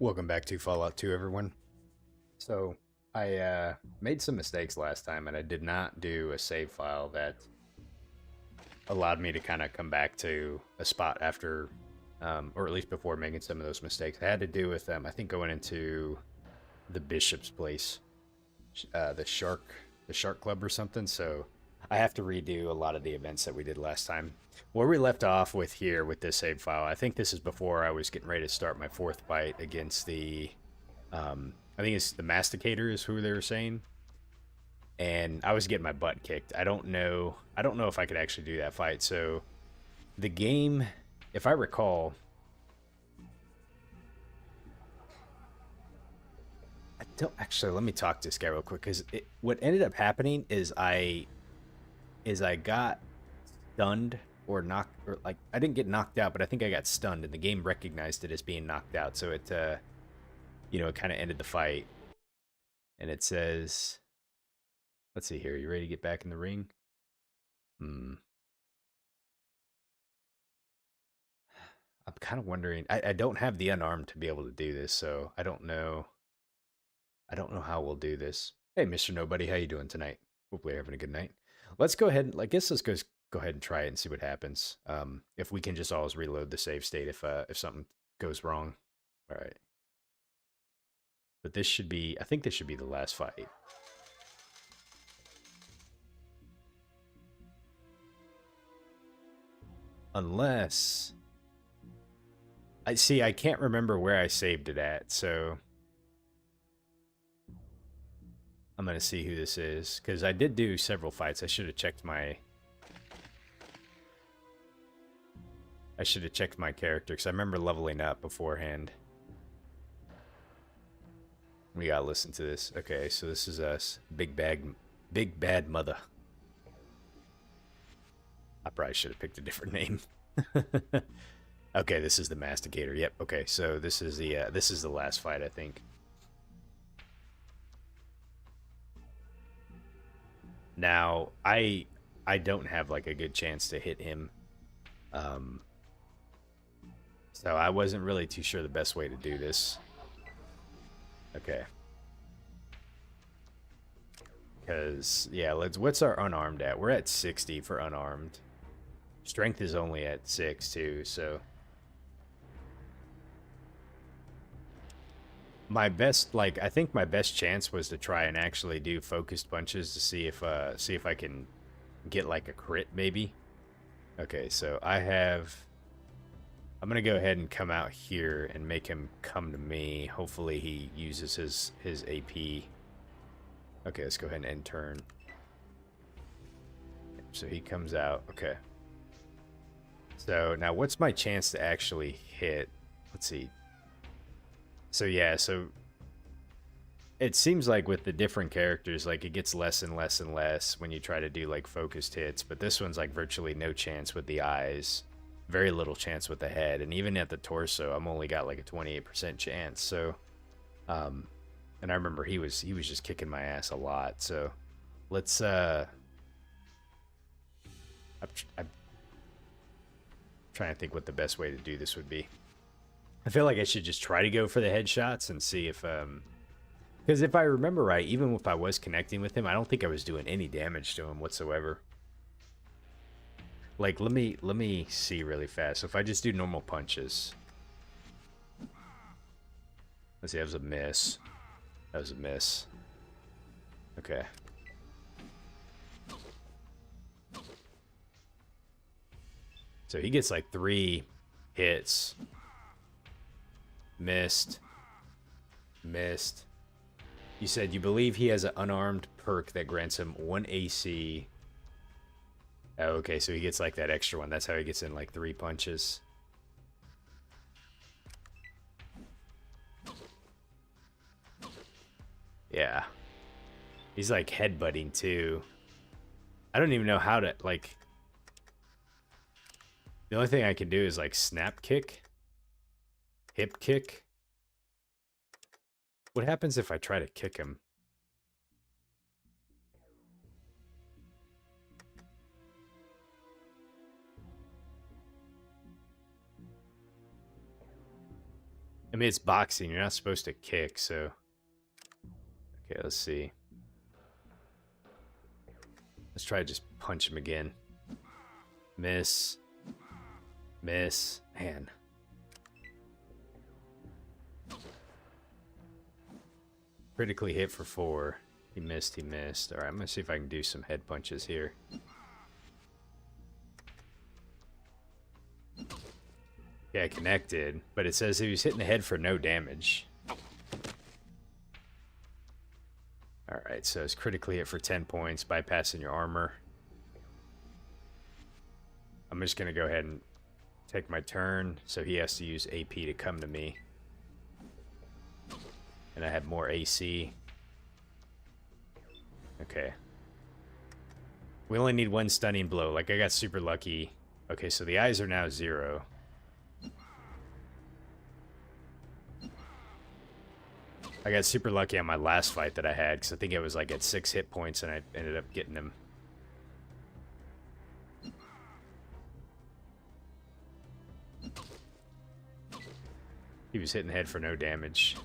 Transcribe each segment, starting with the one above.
Welcome back to Fallout 2, everyone. So, I made some mistakes last time, and I did not do a save file that allowed me to kind of come back to a spot after, or at least before making some of those mistakes. It had to do with, I think, going into the Bishop's place, the Shark Club or something. So, I have to redo a lot of the events that we did last time. Where we left off with here with this save file, I think this is before I was getting ready to start my fourth fight against the I think it's the Masticator is who they were saying. And I was getting my butt kicked. I don't know if I could actually do that fight. So the game, if I recall, I don't actually, let me talk to this guy real quick, because what ended up happening is I got stunned or knocked, or like I didn't get knocked out, but I think I got stunned, and the game recognized it as being knocked out. So it it kind of ended the fight. And it says, let's see here, you ready to get back in the ring? I'm kind of wondering, I don't have the unarmed to be able to do this, so I don't know how we'll do this. Hey, Mr. Nobody, how you doing tonight? Hopefully you're having a good night. Let's go ahead, I guess let's go ahead and try it and see what happens. If we can just always reload the save state if something goes wrong. All right. But this should be, I think this should be the last fight. Unless, I can't remember where I saved it at, so I'm going to see who this is, because I did do several fights. I should have checked my character, because I remember leveling up beforehand. We gotta listen to this. Okay, so this is us. Big Bad Mother. I probably should have picked a different name. Okay, this is the Masticator. Yep. Okay, so this is the last fight, I think. Now, I don't have like a good chance to hit him. So I wasn't really too sure the best way to do this. Okay. Because, yeah, what's our unarmed at? We're at 60 for unarmed. Strength is only at 6, too, so. I think my best chance was to try and actually do focused punches to see if I can get, like, a crit, maybe. Okay, so I'm gonna go ahead and come out here and make him come to me. Hopefully he uses his AP. Okay, let's go ahead and end turn. So he comes out. Okay. So now what's my chance to actually hit? Let's see. So yeah, so it seems like with the different characters, like it gets less and less and less when you try to do like focused hits, but this one's like virtually no chance with the eyes. Very little chance with the head, and even at the torso, I'm only got like a 28% chance. So, and I remember he was just kicking my ass a lot. So, let's I'm trying to think what the best way to do this would be. I feel like I should just try to go for the headshots and see if because if I remember right, even if I was connecting with him, I don't think I was doing any damage to him whatsoever. Like, let me see really fast. So if I just do normal punches. Let's see, that was a miss. That was a miss. Okay. So he gets like 3 hits. Missed. Missed. You said you believe he has an unarmed perk that grants him 1 AC. Oh, okay, so he gets like that extra one. That's how he gets in like 3 punches. Yeah. He's like headbutting too. I don't even know how to like. The only thing I can do is like snap kick, hip kick. What happens if I try to kick him? I mean, it's boxing. You're not supposed to kick, so... Okay, let's see. Let's try to just punch him again. Miss. Miss. Man. Critically hit for 4. He missed, he missed. Alright, I'm gonna see if I can do some head punches here. Yeah, connected. But it says he was hitting the head for no damage. Alright, so it's critically hit for 10 points, bypassing your armor. I'm just gonna go ahead and take my turn, so he has to use AP to come to me. And I have more AC. Okay. We only need 1 stunning blow. Like, I got super lucky. Okay, so the eyes are now 0. I got super lucky on my last fight that I had, because I think it was like at 6 hit points, and I ended up getting him. He was hitting the head for no damage.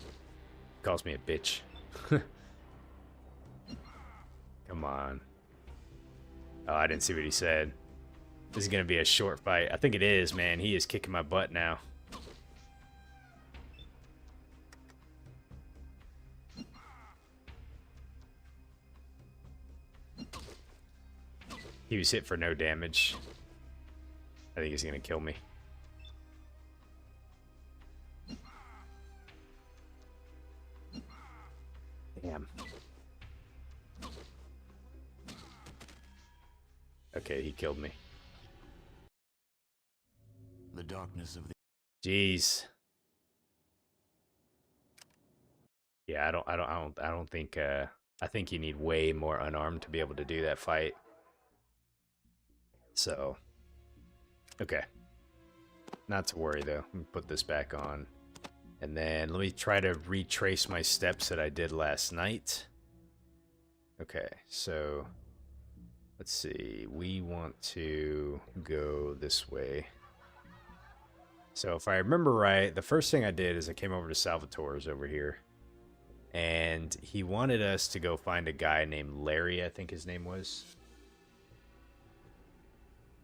Calls me a bitch. Come on. Oh, I didn't see what he said. This is going to be a short fight. I think it is, man. He is kicking my butt now. He was hit for no damage. I think he's going to kill me. Damn. Okay, he killed me. The darkness of the... Jeez. Yeah, I don't think I think you need way more unarmed to be able to do that fight. So, okay. Not to worry though. Let me put this back on. And then let me try to retrace my steps that I did last night. Okay, so let's see. We want to go this way. So if I remember right, the first thing I did is I came over to Salvatore's over here. And he wanted us to go find a guy named Larry, I think his name was.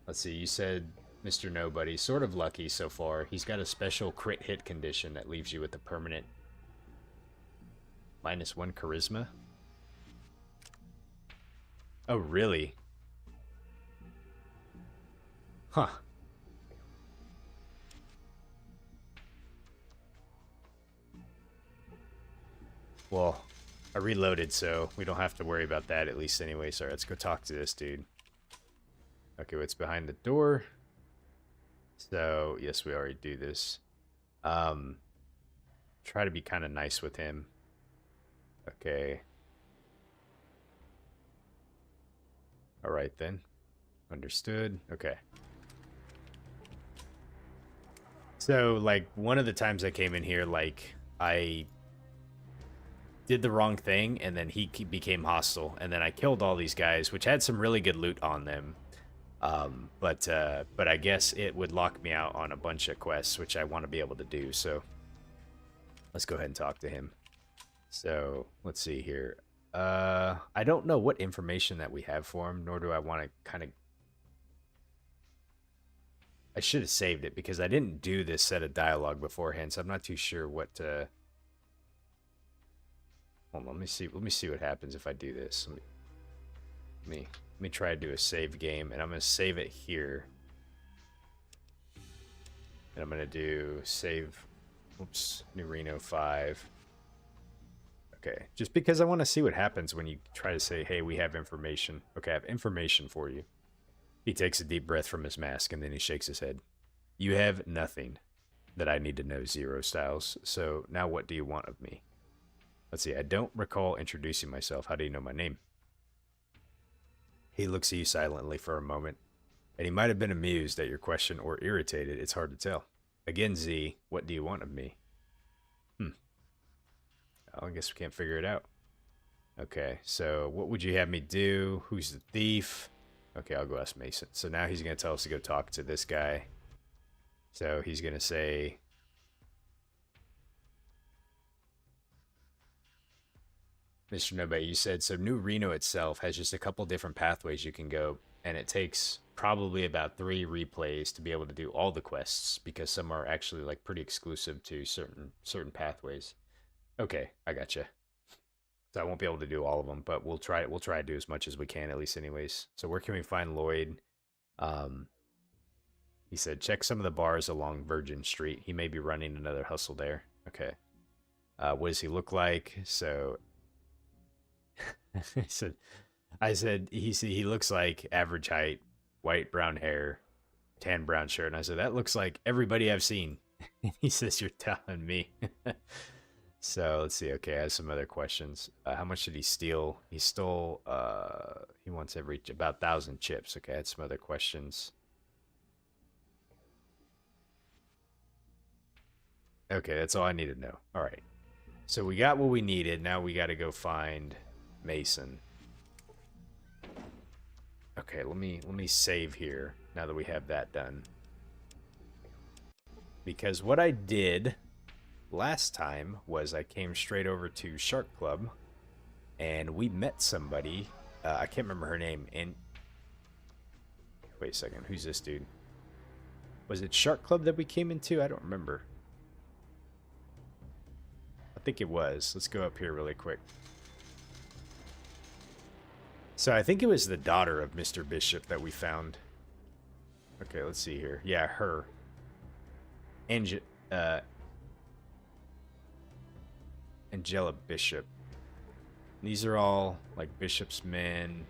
Let's see, you said Mr. Nobody. Sort of lucky so far. He's got a special crit hit condition that leaves you with a permanent -1 charisma. Oh, really? Huh. Well, I reloaded, so we don't have to worry about that, at least anyway. So let's go talk to this dude. Okay, what's behind the door? So, yes, we already do this. Try to be kind of nice with him. Okay. Alright then. Understood. Okay. So, like, one of the times I came in here, like, I did the wrong thing, and then he became hostile, and then I killed all these guys, which had some really good loot on them. But I guess it would lock me out on a bunch of quests, which I want to be able to do, so let's go ahead and talk to him. So, let's see here. I don't know what information that we have for him, nor do I want to kind of... I should have saved it, because I didn't do this set of dialogue beforehand, so I'm not too sure what Hold on, let me see what happens if I do this. Let me try to do a save game, and I'm going to save it here. And I'm going to do save, oops, New Reno 5. Okay, just because I want to see what happens when you try to say, hey, we have information. Okay, I have information for you. He takes a deep breath from his mask, and then he shakes his head. You have nothing that I need to know, Zrostylz. So now what do you want of me? Let's see, I don't recall introducing myself. How do you know my name? He looks at you silently for a moment, and he might have been amused at your question or irritated. It's hard to tell. Again, Z, what do you want of me? Well, I guess we can't figure it out. Okay, so what would you have me do? Who's the thief? Okay, I'll go ask Mason. So now he's going to tell us to go talk to this guy. So he's going to say... Mr. Nobe, you said so. New Reno itself has just a couple different pathways you can go, and it takes probably about 3 replays to be able to do all the quests because some are actually like pretty exclusive to certain pathways. Okay, I gotcha. So I won't be able to do all of them, but we'll try. We'll try to do as much as we can, at least, anyways. So where can we find Lloyd? Um, he said check some of the bars along Virgin Street. He may be running another hustle there. Okay. What does he look like? So I said, he looks like average height, white brown hair, tan brown shirt. And I said that looks like everybody I've seen. He says you're telling me. So let's see. Okay, I have some other questions. How much did he steal? He stole. He wants about 1,000 chips. Okay, I had some other questions. Okay, that's all I need to know. All right. So we got what we needed. Now we got to go find Mason. Okay, let me save here now that we have that done. Because what I did last time was I came straight over to Shark Club and we met somebody. I can't remember her name. And wait a second, who's this dude? Was it Shark Club that we came into? I don't remember. I think it was. Let's go up here really quick. So I think it was the daughter of Mr. Bishop that we found. Okay, let's see here. Yeah, her. Angela Bishop. These are all like Bishop's men.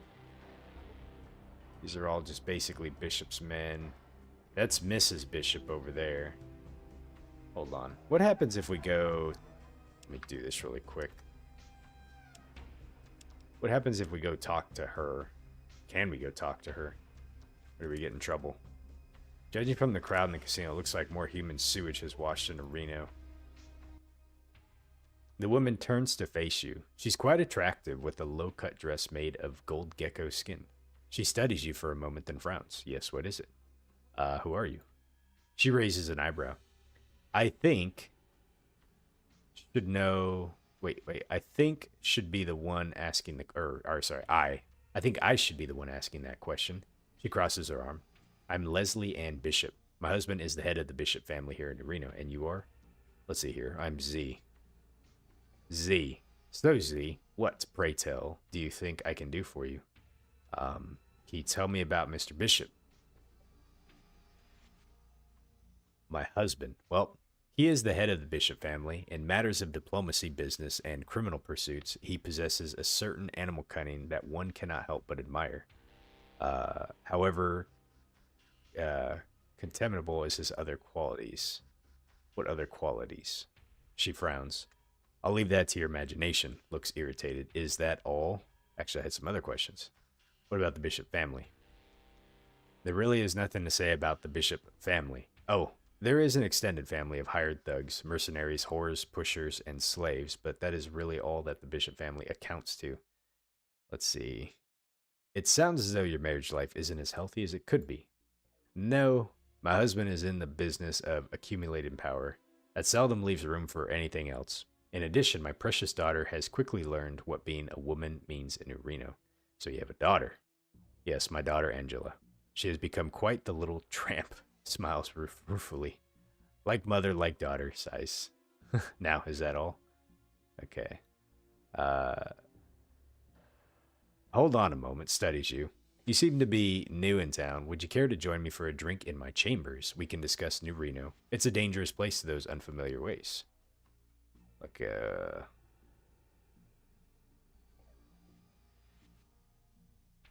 These are all just basically Bishop's men. That's Mrs. Bishop over there. Hold on. What happens if we go... Let me do this really quick. What happens if we go talk to her? Can we go talk to her? Or do we get in trouble? Judging from the crowd in the casino, it looks like more human sewage has washed into Reno. The woman turns to face you. She's quite attractive with a low-cut dress made of gold gecko skin. She studies you for a moment, then frowns. Yes, what is it? Who are you? She raises an eyebrow. I think... should know... Wait. I think should be the one asking the... I think I should be the one asking that question. She crosses her arm. I'm Leslie Ann Bishop. My husband is the head of the Bishop family here in Reno. And you are? Let's see here. I'm Z. Z. So Z, what, pray tell, do you think I can do for you? Can you tell me about Mr. Bishop? My husband. Well, he is the head of the Bishop family. In matters of diplomacy, business, and criminal pursuits, he possesses a certain animal cunning that one cannot help but admire. However, contemptible is his other qualities. What other qualities? She frowns. I'll leave that to your imagination. Looks irritated. Is that all? Actually, I had some other questions. What about the Bishop family? There really is nothing to say about the Bishop family. Oh, there is an extended family of hired thugs, mercenaries, whores, pushers, and slaves, but that is really all that the Bishop family accounts to. Let's see. It sounds as though your marriage life isn't as healthy as it could be. No, my husband is in the business of accumulating power. That seldom leaves room for anything else. In addition, my precious daughter has quickly learned what being a woman means in Reno. So you have a daughter. Yes, my daughter Angela. She has become quite the little tramp. Smiles ruefully. Like mother, like daughter, sighs. Now, is that all? Okay. Hold on a moment, studies you. You seem to be new in town. Would you care to join me for a drink in my chambers? We can discuss New Reno. It's a dangerous place to those unfamiliar ways. Like,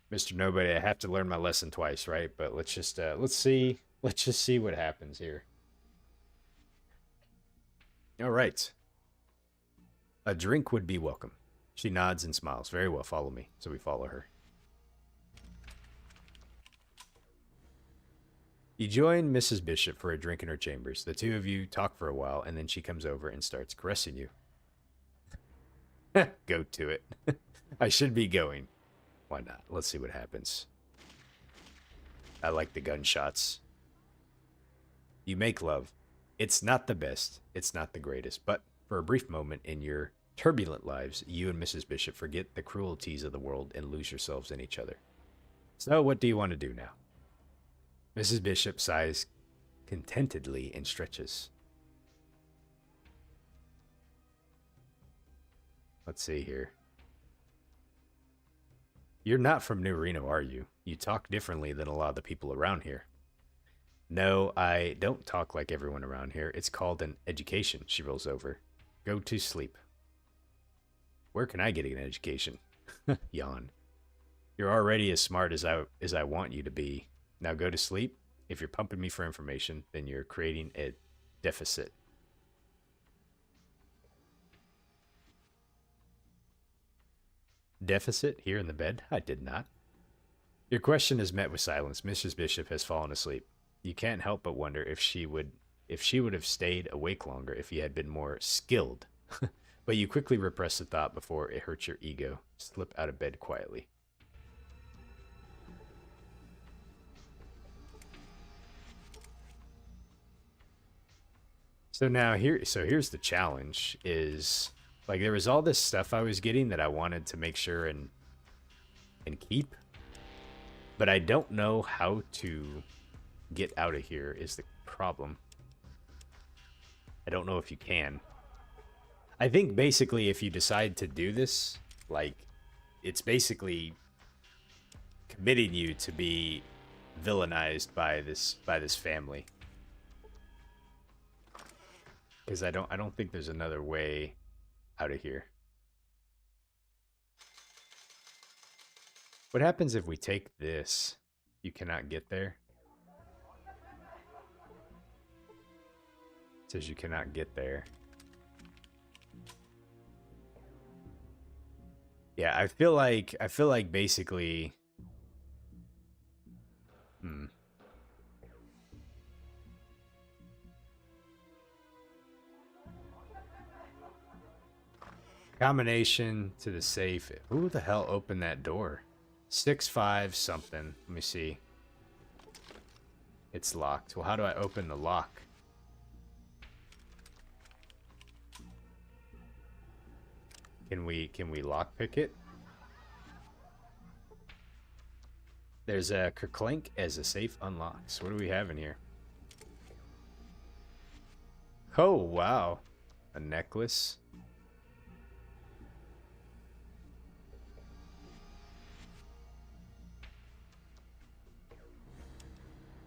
Mr. Nobody, I have to learn my lesson twice, right? But let's just see what happens here. All right. A drink would be welcome. She nods and smiles. Very well, follow me. So we follow her. You join Mrs. Bishop for a drink in her chambers. The two of you talk for a while, and then she comes over and starts caressing you. Go to it. I should be going. Why not? Let's see what happens. I like the gunshots. You make love. It's not the best. It's not the greatest. But for a brief moment in your turbulent lives, you and Mrs. Bishop forget the cruelties of the world and lose yourselves in each other. So, what do you want to do now? Mrs. Bishop sighs contentedly and stretches. Let's see here. You're not from New Reno, are you? You talk differently than a lot of the people around here. No, I don't talk like everyone around here. It's called an education. She rolls over. Go to sleep. Where can I get an education? Yawn. You're already as smart as I want you to be. Now go to sleep. If you're pumping me for information, then you're creating a deficit. Deficit here in the bed? I did not. Your question is met with silence. Mrs. Bishop has fallen asleep. You can't help but wonder if she would have stayed awake longer if you had been more skilled. But you quickly repress the thought before it hurts your ego. Slip out of bed quietly. So now here's the challenge is like there was all this stuff I was getting that I wanted to make sure and keep. But I don't know how to get out of here is the problem. I don't know if you can. I think basically if you decide to do this, like it's basically committing you to be villainized by this family. Because I don't think there's another way out of here. What happens if we take this? You cannot get there. It says you cannot get there. Yeah, I feel like basically combination to the safe. Who the hell opened that door? 6-5 something. Let me see. It's locked. Well, how do I open the lock? Can we lockpick it? There's a kerclink as a safe unlocks. What do we have in here? Oh, wow. A necklace.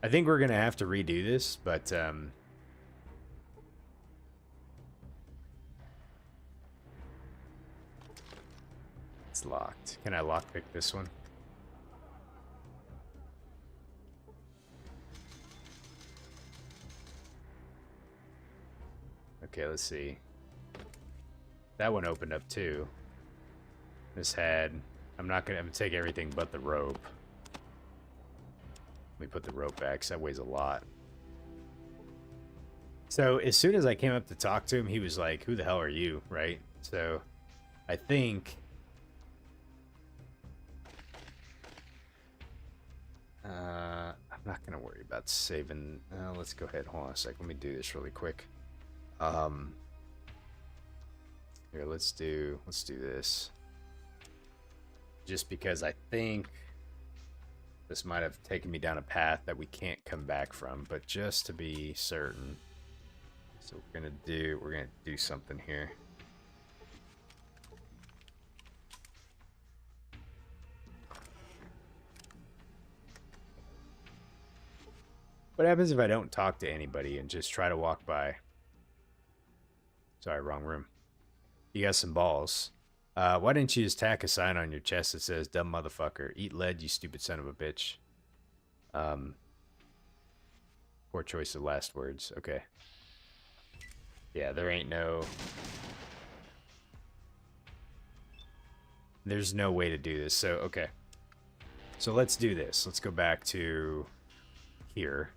I think we're going to have to redo this, but it's locked. Can I lockpick this one? Okay, let's see. That one opened up too. This had... I'm gonna take everything but the rope. Let me put the rope back, because that weighs a lot. So, as soon as I came up to talk to him, he was like, who the hell are you, right? So, I think... I'm not going to worry about saving... let's go ahead. Hold on a sec. Let me do this really quick. Here, let's do this. Just because I think this might have taken me down a path that we can't come back from, but just to be certain. So we're gonna do something here. What happens if I don't talk to anybody and just try to walk by? Sorry, wrong room. You got some balls. Why didn't you just tack a sign on your chest that says, dumb motherfucker, eat lead, you stupid son of a bitch? Poor choice of last words. Okay. Yeah, there's no way to do this. So, okay. So let's do this. Let's go back to here.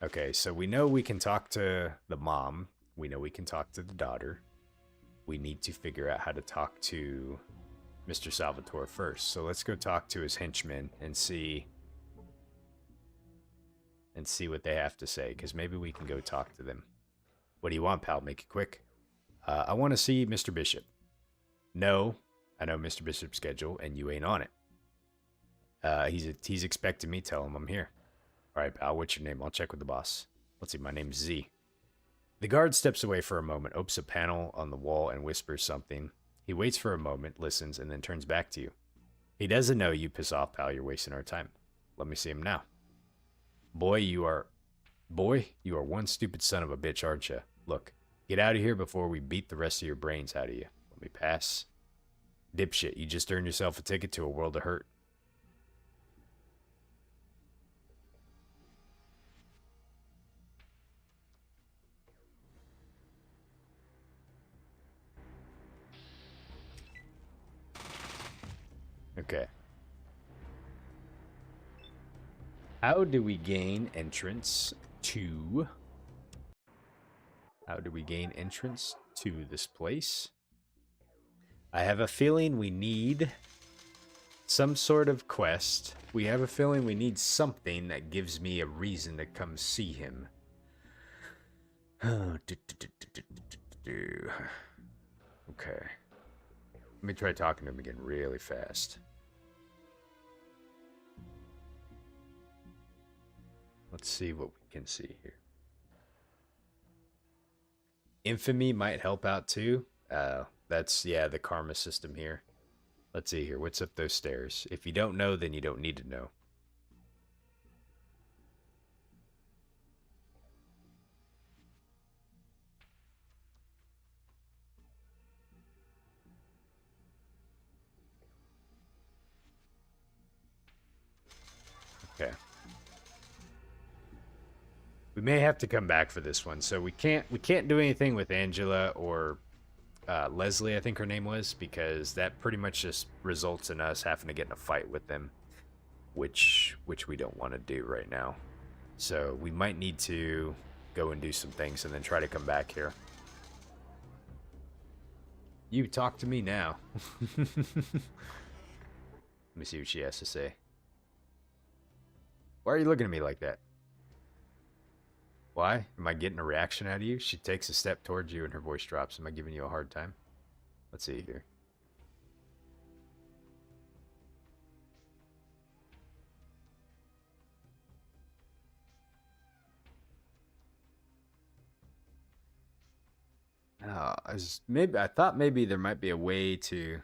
Okay, so we know we can talk to the mom. We know we can talk to the daughter. We need to figure out how to talk to Mr. Salvatore first. So let's go talk to his henchmen and see what they have to say, because maybe we can go talk to them. What do you want, pal? Make it quick. I want to see Mr. Bishop. No, I know Mr. Bishop's schedule, and you ain't on it. He's expecting me. Tell him I'm here. All right, pal. What's your name? I'll check with the boss. Let's see. My name's Z. The guard steps away for a moment, opens a panel on the wall, and whispers something. He waits for a moment, listens, and then turns back to you. He doesn't know you. Piss off, pal. You're wasting our time. Let me see him now. Boy, you are one stupid son of a bitch, aren't you? Look, get out of here before we beat the rest of your brains out of you. Let me pass. Dipshit, you just earned yourself a ticket to a world of hurt. Okay. How do we gain entrance to... How do we gain entrance to this place? I have a feeling we need some sort of quest. We have a feeling we need something that gives me a reason to come see him. Okay. Let me try talking to him again really fast. Let's see what we can see here. Infamy might help out too. That's, yeah, the karma system here. Let's see here. What's up those stairs? If you don't know, then you don't need to know. Okay. We may have to come back for this one. So we can't do anything with Angela or Leslie, I think her name was, because that pretty much just results in us having to get in a fight with them, which we don't want to do right now. So we might need to go and do some things and then try to come back here. You talk to me now. Let me see what she has to say. Why are you looking at me like that? Why? Am I getting a reaction out of you? She takes a step towards you and her voice drops. Am I giving you a hard time? Let's see here. I thought maybe there might be a way to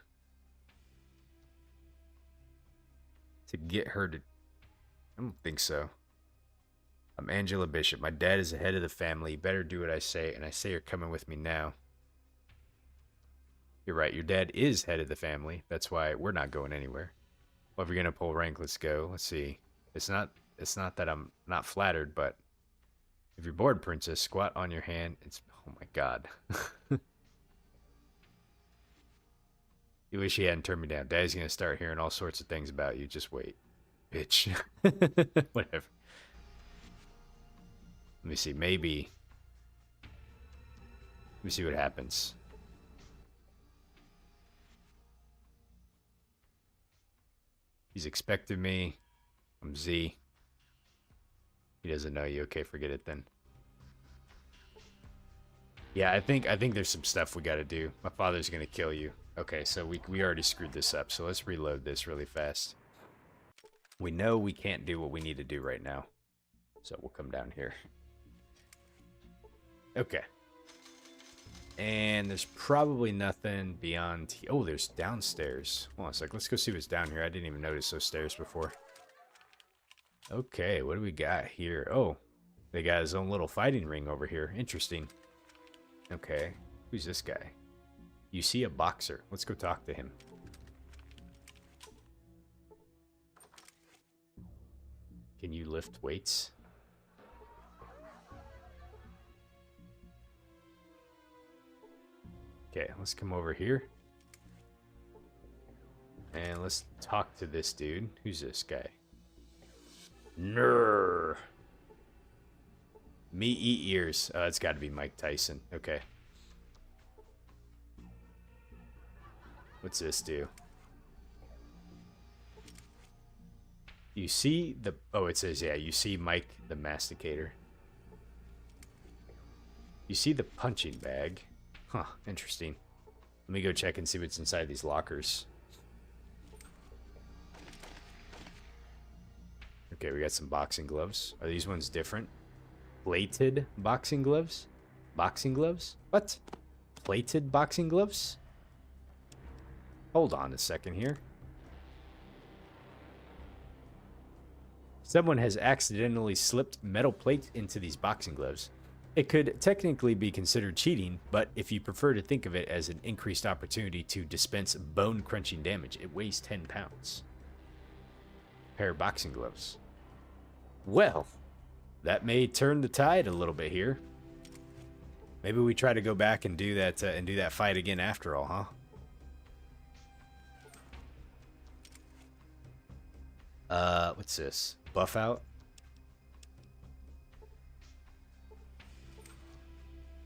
get her to... I don't think so. I'm Angela Bishop. My dad is the head of the family. You better do what I say, and I say you're coming with me now. You're right. Your dad is head of the family. That's why we're not going anywhere. Well, if you're gonna pull rank, let's go. Let's see. It's not that I'm not flattered, but if you're bored, princess, squat on your hand. It's... Oh my god. You wish he hadn't turned me down. Daddy's gonna start hearing all sorts of things about you. Just wait. Bitch. Whatever. Let me see. Maybe. Let me see what happens. He's expecting me. I'm Z. He doesn't know you. Okay, forget it then. Yeah, I think there's some stuff we got to do. My father's gonna kill you. Okay, so we already screwed this up. So let's reload this really fast. We know we can't do what we need to do right now, so we'll come down here. Okay. And there's probably nothing beyond... Oh, there's downstairs. Hold on a sec. Let's go see what's down here. I didn't even notice those stairs before. Okay, what do we got here? Oh, they got his own little fighting ring over here. Interesting. Okay, who's this guy? You see a boxer. Let's go talk to him. Can you lift weights? Okay, let's come over here. And let's talk to this dude. Who's this guy? Nurr. Me eat ears. It's got to be Mike Tyson. Okay. What's this do? You see the... Oh, it says, yeah, you see Mike the Masticator. You see the punching bag. Huh, interesting. Let me go check and see what's inside these lockers. Okay, we got some boxing gloves. Are these ones different? Plated boxing gloves? Boxing gloves? What? Plated boxing gloves? Hold on a second here. Someone has accidentally slipped metal plate into these boxing gloves. It could technically be considered cheating, but if you prefer to think of it as an increased opportunity to dispense bone-crunching damage, it weighs 10 pounds. Pair of boxing gloves. Well, that may turn the tide a little bit here. Maybe we try to go back and do that fight again after all, huh? What's this? Buff out?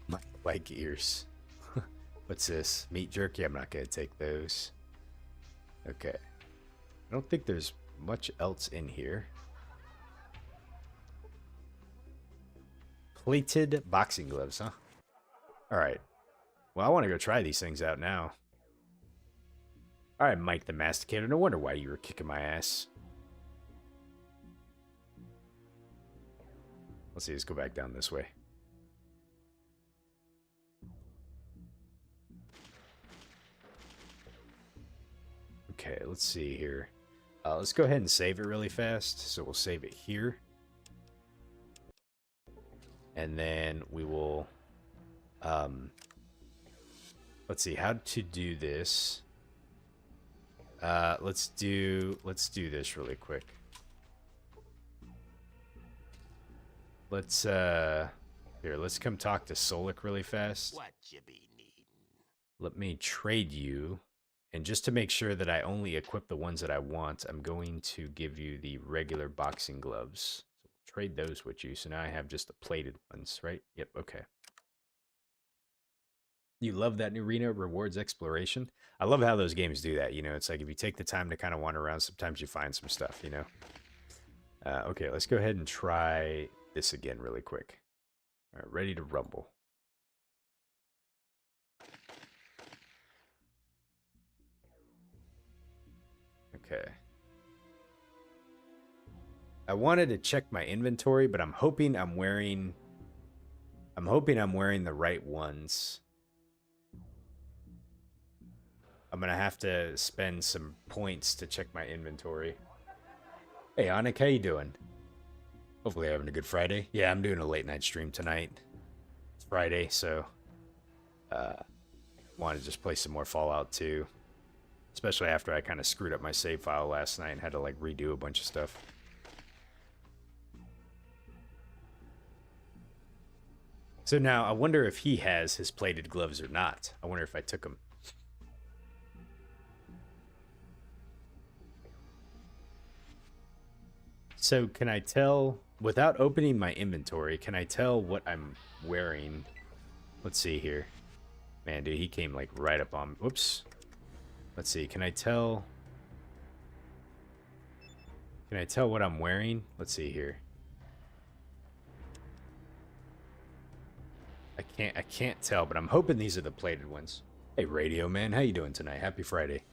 My like ears. What's this? Meat jerky? I'm not gonna take those. Okay. I don't think there's much else in here. Plated boxing gloves, huh? Alright. Well, I want to go try these things out now. Alright, Mike the Masticator. No wonder why you were kicking my ass. Let's see, let's go back down this way. Okay, let's see here. Let's go ahead and save it really fast. So we'll save it here. And then we will... let's see, how to do this. Let's do this really quick. Let's let's come talk to Solik really fast. What you be needing? Let me trade you, and just to make sure that I only equip the ones that I want, I'm going to give you the regular boxing gloves. So trade those with you. So now I have just the plated ones, right? Yep, okay. You love that new arena, rewards exploration. I love how those games do that. You know, it's like if you take the time to kind of wander around, sometimes you find some stuff, you know. Okay, let's go ahead and try this again really quick. All right, ready to rumble. Okay. I wanted to check my inventory, but I'm hoping I'm wearing the right ones. I'm gonna have to spend some points to check my inventory. Hey, Anik, how you doing? Hopefully having a good Friday. Yeah, I'm doing a late night stream tonight. It's Friday, so wanted to just play some more Fallout 2. Especially after I kind of screwed up my save file last night and had to like redo a bunch of stuff. So now I wonder if he has his plated gloves or not. I wonder if I took them. So can I tell, without opening my inventory, can I tell what I'm wearing? Let's see here. Man, dude, he came like right up on... Whoops. Let's see, can I tell... Can I tell what I'm wearing? Let's see here. I can't tell, but I'm hoping these are the plated ones. Hey, Radio Man, how you doing tonight? Happy Friday.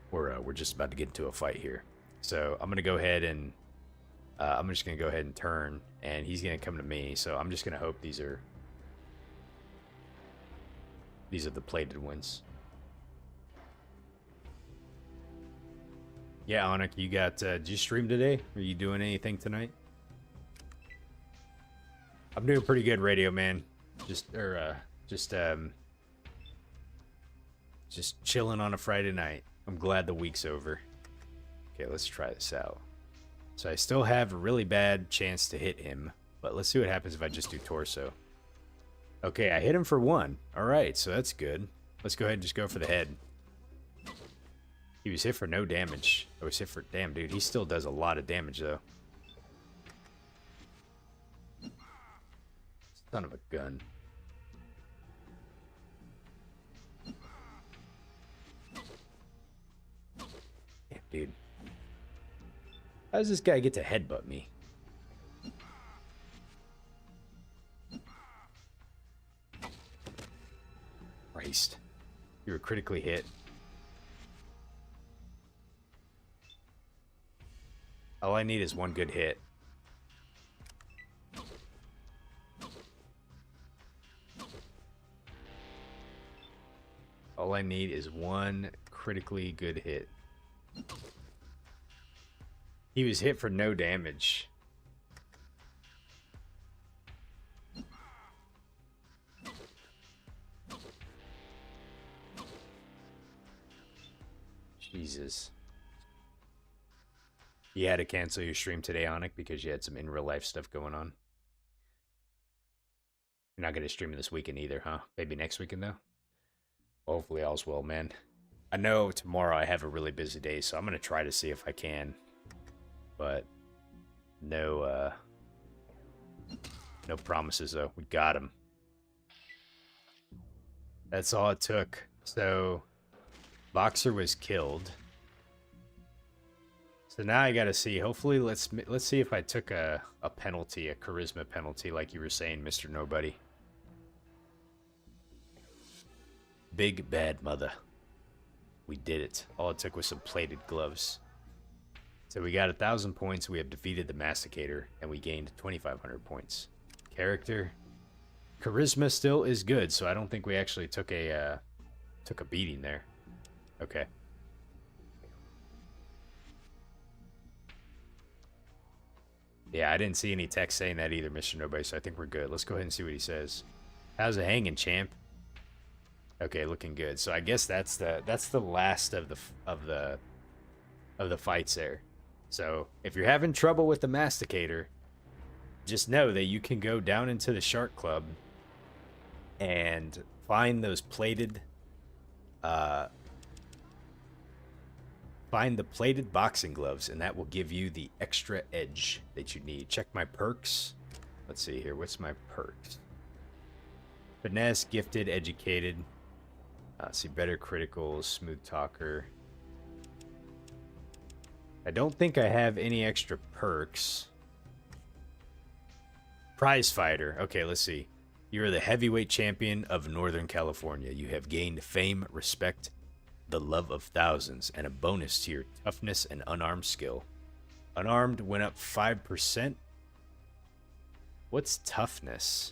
We're just about to get into a fight here. So I'm gonna go ahead and I'm just gonna go ahead and turn, and he's gonna come to me. So I'm just gonna hope these are the plated ones. Yeah, Anik, you got did you stream today? Are you doing anything tonight? I'm doing pretty good, Radio Man. Just chilling on a Friday night. I'm glad the week's over. Okay, let's try this out. So I still have a really bad chance to hit him, but let's see what happens if I just do torso. Okay, I hit him for 1. All right, so that's good. Let's go ahead and just go for the head. He was hit for no damage. I was hit for... Damn, dude, he still does a lot of damage, though. Son of a gun. Damn, dude. How does this guy get to headbutt me? Christ. You were critically hit. All I need is one good hit. All I need is one critically good hit. He was hit for no damage. Jesus. You had to cancel your stream today, Onic, because you had some in real life stuff going on. You're not going to stream this weekend either, huh? Maybe next weekend, though? Hopefully all's well, man. I know tomorrow I have a really busy day, so I'm going to try to see if I can. But no promises, though. We got him. That's all it took. So, Boxer was killed. So now I gotta see. Hopefully, let's see if I took a penalty, a charisma penalty, like you were saying, Mr. Nobody. Big bad mother. We did it. All it took was some plated gloves. So we got 1,000 points. We have defeated the Masticator, and we gained 2,500 points. Character, charisma still is good, so I don't think we actually took a beating there. Okay. Yeah, I didn't see any text saying that either, Mr. Nobody, so I think we're good. Let's go ahead and see what he says. How's it hanging, champ? Okay, looking good. So I guess that's the last of the fights there. So if you're having trouble with the Masticator, just know that you can go down into the Shark Club and find those plated find the plated boxing gloves, and that will give you the extra edge that you need. Check my perks. Let's see here. What's my perks? Finesse, gifted, educated. See, better criticals, smooth talker. I don't think I have any extra perks. Prize fighter. Okay, let's see. You are the heavyweight champion of Northern California. You have gained fame, respect, the love of thousands, and a bonus to your toughness and unarmed skill. Unarmed went up 5%. What's toughness?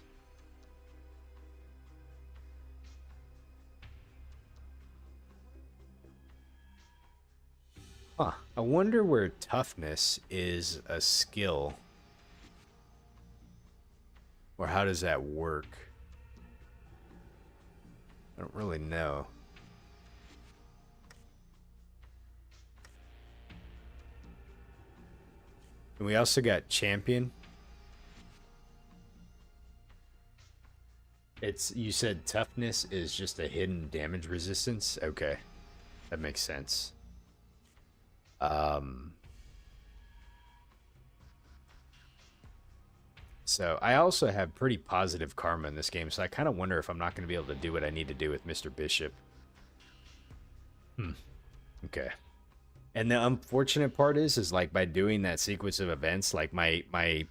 Huh. I wonder where toughness is a skill. Or how does that work? I don't really know. And we also got champion. You said toughness is just a hidden damage resistance? Okay. That makes sense. So I also have pretty positive karma in this game, so I kind of wonder if I'm not going to be able to do what I need to do with Mr. Bishop. Okay. And the unfortunate part is like by doing that sequence of events, like my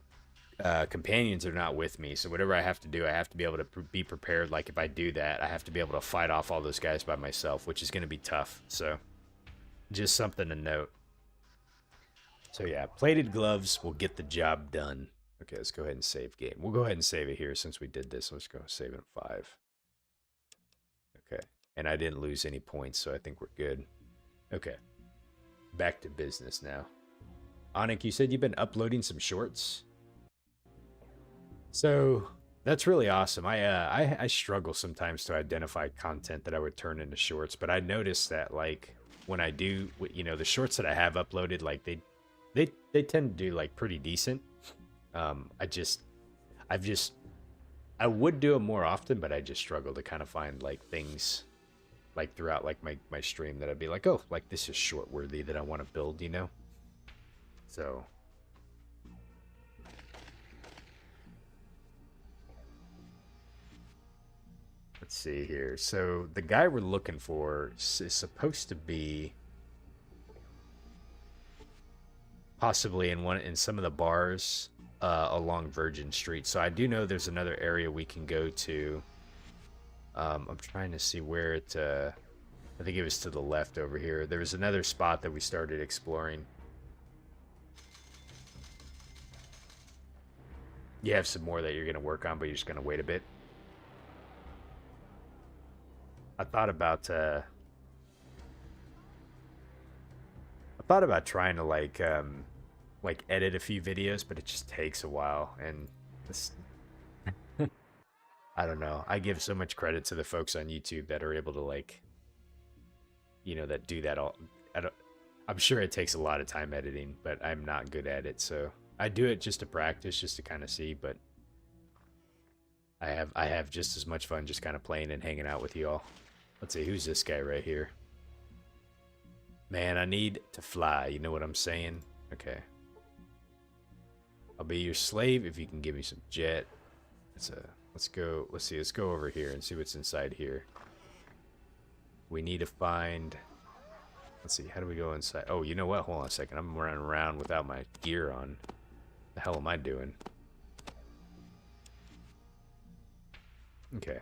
companions are not with me, so whatever I have to do, I have to be able to be prepared. Like if I do that, I have to be able to fight off all those guys by myself, which is going to be tough. So just something to note. So yeah, plated gloves will get the job done. Okay, let's go ahead and save game. We'll go ahead and save it here since we did this. Let's go save it in 5. Okay, and I didn't lose any points, so I think we're good. Okay, back to business now. Onik, you said you've been uploading some shorts? So that's really awesome. I struggle sometimes to identify content that I would turn into shorts, but I noticed that like when I do, you know, the shorts that I have uploaded, like they tend to do like pretty decent. I would do it more often, but I just struggle to kind of find like things like throughout like my stream that I'd be like, oh, like this is short worthy that I want to build, you know? So let's see here. So the guy we're looking for is supposed to be possibly in some of the bars along Virgin Street. So I do know there's another area we can go to I'm trying to see where it, I think it was to the left over here. There was another spot that we started exploring. You have some more that you're going to work on, but you're just going to wait a bit. I thought about trying to like edit a few videos, but it just takes a while, and this, I don't know. I give so much credit to the folks on YouTube that are able to like, you know, that do that all. I'm sure it takes a lot of time editing, but I'm not good at it, so I do it just to practice, just to kind of see. But I have just as much fun just kind of playing and hanging out with you all. Let's see, who's this guy right here? Man, I need to fly. You know what I'm saying? Okay. I'll be your slave if you can give me some jet. Let's go. Let's see. Let's go over here and see what's inside here. We need to find. Let's see. How do we go inside? Oh, you know what? Hold on a second. I'm running around without my gear on. The hell am I doing? Okay.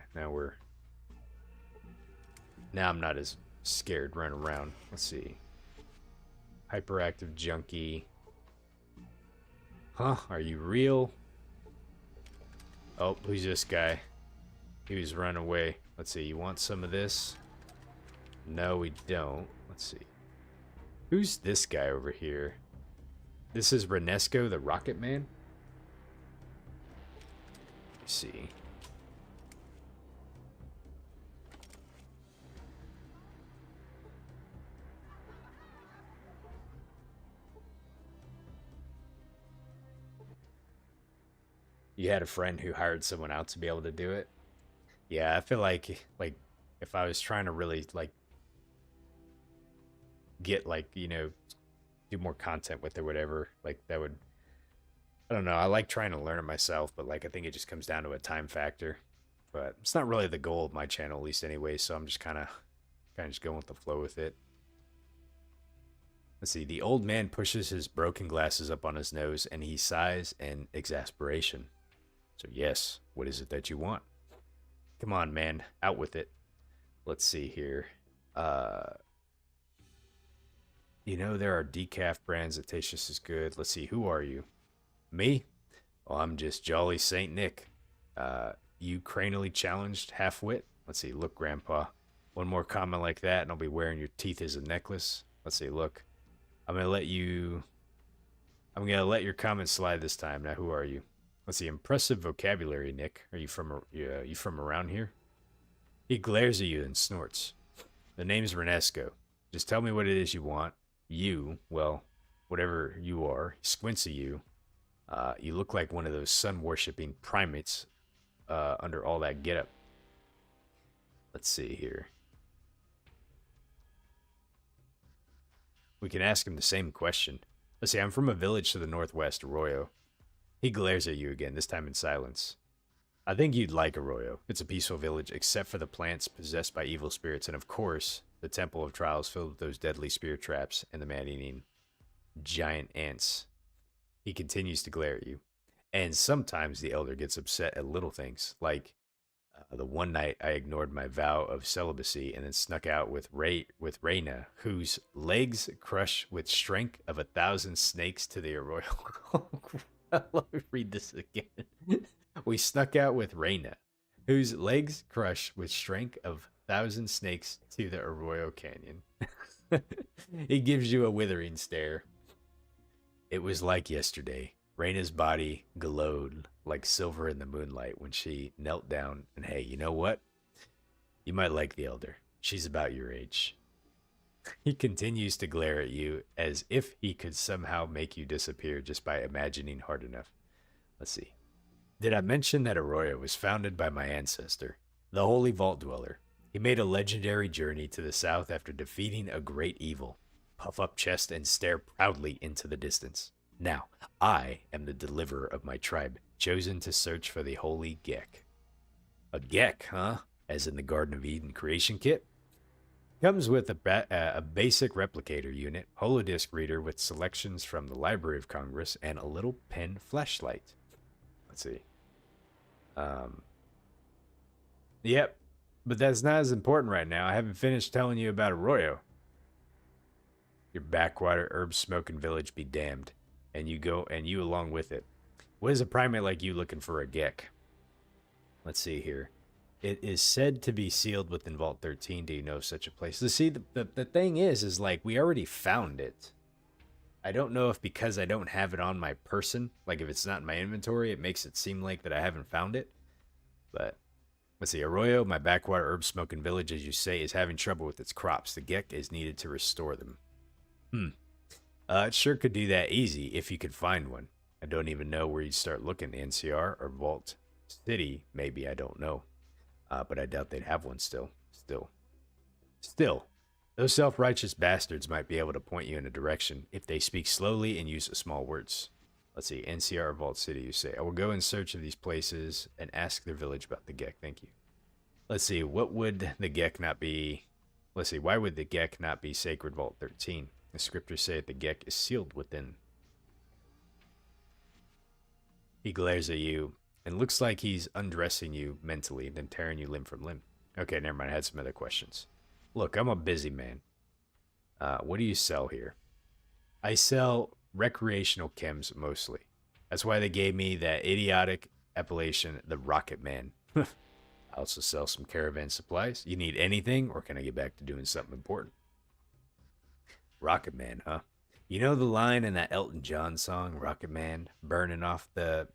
Now I'm not as scared running around. Let's see. Hyperactive junkie. Huh? Are you real? Oh, who's this guy? He was running away. Let's see. You want some of this? No, we don't. Let's see. Who's this guy over here? This is Renesco, the Rocket Man? Let's see. You had a friend who hired someone out to be able to do it? Yeah, I feel like if I was trying to really like get like, you know, do more content with it or whatever, like that would, I don't know, I like trying to learn it myself, but like I think it just comes down to a time factor. But it's not really the goal of my channel, at least anyway, so I'm just kind of just going with the flow with it. Let's see, the old man pushes his broken glasses up on his nose and he sighs in exasperation. So yes, what is it that you want? Come on, man, out with it. Let's see here. You know, there are decaf brands that taste just as good. Let's see, who are you? Me? Oh, I'm just Jolly Saint Nick. You cranially challenged half-wit? Let's see, look, Grandpa. One more comment like that and I'll be wearing your teeth as a necklace. Let's see, look. I'm gonna let your comment slide this time. Now, who are you? Let's see, impressive vocabulary, Nick. Are you from around here? He glares at you and snorts. The name's Renesco. Just tell me what it is you want. You, well, whatever you are, squints at you. You look like one of those sun-worshipping primates under all that getup. Let's see here. We can ask him the same question. Let's see, I'm from a village to the northwest, Arroyo. He glares at you again, this time in silence. I think you'd like Arroyo. It's a peaceful village, except for the plants possessed by evil spirits, and of course, the Temple of Trials filled with those deadly spear traps and the man-eating giant ants. He continues to glare at you. And sometimes the elder gets upset at little things, like the one night I ignored my vow of celibacy and then snuck out with Reyna, whose legs crush with strength of 1,000 snakes to the arroyo. Let me read this again. We snuck out with Reyna, whose legs crush with strength of 1,000 snakes to the Arroyo Canyon. He gives you a withering stare. It was like yesterday. Reyna's body glowed like silver in the moonlight when she knelt down. And hey, you know what? You might like the elder. She's about your age. He continues to glare at you as if he could somehow make you disappear just by imagining hard enough. Let's see. Did I mention that Arroyo was founded by my ancestor, the Holy Vault Dweller? He made a legendary journey to the south after defeating a great evil. Puff up chest and stare proudly into the distance. Now, I am the deliverer of my tribe, chosen to search for the Holy Gek. A Gek, huh? As in the Garden of Eden creation kit? Comes with a basic replicator unit, holodisc reader with selections from the Library of Congress, and a little pen flashlight. Let's see. Yep. But that's not as important right now. I haven't finished telling you about Arroyo. Your backwater herb smoking village be damned. And you along with it. What is a primate like you looking for a Gek? Let's see here. It is said to be sealed within Vault 13. Do you know of such a place? See, the thing is like we already found it. I don't know if because I don't have it on my person, like if it's not in my inventory, it makes it seem like that I haven't found it. But let's see. Arroyo, my backwater herb smoking village, as you say, is having trouble with its crops. The Gek is needed to restore them. It sure could do that easy if you could find one. I don't even know where you'd start looking. NCR or Vault City, maybe, I don't know. But I doubt they'd have one still. Still. Those self-righteous bastards might be able to point you in a direction if they speak slowly and use small words. Let's see, NCR or Vault City, you say. I will go in search of these places and ask their village about the Gek. Thank you. Let's see, what would the Gek not be? Let's see, why would the Gek not be Sacred Vault 13? The scriptures say that the Gek is sealed within. He glares at you and looks like he's undressing you mentally, then tearing you limb from limb. Okay, never mind. I had some other questions. Look, I'm a busy man. What do you sell here? I sell recreational chems mostly. That's why they gave me that idiotic appellation, the Rocket Man. I also sell some caravan supplies. You need anything, or can I get back to doing something important? Rocket Man, huh? You know the line in that Elton John song, Rocket Man, burning off the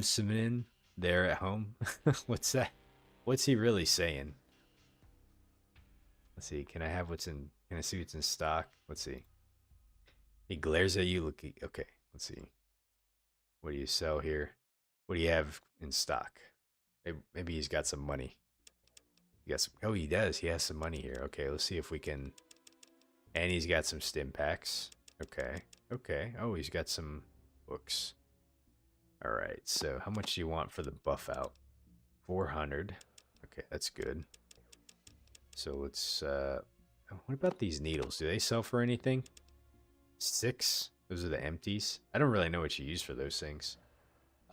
cement there at home? What's that? What's he really saying? Let's see. Can I see what's in stock? Let's see. He glares at you. Okay, let's see. What do you sell here? What do you have in stock? Maybe he's got some money. Oh, he does. He has some money here. Okay, let's see if we can. And he's got some stim packs. Okay. Oh, he's got some books. All right. So how much do you want for the buff out? 400. Okay, that's good. So let's, what about these needles? Do they sell for anything? 6? Those are the empties. I don't really know what you use for those things.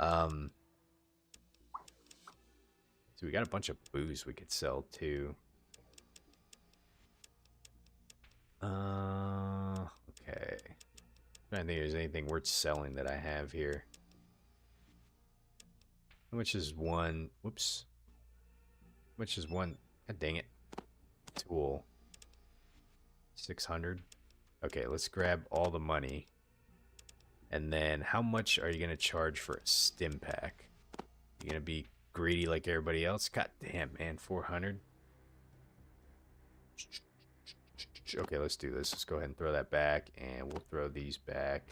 So we got a bunch of booze we could sell too. Okay. I don't think there's anything worth selling that I have here. How much is one? Whoops. How much is one? God dang it. Tool. 600. Okay, let's grab all the money. And then how much are you going to charge for a stim pack? You going to be greedy like everybody else? God damn, man. 400. Okay, let's do this. Let's go ahead and throw that back. And we'll throw these back.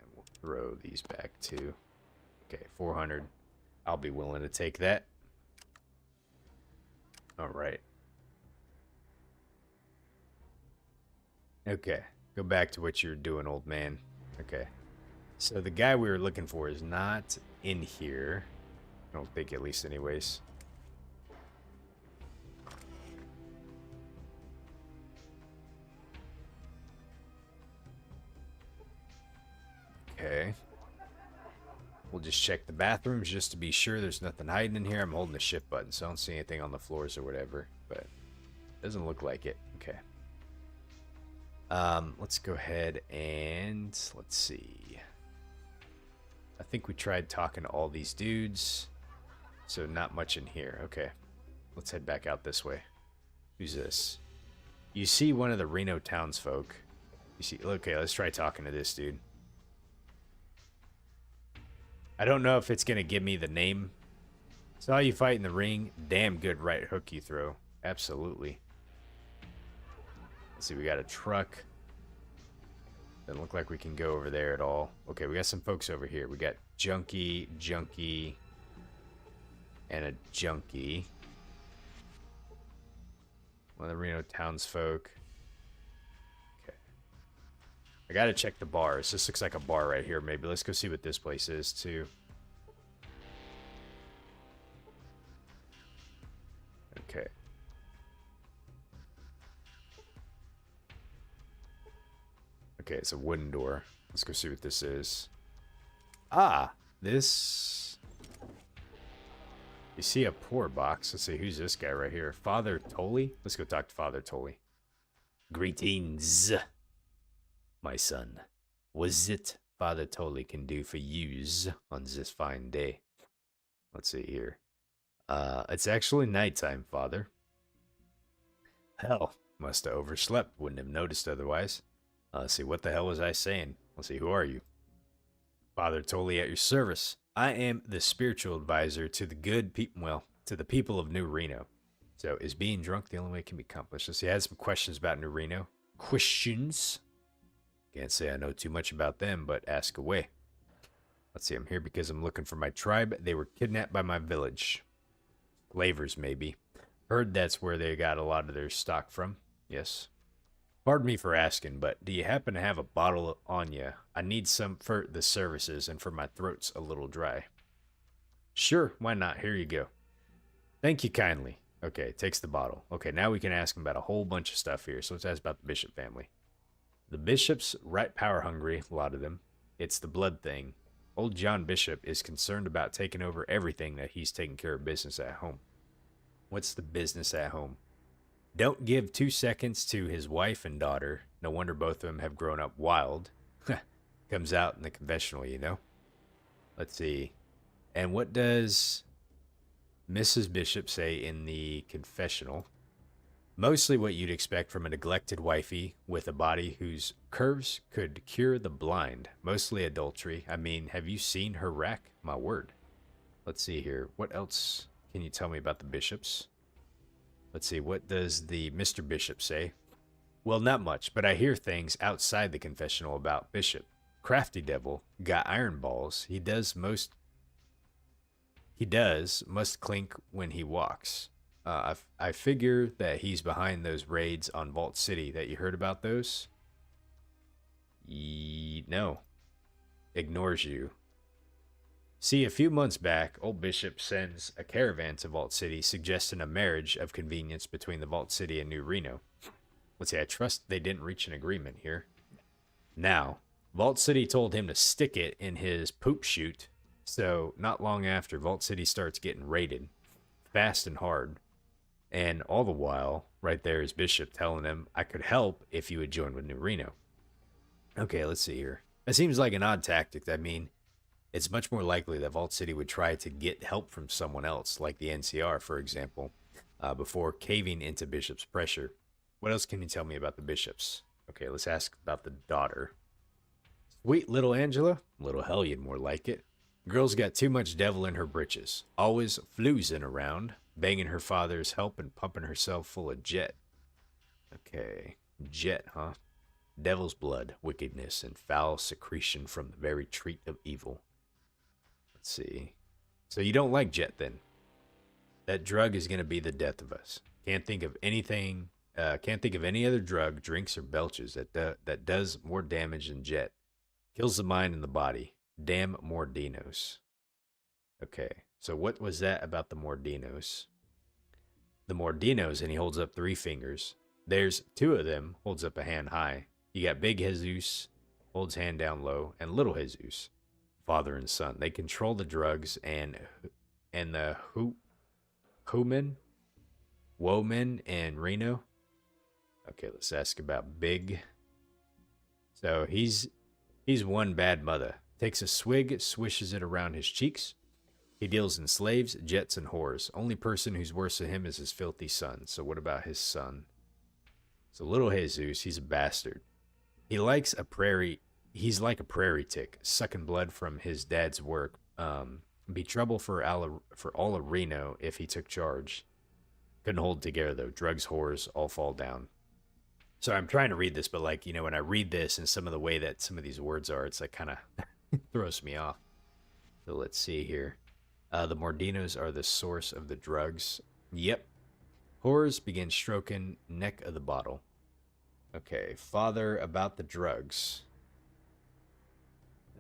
And we'll throw these back too. Okay, 400. I'll be willing to take that. All right. Okay, go back to what you're doing, old man. Okay. So the guy we were looking for is not in here. I don't think, at least anyways. Okay. We'll just check the bathrooms just to be sure there's nothing hiding in here. I'm holding the shift button, so I don't see anything on the floors or whatever, but it doesn't look like it. Okay. Let's go ahead and let's see. I think we tried talking to all these dudes, so not much in here. Okay. Let's head back out this way. Who's this? You see one of the Reno townsfolk. You see, okay, let's try talking to this dude. I don't know if it's going to give me the name. Saw you fight in the ring. Damn good right hook you throw. Absolutely. Let's see, we got a truck. Doesn't look like we can go over there at all. Okay, we got some folks over here. We got Junkie, and a Junkie. One of the Reno townsfolk. Okay. I gotta check the bars. This looks like a bar right here, maybe. Let's go see what this place is, too. Okay. Okay, it's a wooden door. Let's go see what this is. Ah, this... You see a poor box. Let's see, who's this guy right here? Father Tully? Let's go talk to Father Tully. Greetings, my son. What's it Father Tully can do for yous on this fine day? Let's see here. It's actually nighttime, Father. Hell, must have overslept. Wouldn't have noticed otherwise. Let's see, what the hell was I saying? Let's see, who are you? Father Tully at your service. I am the spiritual advisor to the good people, well, to the people of New Reno. So, is being drunk the only way it can be accomplished? Let's see, I had some questions about New Reno. Questions? Can't say I know too much about them, but ask away. Let's see, I'm here because I'm looking for my tribe. They were kidnapped by my village. Slavers, maybe. Heard that's where they got a lot of their stock from. Yes. Pardon me for asking, but do you happen to have a bottle on you? I need some for the services and for my throat's a little dry. Sure, why not? Here you go. Thank you kindly. Okay, takes the bottle. Okay, now we can ask him about a whole bunch of stuff here. So let's ask about the Bishop family. The Bishop's right power hungry, a lot of them. It's the blood thing. Old John Bishop is concerned about taking over everything that he's taking care of business at home. What's the business at home? Don't give 2 seconds to his wife and daughter. No wonder both of them have grown up wild. Comes out in the confessional, you know. Let's see. And what does Mrs. Bishop say in the confessional? Mostly what you'd expect from a neglected wifey with a body whose curves could cure the blind. Mostly adultery. I mean, have you seen her rack? My word. Let's see here. What else can you tell me about the Bishops? Let's see. What does the Mr. Bishop say? Well, not much, but I hear things outside the confessional about Bishop. Crafty devil. Got iron balls. He does must clink when he walks. I figure that he's behind those raids on Vault City that you heard about those. No. Ignores you. See, a few months back, old Bishop sends a caravan to Vault City suggesting a marriage of convenience between the Vault City and New Reno. Let's see, I trust they didn't reach an agreement here. Now, Vault City told him to stick it in his poop chute, so not long after, Vault City starts getting raided. Fast and hard. And all the while, right there is Bishop telling him, I could help if you would join with New Reno. Okay, let's see here. That seems like an odd tactic. I mean, it's much more likely that Vault City would try to get help from someone else, like the NCR, for example, before caving into Bishop's pressure. What else can you tell me about the Bishops? Okay, let's ask about the daughter. Sweet little Angela? Little hellion, more like it. Girl's got too much devil in her britches. Always floozing around, banging her father's help and pumping herself full of jet. Okay, jet, huh? Devil's blood, wickedness, and foul secretion from the very treat of evil. Let's see. So you don't like jet, then? That drug is going to be the death of us. Can't think of anything, can't think of any other drug, drinks, or belches that does more damage than jet. Kills the mind and the body. Damn Mordinos. Okay, so what was that about the Mordinos? The Mordinos, and he holds up 3 fingers. There's 2 of them, holds up a hand high. You got Big Jesus, holds hand down low, and Little Jesus, father and son. They control the drugs and the Women and Reno. Okay, let's ask about Big. So he's one bad mother. Takes a swig, swishes it around his cheeks. He deals in slaves, jets, and whores. Only person who's worse than him is his filthy son. So what about his son? So Little Jesus, he's a bastard. He's like a prairie tick, sucking blood from his dad's work. Be trouble for all of Reno if he took charge. Couldn't hold together though. Drugs, whores, all fall down. So I'm trying to read this, but like, you know, when I read this and some of the way that some of these words are, it's like kind of throws me off. So let's see here. The Mordinos are the source of the drugs. Yep. Whores begin stroking neck of the bottle. Okay, father about the drugs.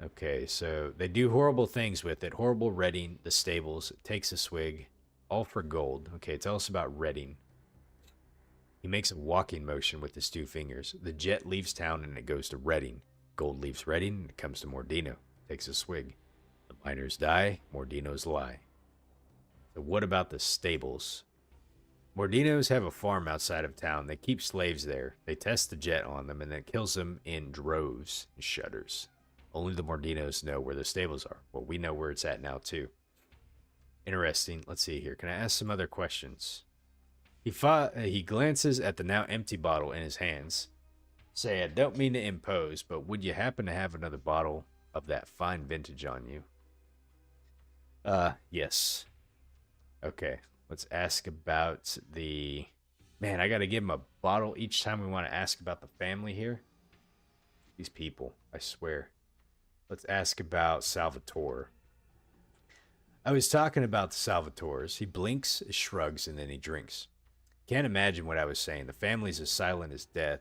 Okay, so they do horrible things with it. Horrible Redding, the stables, takes a swig, all for gold. Okay, tell us about Redding. He makes a walking motion with his 2 fingers. The jet leaves town and it goes to Redding. Gold leaves Redding and it comes to Mordino. Takes a swig. The miners die, Mordinos lie. So what about the stables? Mordinos have a farm outside of town. They keep slaves there. They test the jet on them and then kills them in droves and shudders. Only the Mordinos know where the stables are. Well, we know where it's at now, too. Interesting. Let's see here. Can I ask some other questions? He glances at the now empty bottle in his hands. Say, I don't mean to impose, but would you happen to have another bottle of that fine vintage on you? Yes. Okay. Let's ask about the... Man, I gotta give him a bottle each time we want to ask about the family here. These people, I swear. Let's ask about Salvatore. I was talking about the Salvatores. He blinks, shrugs, and then he drinks. Can't imagine what I was saying. The family's as silent as death,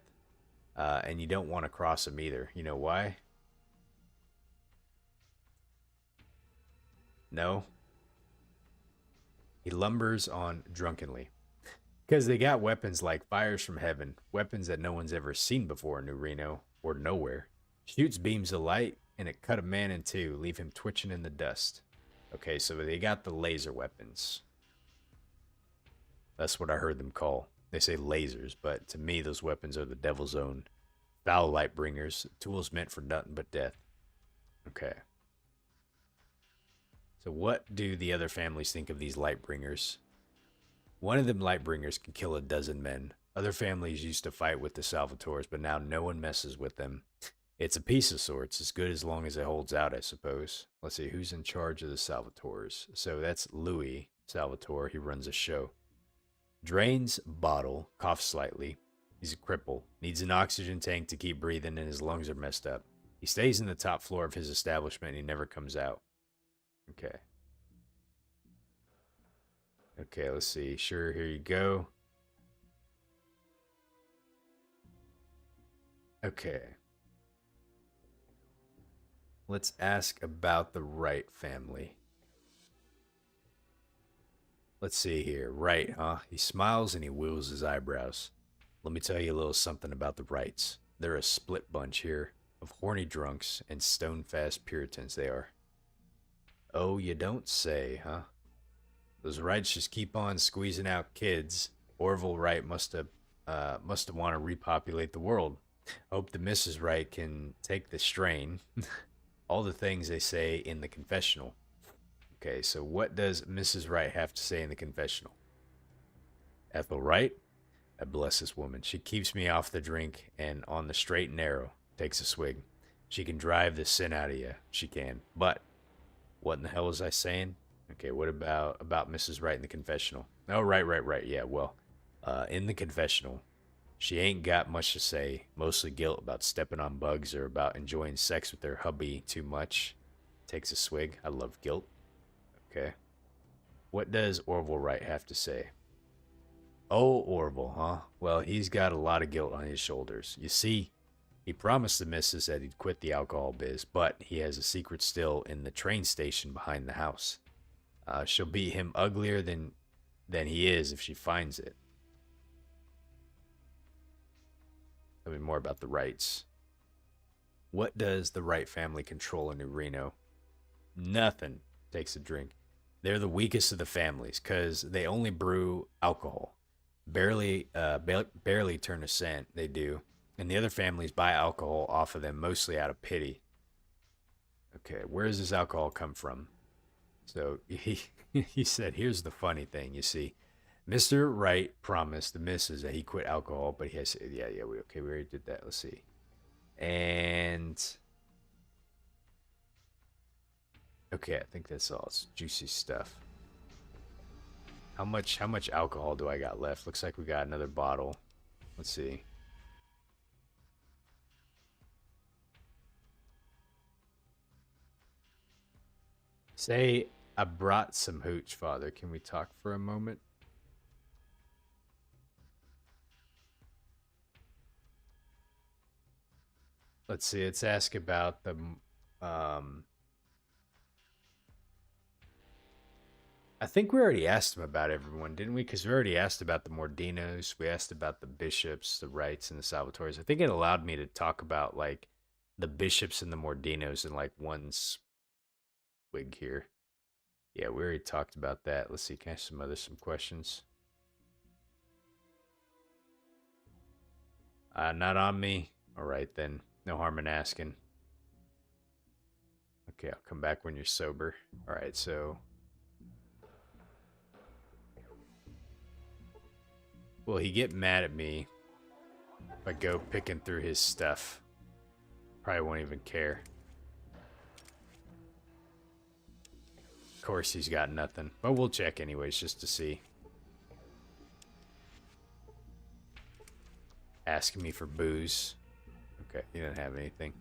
and you don't want to cross them either. You know why? No. He lumbers on drunkenly. Because they got weapons like fires from heaven, weapons that no one's ever seen before in New Reno, or nowhere. Shoots beams of light, and it cut a man in two, leave him twitching in the dust. Okay, so they got the laser weapons. That's what I heard them call. They say lasers, but to me, those weapons are the devil's own. Foul light bringers, tools meant for nothing but death. Okay. So what do the other families think of these light bringers? One of them light bringers can kill a dozen men. Other families used to fight with the Salvatores, but now no one messes with them. It's a piece of sorts, as good as long as it holds out, I suppose. Let's see, who's in charge of the Salvatores? So that's Louis Salvatore. He runs a show. Drains bottle, coughs slightly. He's a cripple. Needs an oxygen tank to keep breathing, and his lungs are messed up. He stays in the top floor of his establishment, and he never comes out. Okay. Okay, let's see. Sure, here you go. Okay. Let's ask about the Wright family. Let's see here. Wright, huh? He smiles and he wheels his eyebrows. Let me tell you a little something about the Wrights. They're a split bunch here of horny drunks and stone-fast Puritans they are. Oh, you don't say, huh? Those Wrights just keep on squeezing out kids. Orville Wright must have want to repopulate the world. Hope the Mrs. Wright can take the strain. All the things they say in the confessional. Okay, so what does Mrs. Wright have to say in the confessional? Ethel Wright? I bless this woman. She keeps me off the drink and on the straight and narrow. Takes a swig. She can drive the sin out of you. She can. But what in the hell was I saying? Okay, what about Mrs. Wright in the confessional? Oh, right. Yeah, well, in the confessional, she ain't got much to say. Mostly guilt about stepping on bugs or about enjoying sex with her hubby too much. Takes a swig. I love guilt. Okay. What does Orville Wright have to say? Oh, Orville, huh? Well, he's got a lot of guilt on his shoulders. You see, he promised the missus that he'd quit the alcohol biz, but he has a secret still in the train station behind the house. She'll beat him uglier than he is if she finds it. Tell me more about the Wrights. What does the Wright family control in New Reno? Nothing. Takes a drink. They're the weakest of the families because they only brew alcohol. Barely turn a cent, they do. And the other families buy alcohol off of them, mostly out of pity. Okay, where does this alcohol come from? So he said, here's the funny thing, you see. Mr. Wright promised the missus that he quit alcohol, but he has, we already did that. Let's see. And, okay, I think that's all. It's juicy stuff. How much alcohol do I got left? Looks like we got another bottle. Let's see. Say, I brought some hooch, Father. Can we talk for a moment? Let's see. Let's ask about the, I think we already asked him about everyone, didn't we? Because we already asked about the Mordinos. We asked about the bishops, the Wrights, and the Salvatores. I think it allowed me to talk about, like, the bishops and the Mordinos in, like, one swig here. Yeah, we already talked about that. Let's see, can I ask some questions? Not on me. All right, then. No harm in asking. Okay, I'll come back when you're sober. All right, so... Will he get mad at me if I go picking through his stuff? Probably won't even care. Of course, he's got nothing. But we'll check anyways, just to see. Asking me for booze. Okay, he doesn't have anything.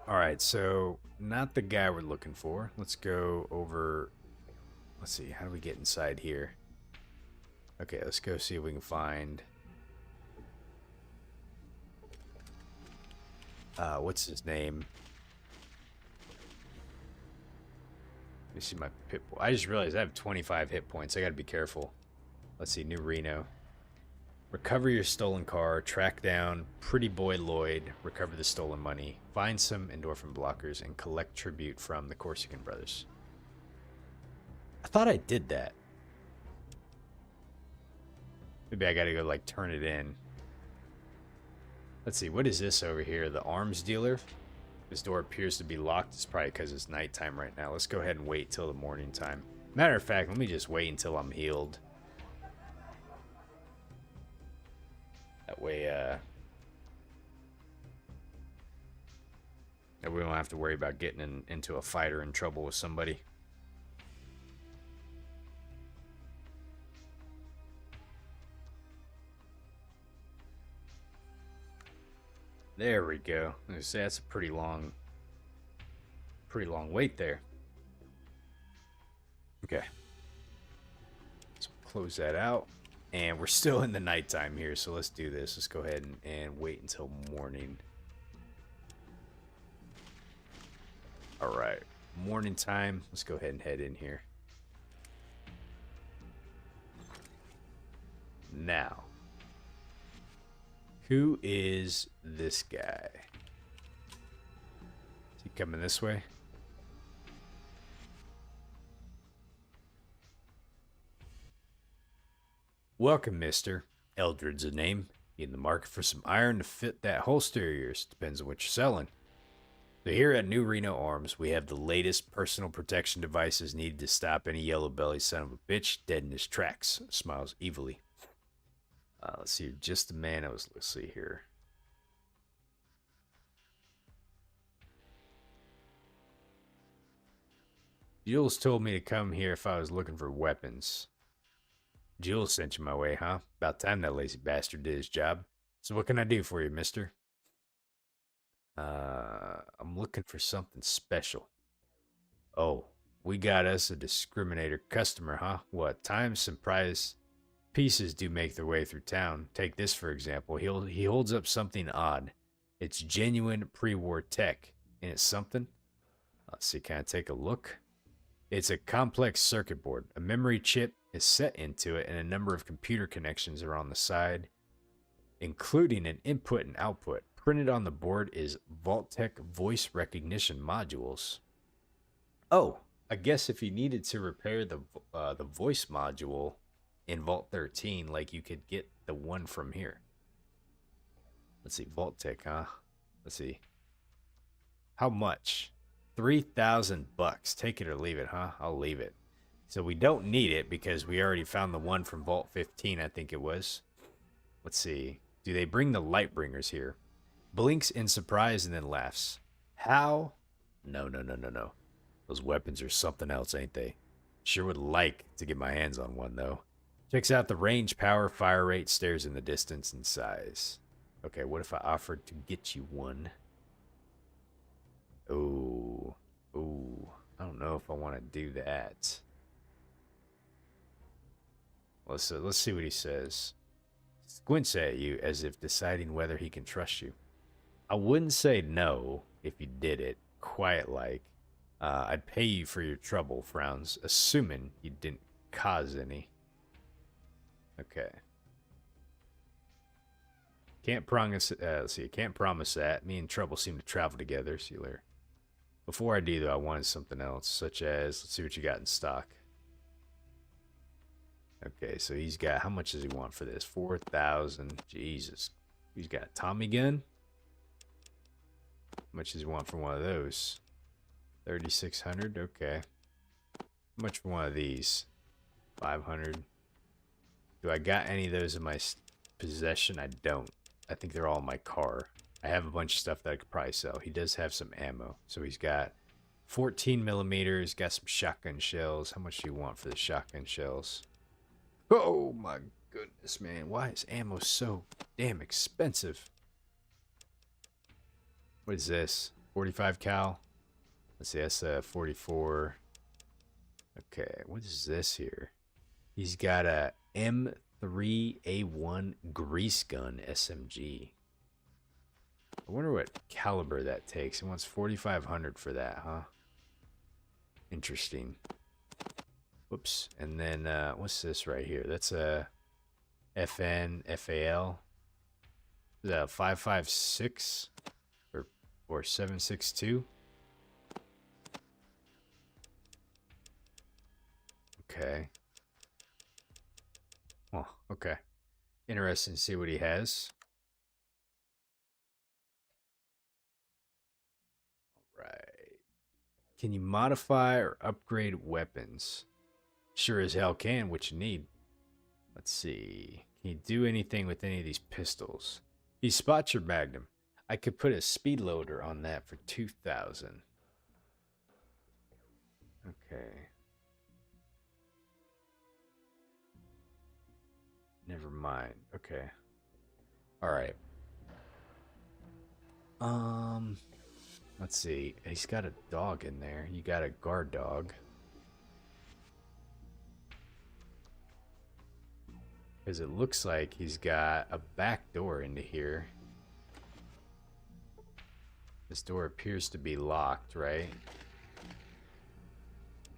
Alright, so not the guy we're looking for. Let's go over... Let's see, how do we get inside here? Okay, let's go see if we can find... what's his name? Let me see my pit bull. I just realized I have 25 hit points. I gotta be careful. Let's see, New Reno. Recover your stolen car, track down Pretty Boy Lloyd, recover the stolen money, find some endorphin blockers, and collect tribute from the Corsican brothers. I thought I did that. Maybe I gotta go, like, turn it in. Let's see, what is this over here? The arms dealer? This door appears to be locked. It's probably because it's nighttime right now. Let's go ahead and wait till the morning time. Matter of fact, let me just wait until I'm healed. That way, we don't have to worry about getting into a fight or in trouble with somebody. There we go. That's a pretty long wait there. Okay. Let's close that out. And we're still in the nighttime here, so let's do this. Let's go ahead and wait until morning. Alright. Morning time. Let's go ahead and head in here. Now. Who is this guy? Is he coming this way? Welcome, mister. Eldred's a name. You in the market for some iron to fit that holster of yours? Depends on what you're selling. So here at New Reno Arms, we have the latest personal protection devices needed to stop any yellow belly son of a bitch dead in his tracks. Smiles evilly. Let's see, just the man let's see here. Jules told me to come here if I was looking for weapons. Jules sent you my way, huh? About time that lazy bastard did his job. So what can I do for you, mister? I'm looking for something special. Oh, we got us a discriminator customer, huh? What, times some prize pieces do make their way through town. Take this, for example. He holds up something odd. It's genuine pre-war tech. And it's something? Let's see, can I take a look? It's a complex circuit board. A memory chip is set into it, and a number of computer connections are on the side, including an input and output. Printed on the board is Vault-Tec voice recognition modules. Oh, I guess if you needed to repair the voice module in Vault 13, like you could get the one from here. Let's see, Vault-Tec, huh? Let's see. How much? 3,000 bucks. Take it or leave it, huh? I'll leave it. So we don't need it because we already found the one from Vault 15, I think it was. Let's see. Do they bring the light bringers here? Blinks in surprise and then laughs. How? No. Those weapons are something else, ain't they? Sure would like to get my hands on one, though. Checks out the range, power, fire rate, stares in the distance, and size. Okay, what if I offered to get you one? Ooh. I don't know if I want to do that. Let's see what he says. Squints at you as if deciding whether he can trust you. I wouldn't say no if you did it, quiet like. I'd pay you for your trouble, frowns, assuming you didn't cause any. Okay. Can't promise. Let's see. Can't promise that. Me and Trouble seem to travel together. See you later. Before I do, though, I wanted something else, such as, let's see what you got in stock. Okay, so he's got, how much does he want for this? 4,000. Jesus. He's got a Tommy gun? How much does he want for one of those? 3,600. Okay. How much for one of these? 500. Do I got any of those in my possession? I don't. I think they're all in my car. I have a bunch of stuff that I could probably sell. He does have some ammo. So he's got 14 millimeters, got some shotgun shells. How much do you want for the shotgun shells? Oh my goodness, man. Why is ammo so damn expensive? What is this? 45 cal? Let's see, that's a 44. Okay, what is this here? He's got a M3A1 grease gun SMG. I wonder what caliber that takes. He wants 4,500 for that, huh? Interesting. Whoops. And then, what's this right here? That's a FN, FAL. Is that a 5.56 or 7.62? Okay. Oh, okay. Interesting to see what he has. Right. Can you modify or upgrade weapons? Sure as hell can, what you need. Let's see. Can you do anything with any of these pistols? He spots your magnum. I could put a speed loader on that for 2,000. Okay. Never mind. Okay. All right. Let's see. He's got a dog in there. You got a guard dog. Because it looks like he's got a back door into here. This door appears to be locked, right?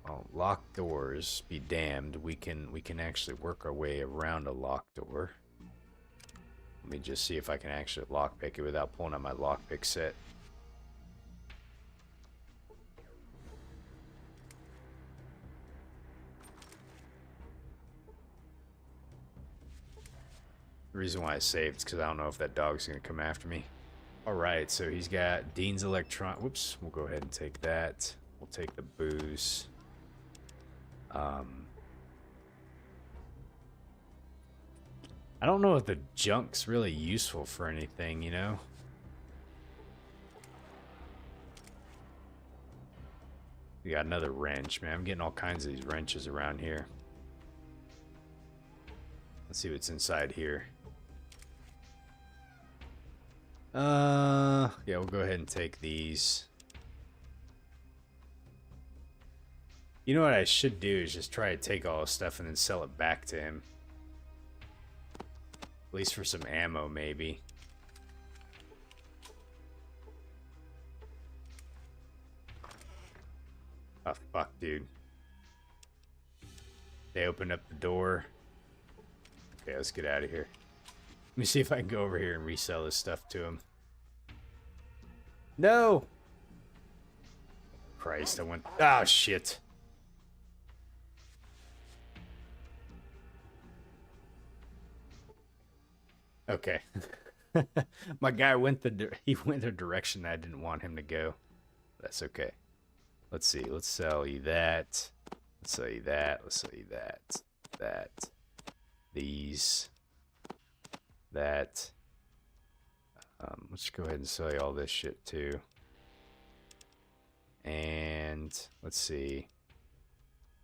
Well, locked doors be damned. We can actually work our way around a locked door. Let me just see if I can actually lockpick it without pulling out my lockpick set. The reason why I saved is because I don't know if that dog's going to come after me. Alright, so he's got Dean's Electron. Whoops, we'll go ahead and take that. We'll take the booze. I don't know if the junk's really useful for anything, you know? We got another wrench, man. I'm getting all kinds of these wrenches around here. Let's see what's inside here. Yeah, we'll go ahead and take these. You know what I should do is just try to take all his stuff and then sell it back to him. At least for some ammo, maybe. Oh, fuck, dude. They opened up the door. Okay, let's get out of here. Let me see if I can go over here and resell this stuff to him. No! Christ, I went... Oh, shit. Okay. My guy went he went the direction I didn't want him to go. That's okay. Let's see. Let's sell you that. Let's sell you that. Let's sell you that. That. These. That. Let's go ahead and sell you all this shit too. And let's see.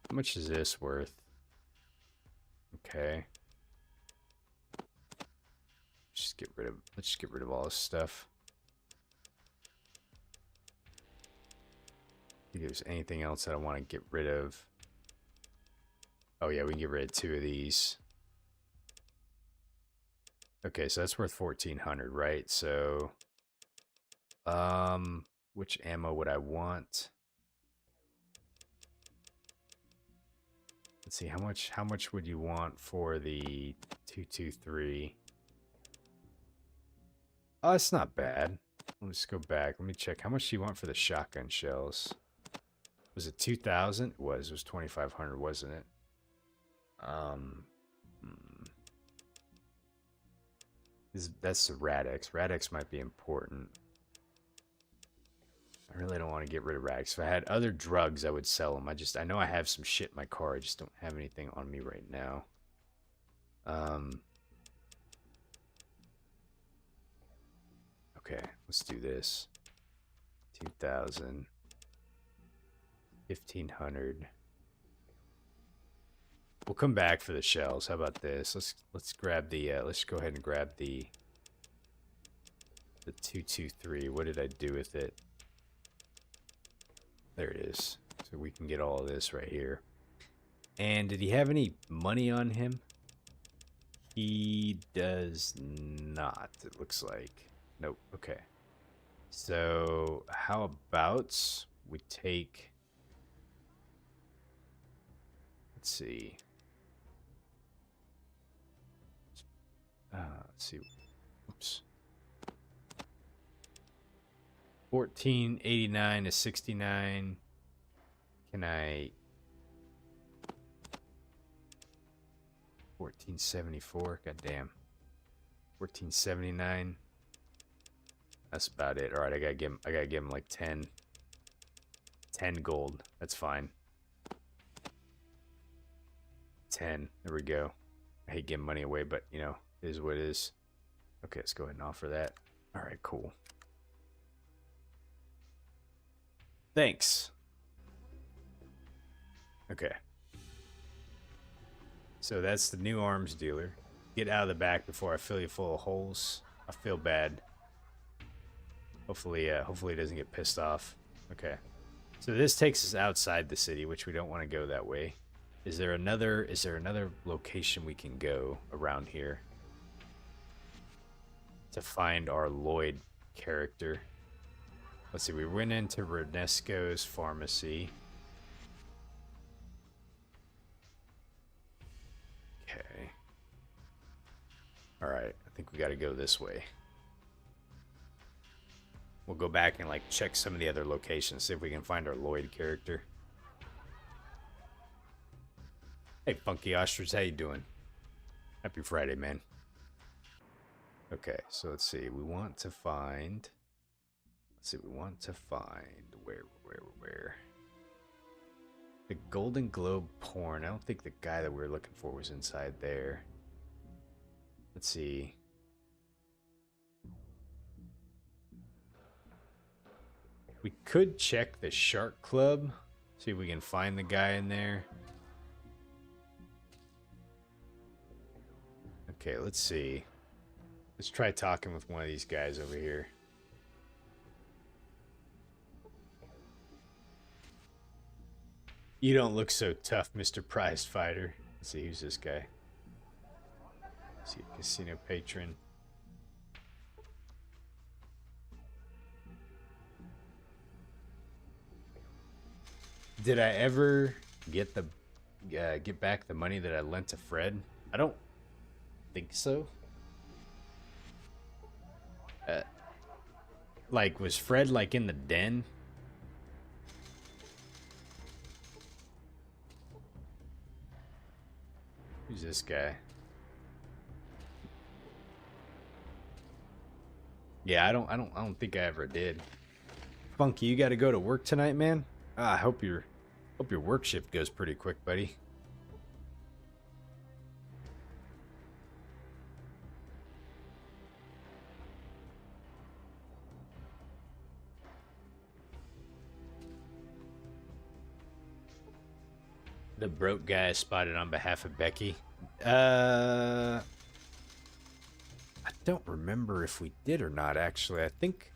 How much is this worth? Okay. Let's just get rid of all this stuff. I think there's anything else that I want to get rid of. Oh yeah, we can get rid of 2 of these. Okay, so that's worth 1,400, right? So, which ammo would I want? Let's see, how much would you want for the 223? Oh, it's not bad. Let's go back. Let me check. How much do you want for the shotgun shells? Was it 2,000? It was 2,500, wasn't it? That's the Radix. Radix might be important. I really don't want to get rid of Radix. If I had other drugs, I would sell them. I know I have some shit in my car. I just don't have anything on me right now. Okay, let's do this. 2,000. 1,500. We'll come back for the shells. How about this? Let's grab the let's go ahead and grab the 223. What did I do with it? There it is. So we can get all of this right here. And did he have any money on him? He does not, it looks like. Nope. Okay. So how about we take, let's see. Let's see. Oops. 1489 to 69. Can I 1474? God damn. 1479. That's about it. All right, I gotta give him like 10 gold. That's fine. 10. There we go. I hate giving money away, but you know, it is what it is. Okay, let's go ahead and offer that. All right, cool. Thanks. Okay. So that's the new arms dealer. Get out of the back before I fill you full of holes. I feel bad. Hopefully he doesn't get pissed off. Okay. So this takes us outside the city, which we don't want to go that way. Is there another location we can go around here to find our Lloyd character? Let's see, we went into Renesco's pharmacy. Okay. Alright, I think we gotta go this way. We'll go back and like check some of the other locations, see if we can find our Lloyd character. Hey, Funky Ostrich, how you doing? Happy Friday, man. Okay, so let's see. We want to find... Where? The Golden Globe porn. I don't think the guy that we were looking for was inside there. Let's see. We could check the Shark Club. See if we can find the guy in there. Okay, let's see. Let's try talking with one of these guys over here. You don't look so tough, Mr. Prize Fighter. Let's see, who's this guy? Let's see, casino patron. Did I ever get back the money that I lent to Fred? I don't think so. Like, was Fred like in the den? Who's this guy? Yeah, I don't think I ever did. Funky, you got to go to work tonight, man. I hope your work shift goes pretty quick, buddy. The broke guy is spotted on behalf of Becky. I don't remember if we did or not, actually. I think...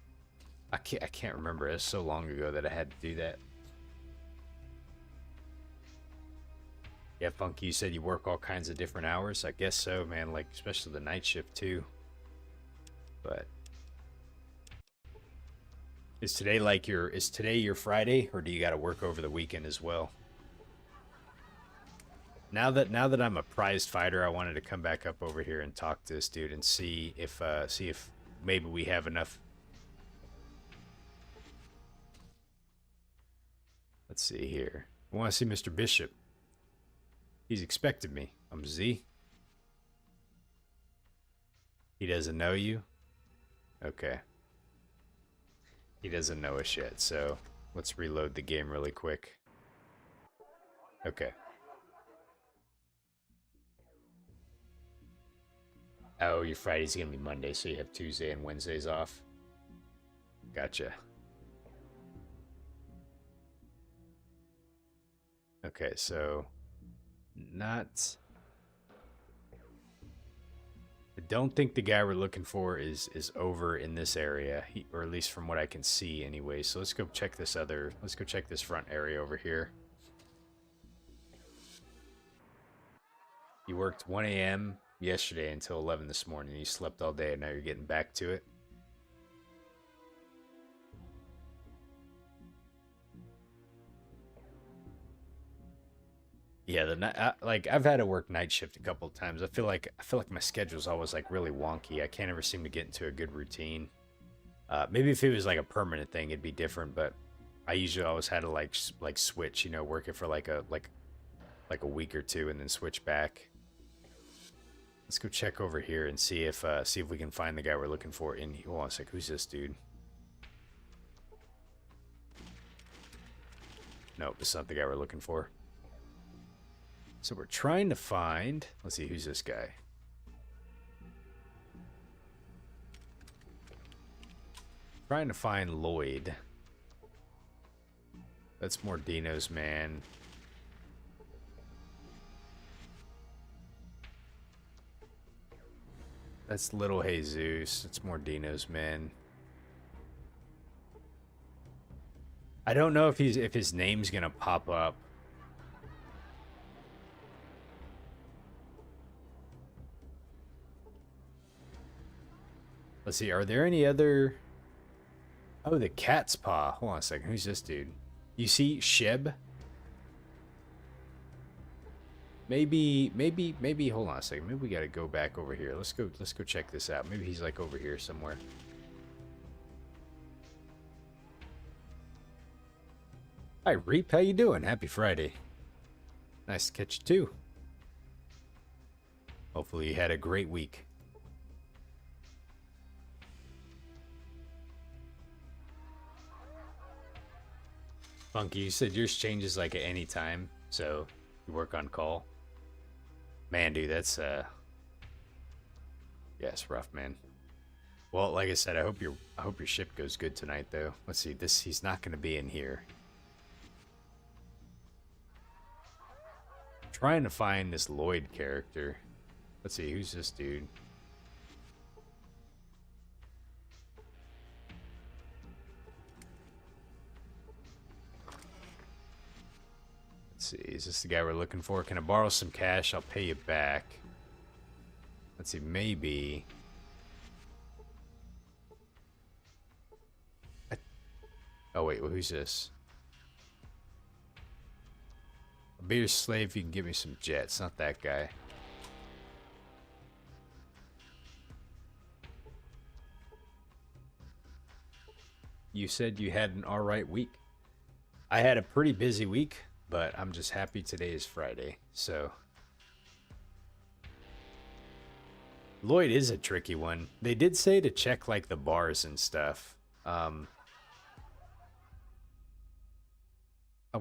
I can't remember. It's so long ago that I had to do that. Yeah, Funky, you said you work all kinds of different hours. I guess so, man. Like, especially the night shift, too. But... Is today your Friday, or do you gotta work over the weekend as well? Now that I'm a prized fighter, I wanted to come back up over here and talk to this dude and see if maybe we have enough Let's see here. I want to see Mr. Bishop. He's expecting me. I'm Z. He doesn't know you? Okay. He doesn't know us yet, so let's reload the game really quick. Okay. Oh, your Friday's gonna be Monday, so you have Tuesday and Wednesdays off. Gotcha. Okay, so not. I don't think the guy we're looking for is over in this area, or at least from what I can see, anyway. So let's go check this other. Let's go check this front area over here. You worked 1 a.m. yesterday until 11 this morning. You slept all day, and now you're getting back to it. Yeah, the night, like I've had to work night shift a couple of times. I feel like my schedule's always like really wonky. I can't ever seem to get into a good routine. Maybe if it was like a permanent thing, it'd be different. But I usually always had to like switch, you know, work it for like a week or two, and then switch back. Let's go check over here and see if we can find the guy we're looking for in here. Hold on a sec. Who's this dude? Nope, it's not the guy we're looking for. So we're trying to find... Let's see, who's this guy? Trying to find Lloyd. That's Mordino's man. That's Little Jesus. That's Mordino's man. I don't know if his name's gonna pop up. Let's see, are there any other... Oh, the cat's paw. Hold on a second. Who's this dude? You see Sheb? Maybe, hold on a second. Maybe we gotta go back over here. Let's go check this out. Maybe he's like over here somewhere. Hi, Reap. How you doing? Happy Friday. Nice to catch you too. Hopefully you had a great week. Funky, you said yours changes like at any time, so you work on call. Man, dude, that's yeah, it's rough, man. Well, like I said, I hope your ship goes good tonight, though. Let's see, he's not going to be in here. I'm trying to find this Lloyd character. Let's see, who's this dude? Let's see, is this the guy we're looking for? Can I borrow some cash? I'll pay you back. Let's see, maybe... Oh wait, well, who's this? I'll be your slave if you can give me some jets. Not that guy. You said you had an alright week. I had a pretty busy week, but I'm just happy today is Friday, so... Lloyd is a tricky one. They did say to check, like, the bars and stuff. I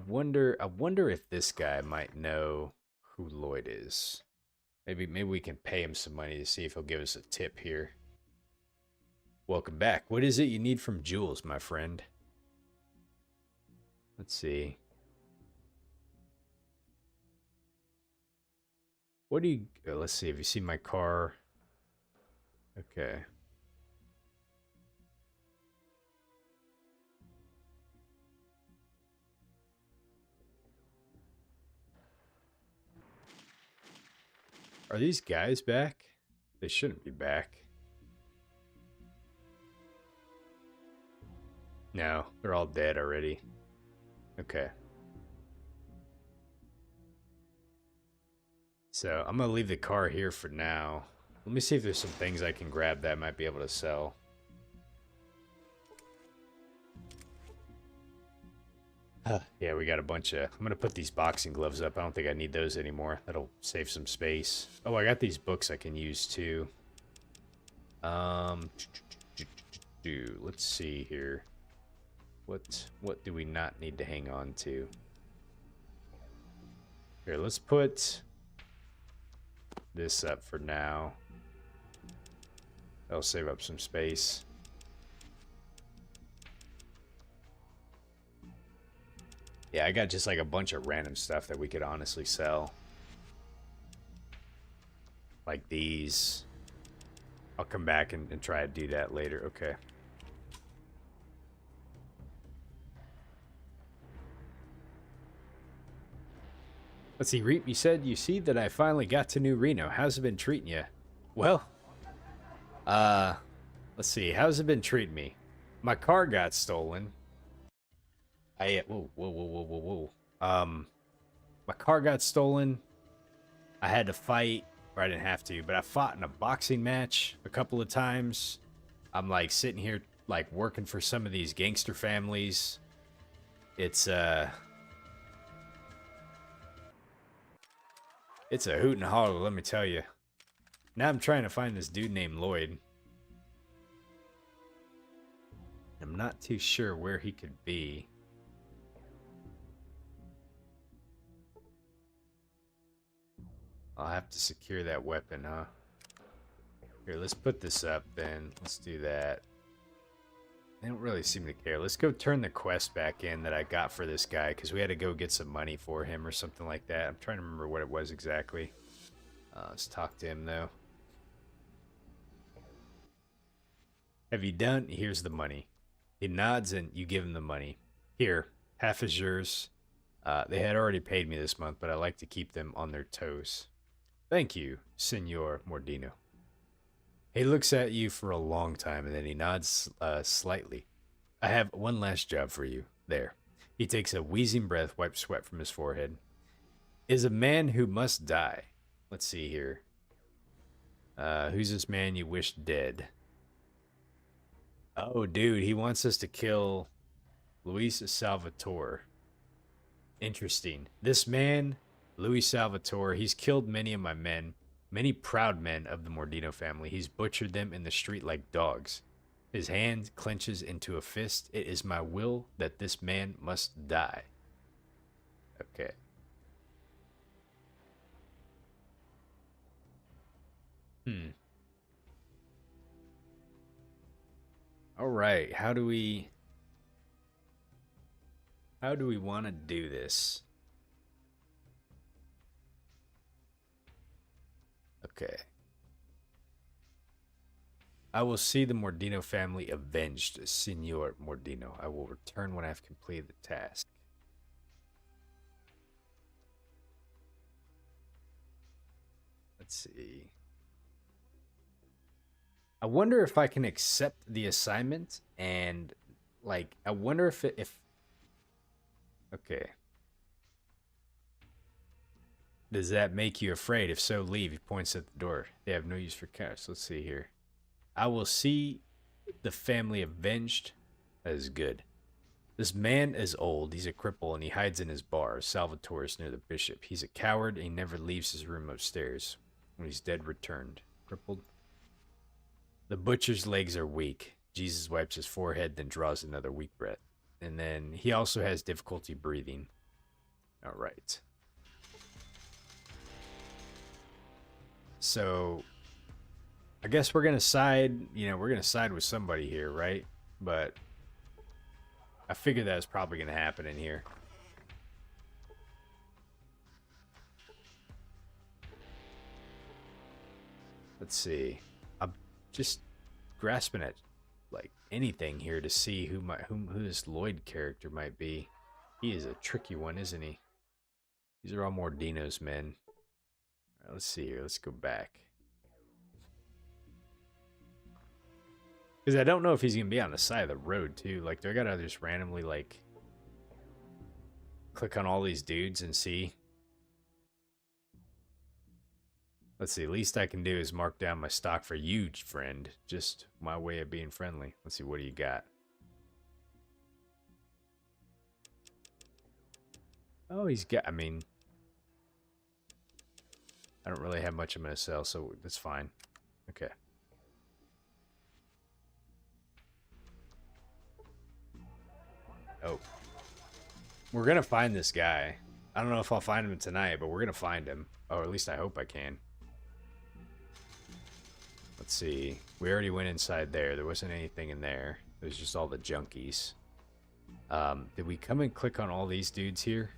wonder if this guy might know who Lloyd is. Maybe we can pay him some money to see if he'll give us a tip here. Welcome back. What is it you need from Jules, my friend? Let's see. What do you... let's see. Have you seen my car? Okay. Are these guys back? They shouldn't be back. No, they're all dead already. Okay. So, I'm gonna leave the car here for now. Let me see if there's some things I can grab that I might be able to sell. Yeah, we got a bunch of... I'm going to put these boxing gloves up. I don't think I need those anymore. That'll save some space. Oh, I got these books I can use too. Let's see here. What do we not need to hang on to? Here, let's put this up for now. That'll save up some space. Yeah, I got just like a bunch of random stuff that we could honestly sell. Like these. I'll come back and try to do that later. Okay. Let's see, Reap, you said you see that I finally got to New Reno. How's it been treating you? Well, let's see. How's it been treating me? My car got stolen. Whoa. My car got stolen. I had to fight, or I didn't have to, but I fought in a boxing match a couple of times. I'm like sitting here like working for some of these gangster families. It's a hoot and holler, let me tell you. Now I'm trying to find this dude named Lloyd. I'm not too sure where he could be. I'll have to secure that weapon, huh? Here, let's put this up then. Let's do that. They don't really seem to care. Let's go turn the quest back in that I got for this guy, because we had to go get some money for him or something like that. I'm trying to remember what it was exactly. Let's talk to him, though. Have you done? Here's the money. He nods and you give him the money. Here, half is yours. They had already paid me this month, but I like to keep them on their toes. Thank you, Senor Mordino. He looks at you for a long time, and then he nods slightly. I have one last job for you. There. He takes a wheezing breath, wipes sweat from his forehead. Is a man who must die. Let's see here. Who's this man you wish dead? Oh, dude, he wants us to kill Luis Salvatore. Interesting. This man, Luis Salvatore, he's killed many of my men. Many proud men of the Mordino family. He's butchered them in the street like dogs. His hand clenches into a fist. It is my will that this man must die. Okay. All right. How do we want to do this? Okay. I will see the Mordino family avenged, Senor Mordino. I will return when I have completed the task. Let's see. I wonder if I can accept the assignment and, like, I wonder if okay. Does that make you afraid? If so, leave. He points at the door. They have no use for cash. Let's see here. I will see the family avenged. That is good. This man is old. He's a cripple, and he hides in his bar. Salvatore is near the bishop. He's a coward, and he never leaves his room upstairs. When he's dead, returned. Crippled. The butcher's legs are weak. Jesus wipes his forehead, then draws another weak breath. And then he also has difficulty breathing. All right. So, I guess we're going to side, we're going to side with somebody here, right? But I figured that was probably going to happen in here. Let's see. I'm just grasping at like anything here to see who this Lloyd character might be. He is a tricky one, isn't he? These are all Mordino's men. All right, let's see here. Let's go back. Because I don't know if he's going to be on the side of the road, too. Like, do I got to just randomly, like, click on all these dudes and see? Let's see. Least I can do is mark down my stock for you, friend. Just my way of being friendly. Let's see. What do you got? Oh, he's got, I mean, I don't really have much I'm going to sell, so that's fine. Okay. Oh. We're going to find this guy. I don't know if I'll find him tonight, but we're going to find him. Or at least I hope I can. Let's see. We already went inside there. There wasn't anything in there. It was just all the junkies. Did we come and click on all these dudes here?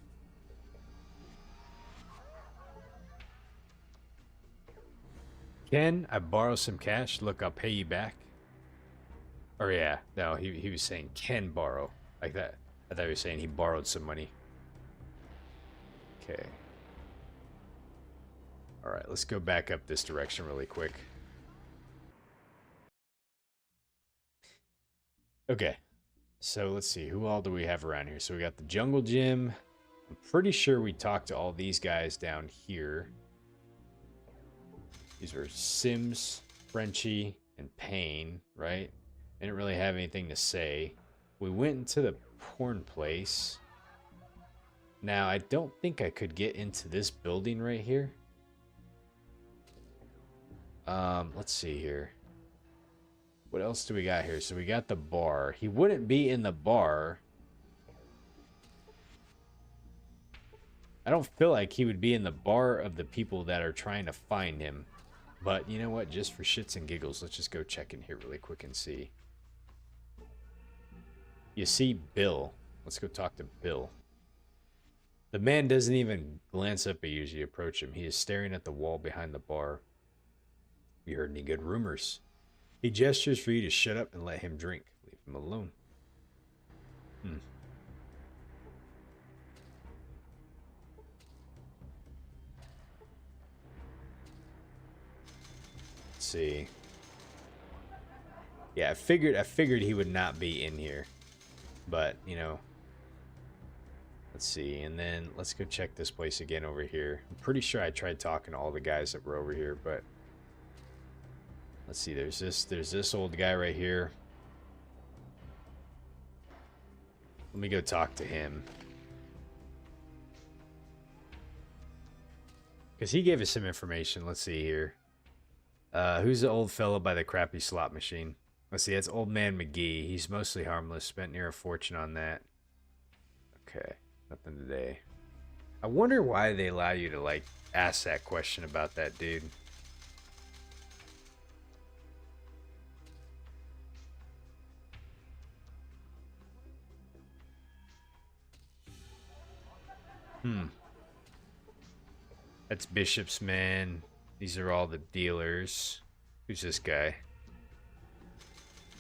Ken, I borrow some cash. Look, I'll pay you back. Or yeah, no, he was saying can borrow. Like that. I thought he was saying he borrowed some money. Okay. Alright, let's go back up this direction really quick. Okay. So let's see, who all do we have around here? So we got the jungle gym. I'm pretty sure we talked to all these guys down here. These were Sims, Frenchie, and Payne, right? They didn't really have anything to say. We went into the porn place. Now, I don't think I could get into this building right here. Let's see here. What else do we got here? So we got the bar. He wouldn't be in the bar. I don't feel like he would be in the bar of the people that are trying to find him. But you know what? Just for shits and giggles, let's just go check in here really quick and see. You see Bill. Let's go talk to Bill. The man doesn't even glance up at you as you approach him. He is staring at the wall behind the bar. You heard any good rumors? He gestures for you to shut up and let him drink. Leave him alone. Let's see. Yeah, I figured he would not be in here. But, you know. Let's see. And then let's go check this place again over here. I'm pretty sure I tried talking to all the guys that were over here, but let's see. There's this old guy right here. Let me go talk to him. Because he gave us some information. Let's see here. Who's the old fellow by the crappy slot machine? Let's see. That's Old Man McGee. He's mostly harmless. Spent near a fortune on that. Okay. Nothing today. I wonder why they allow you to, like, ask that question about that dude. That's Bishop's man. These are all the dealers. Who's this guy?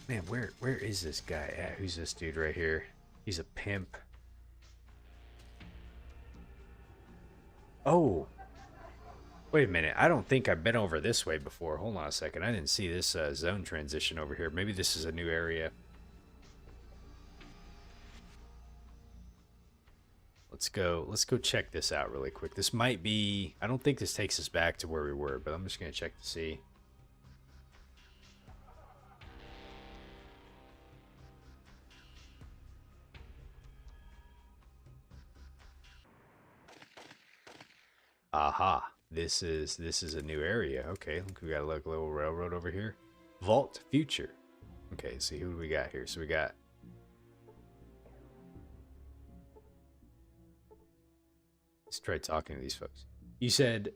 Man, where is this guy at? Who's this dude right here? He's a pimp. Oh. Wait a minute. I don't think I've been over this way before. Hold on a second. I didn't see this zone transition over here. Maybe this is a new area. Let's go check this out really quick. This might be, I don't think this takes us back to where we were, but I'm just going to check to see. Aha. This is a new area. Okay, look, we got a little railroad over here. Vault Future. Okay, see who do we got here? So we got let's try talking to these folks. You said,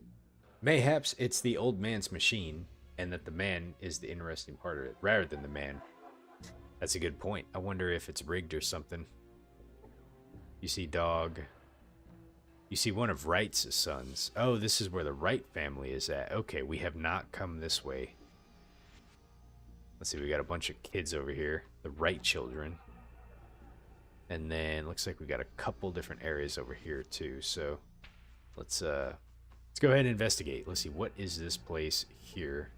mayhaps it's the old man's machine, and that the man is the interesting part of it, rather than the man. That's a good point. I wonder if it's rigged or something. You see dog. You see one of Wright's sons. Oh, this is where the Wright family is at. Okay, we have not come this way. Let's see, we got a bunch of kids over here. The Wright children. And then looks like we got a couple different areas over here too. So let's go ahead and investigate. Let's see, what is this place here?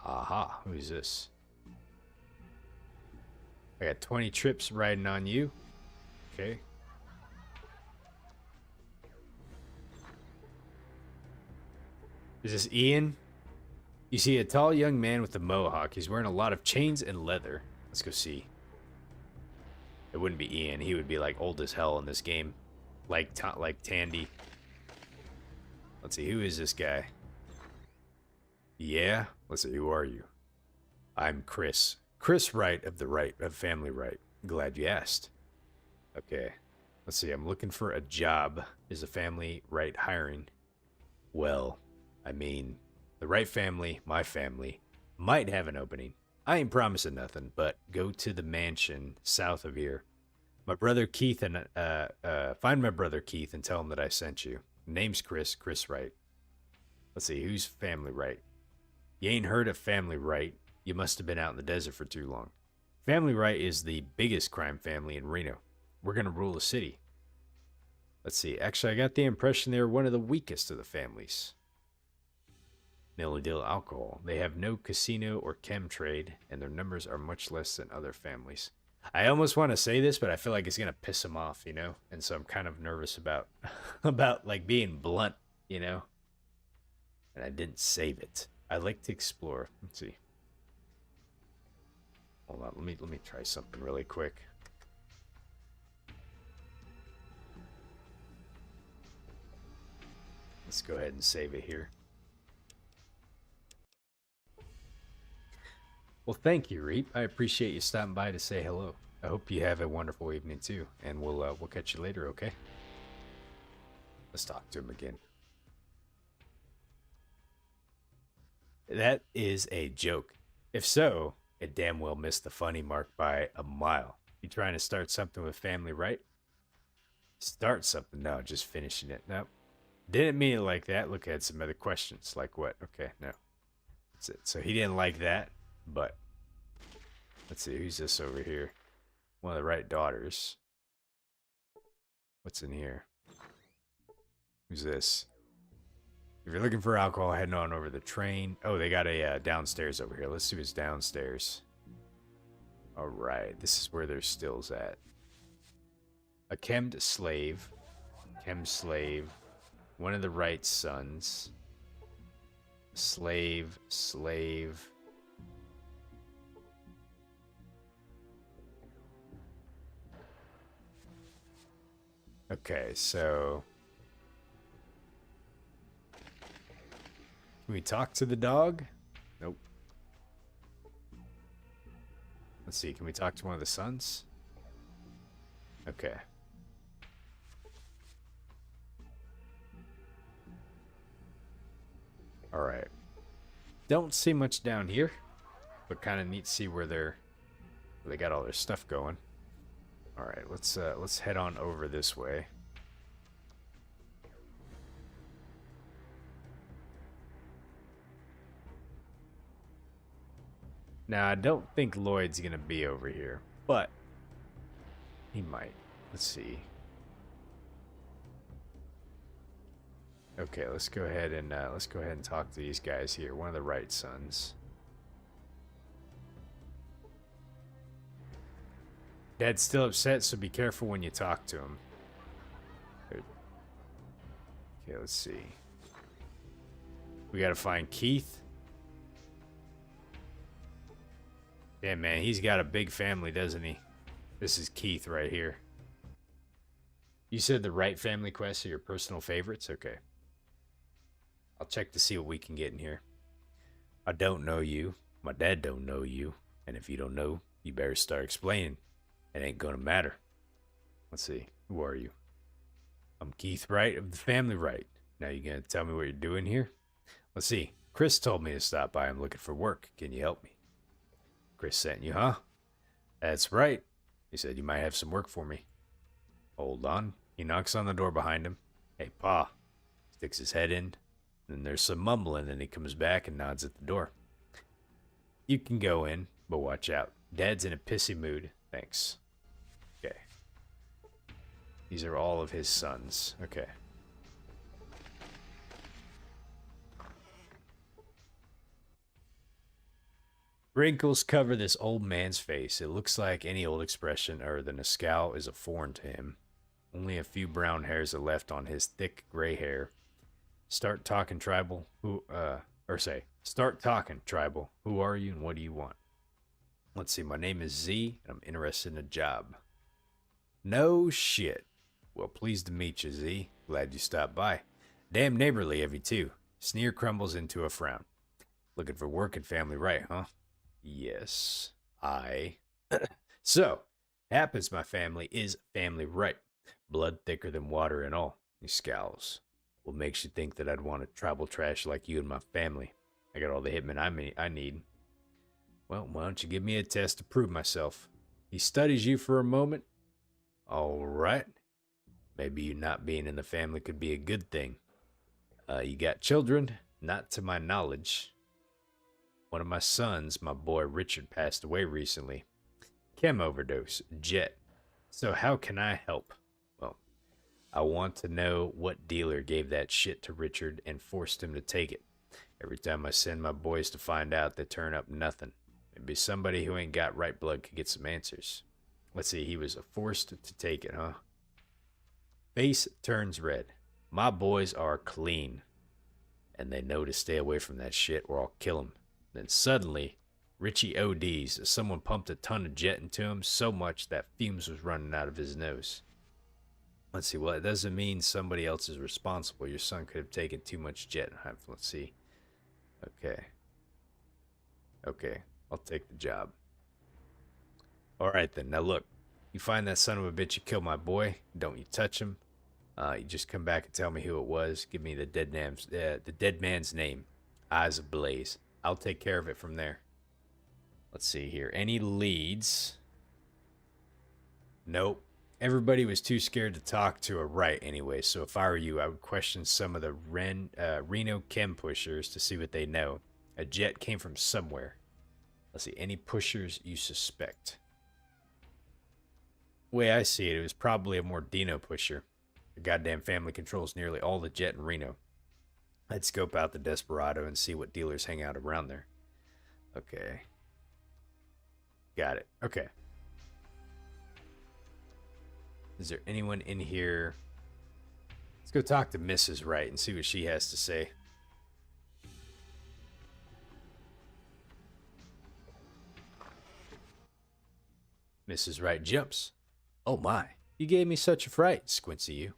Aha, who's this? I got 20 trips riding on you. Okay. Is this Ian? You see a tall young man with a mohawk. He's wearing a lot of chains and leather. Let's go see. It wouldn't be Ian. He would be like old as hell in this game. Like Tandy. Let's see, who is this guy? Yeah? Let's see, who are you? I'm Chris. Chris Wright of Family Wright. Glad you asked. Okay. Let's see, I'm looking for a job. Is a Family Wright hiring? Well, I mean, the Wright family, my family, might have an opening. I ain't promising nothing, but go to the mansion south of here. My brother Keith and find my brother Keith and tell him that I sent you. Name's Chris Wright. Let's see, who's Family Wright? You ain't heard of Family Wright. You must have been out in the desert for too long. Family Wright is the biggest crime family in Reno. We're gonna rule the city. Let's see, actually I got the impression they're one of the weakest of the families. They only deal alcohol. They have no casino or chem trade, and their numbers are much less than other families. I almost want to say this, but I feel like it's gonna piss them off, you know? And so I'm kind of nervous about about like being blunt, you know? And I didn't save it. I like to explore. Let's see. Hold on, let me try something really quick. Let's go ahead and save it here. Well, thank you, Reap. I appreciate you stopping by to say hello. I hope you have a wonderful evening too, and we'll catch you later, okay? Let's talk to him again. That is a joke. If so, it damn well missed the funny mark by a mile. You trying to start something with Family Right? Start something? No, just finishing it. Nope. Didn't mean it like that. Look at some other questions. Like what? Okay, no. That's it. So he didn't like that, but let's see. Who's this over here? One of the Wright daughters. What's in here? Who's this? If you're looking for alcohol, heading on over the train. Oh, they got a downstairs over here. Let's see what's downstairs. All right, this is where their stills at. A chemmed slave. Chem slave. One of the Wright sons. Slave. Okay, so can we talk to the dog? Nope. Let's see, can we talk to one of the sons? Okay. Alright. Don't see much down here, but kind of neat to see where they got all their stuff going. Alright, let's head on over this way. Now, I don't think Lloyd's gonna be over here, but he might. Let's see. Okay, let's go ahead and talk to these guys here. One of the Wright sons. Dad's still upset, so be careful when you talk to him. Okay, let's see. We gotta find Keith. Damn, man, he's got a big family, doesn't he? This is Keith right here. You said the Wright family quests are your personal favorites? Okay. I'll check to see what we can get in here. I don't know you. My dad don't know you. And if you don't know, you better start explaining. It ain't gonna matter. Let's see. Who are you? I'm Keith Wright of the Family Wright. Now you gonna tell me what you're doing here? Let's see. Chris told me to stop by. I'm looking for work. Can you help me? Chris sent you, huh? That's right. He said you might have some work for me. Hold on. He knocks on the door behind him. Hey, Pa. Sticks his head in. Then there's some mumbling, and he comes back and nods at the door. You can go in, but watch out. Dad's in a pissy mood. Thanks. Okay. These are all of his sons. Okay. Wrinkles cover this old man's face. It looks like any old expression other than a scowl is a foreign to him. Only a few brown hairs are left on his thick gray hair. Start talking, tribal. Start talking, tribal. Who are you and what do you want? Let's see, my name is Z, and I'm interested in a job. No shit. Well, pleased to meet you, Z. Glad you stopped by. Damn neighborly of you, too. Sneer crumbles into a frown. Looking for work and family right, huh? Yes, I. So, happens my family is family right. Blood thicker than water and all. He scowls. What makes you think that I'd want to tribal trash like you and my family? I got all the hitmen I need. Well, why don't you give me a test to prove myself? He studies you for a moment. All right. Maybe you not being in the family could be a good thing. You got children? Not to my knowledge. One of my sons, my boy Richard, passed away recently. Chem overdose, jet. So how can I help? Well, I want to know what dealer gave that shit to Richard and forced him to take it. Every time I send my boys to find out, they turn up nothing. Maybe somebody who ain't got right blood could get some answers. Let's see, he was forced to take it, huh? Face turns red. My boys are clean. And they know to stay away from that shit or I'll kill them. Then suddenly, Richie ODs as someone pumped a ton of jet into him so much that fumes was running out of his nose. Let's see, well, it doesn't mean somebody else is responsible. Your son could have taken too much jet. Let's see. Okay, I'll take the job. All right, then. Now, look. You find that son of a bitch, you kill my boy. Don't you touch him. You just come back and tell me who it was. Give me the dead man's name. Eyes ablaze. I'll take care of it from there. Let's see here. Any leads? Nope. Everybody was too scared to talk to a right anyway, so if I were you, I would question some of the Reno chem pushers to see what they know. A jet came from somewhere. Let's see. Any pushers you suspect? The way I see it, it was probably a more Dino pusher. The goddamn family controls nearly all the jet in Reno. I'd scope out the Desperado and see what dealers hang out around there. Okay. Got it. Okay. Is there anyone in here? Let's go talk to Mrs. Wright and see what she has to say. Mrs. Wright jumps. Oh my, you gave me such a fright, Squincy you.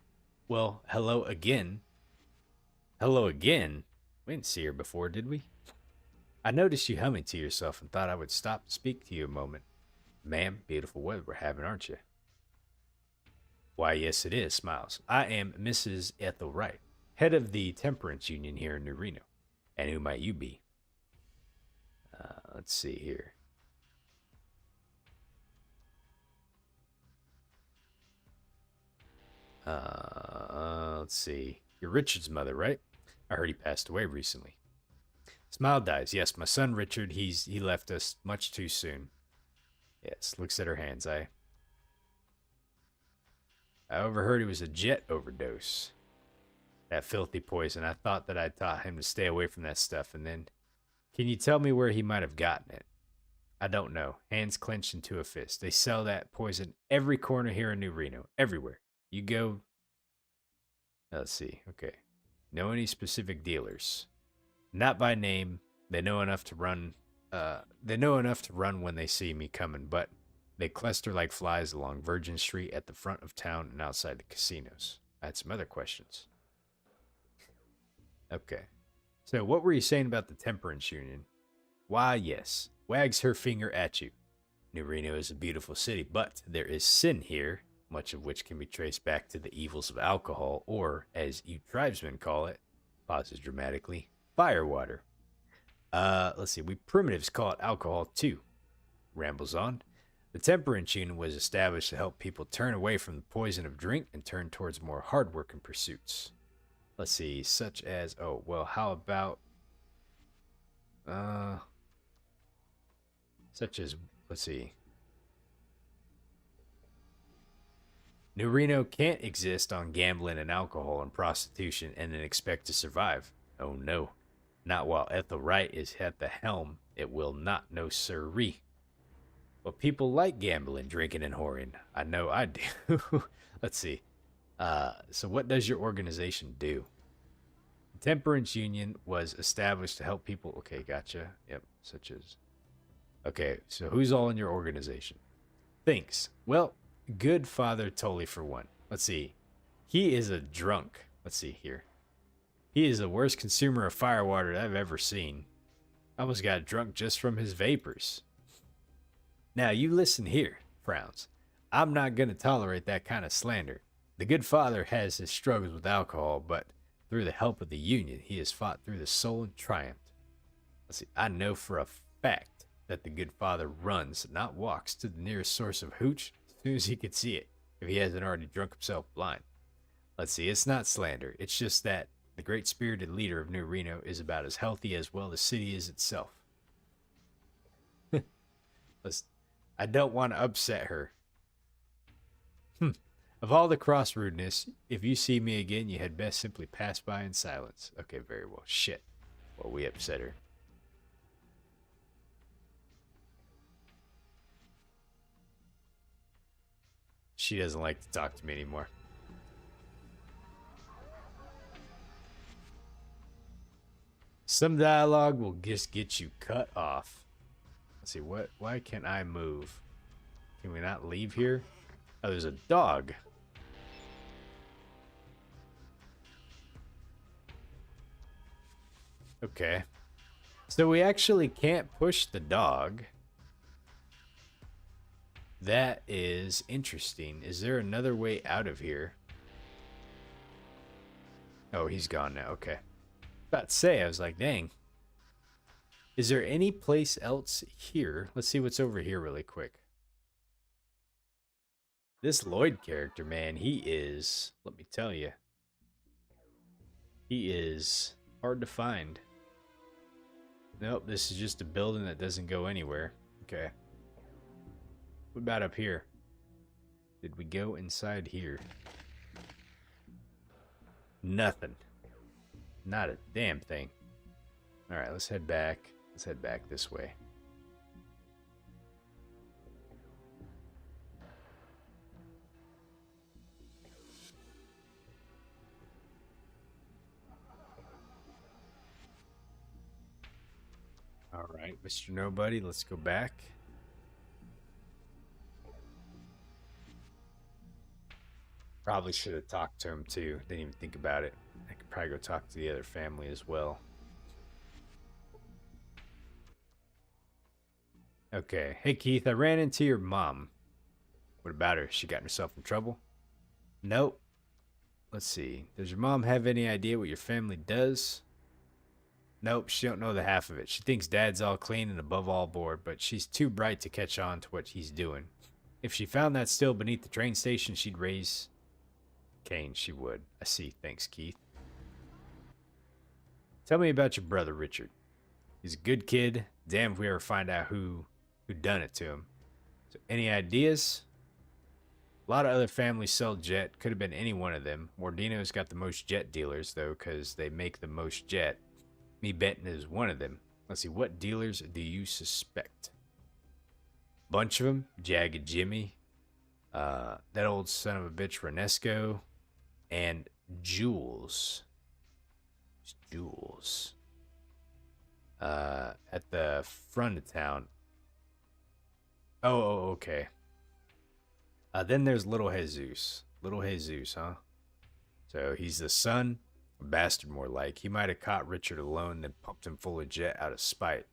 Well, hello again. Hello again? We didn't see her before, did we? I noticed you humming to yourself and thought I would stop to speak to you a moment. Ma'am, beautiful weather we're having, aren't you? Why, yes it is, smiles. I am Mrs. Ethel Wright, head of the Temperance Union here in New Reno. And who might you be? Let's see here. Let's see. You're Richard's mother, right? I heard he passed away recently. Smile dies. Yes, my son Richard, he left us much too soon. Yes, looks at her hands. I overheard it was a jet overdose. That filthy poison. I thought that I taught him to stay away from that stuff, and then... Can you tell me where he might have gotten it? I don't know. Hands clenched into a fist. They sell that poison every corner here in New Reno. Everywhere. You go... Let's see. Okay. Know any specific dealers? Not by name. They know enough to run... when they see me coming, but they cluster like flies along Virgin Street at the front of town and outside the casinos. I had some other questions. Okay. So what were you saying about the Temperance Union? Why, yes. Wags her finger at you. New Reno is a beautiful city, but there is sin here, much of which can be traced back to the evils of alcohol, or, as you tribesmen call it, pauses dramatically, firewater. Let's see, we primitives call it alcohol too. Rambles on. The Temperance Union was established to help people turn away from the poison of drink and turn towards more hard-working pursuits. Let's see, such as, oh, well, how about, such as, let's see. New Reno can't exist on gambling and alcohol and prostitution and then expect to survive. Oh no, not while Ethel Wright is at the helm. It will not, no sirree. But people like gambling, drinking, and whoring. I know I do. Let's see. So what does your organization do? The Temperance Union was established to help people. Okay, gotcha. Yep, such as. Okay, so who's all in your organization? Thanks. Well, good father Tully for one. Let's see. He is a drunk. Let's see here. He is the worst consumer of firewater I've ever seen. I almost got drunk just from his vapors. Now you listen here, frowns. I'm not going to tolerate that kind of slander. The good father has his struggles with alcohol, but through the help of the Union, he has fought through the soul and triumphed. Let's see, I know for a fact that the good father runs, not walks, to the nearest source of hooch as soon as he can see it, if he hasn't already drunk himself blind. Let's see, it's not slander. It's just that the great spirited leader of New Reno is about as healthy as well the city is itself. Listen, I don't want to upset her. Of all the cross rudeness, if you see me again, you had best simply pass by in silence. Okay, very well. Shit. Well, we upset her. She doesn't like to talk to me anymore. Some dialogue will just get you cut off. Let's see, why can't I move? Can we not leave here? Oh, there's a dog. Okay. So we actually can't push the dog. That is interesting. Is there another way out of here? Oh, he's gone now. Okay. About to say, I was like, dang. Is there any place else here? Let's see what's over here really quick. This Lloyd character, man, he is, let me tell you, he is hard to find. Nope, this is just a building that doesn't go anywhere. Okay. What about up here? Did we go inside here? Nothing. Not a damn thing. Alright, let's head back. Let's head back this way. Alright, Mr. Nobody, let's go back. Probably should have talked to him too. Didn't even think about it. I could probably go talk to the other family as well. Okay. Hey, Keith, I ran into your mom. What about her? She got herself in trouble? Nope. Let's see. Does your mom have any idea what your family does? Nope, she don't know the half of it. She thinks dad's all clean and above all board, but she's too bright to catch on to what he's doing. If she found that still beneath the train station, she'd raise Cain. She would. I see. Thanks, Keith. Tell me about your brother, Richard. He's a good kid. Damn if we ever find out who done it to him. So, any ideas? A lot of other families sell jet. Could have been any one of them. Mordino's got the most jet dealers, though, because they make the most jet. Me betting is one of them. Let's see, what dealers do you suspect? Bunch of them. Jagged Jimmy. That old son of a bitch, Renesco. And Jules. Jules. At the front of town. Oh, okay. Then there's Little Jesus. Little Jesus, huh? So he's the son. A bastard, more like. He might have caught Richard alone, then pumped him full of jet out of spite.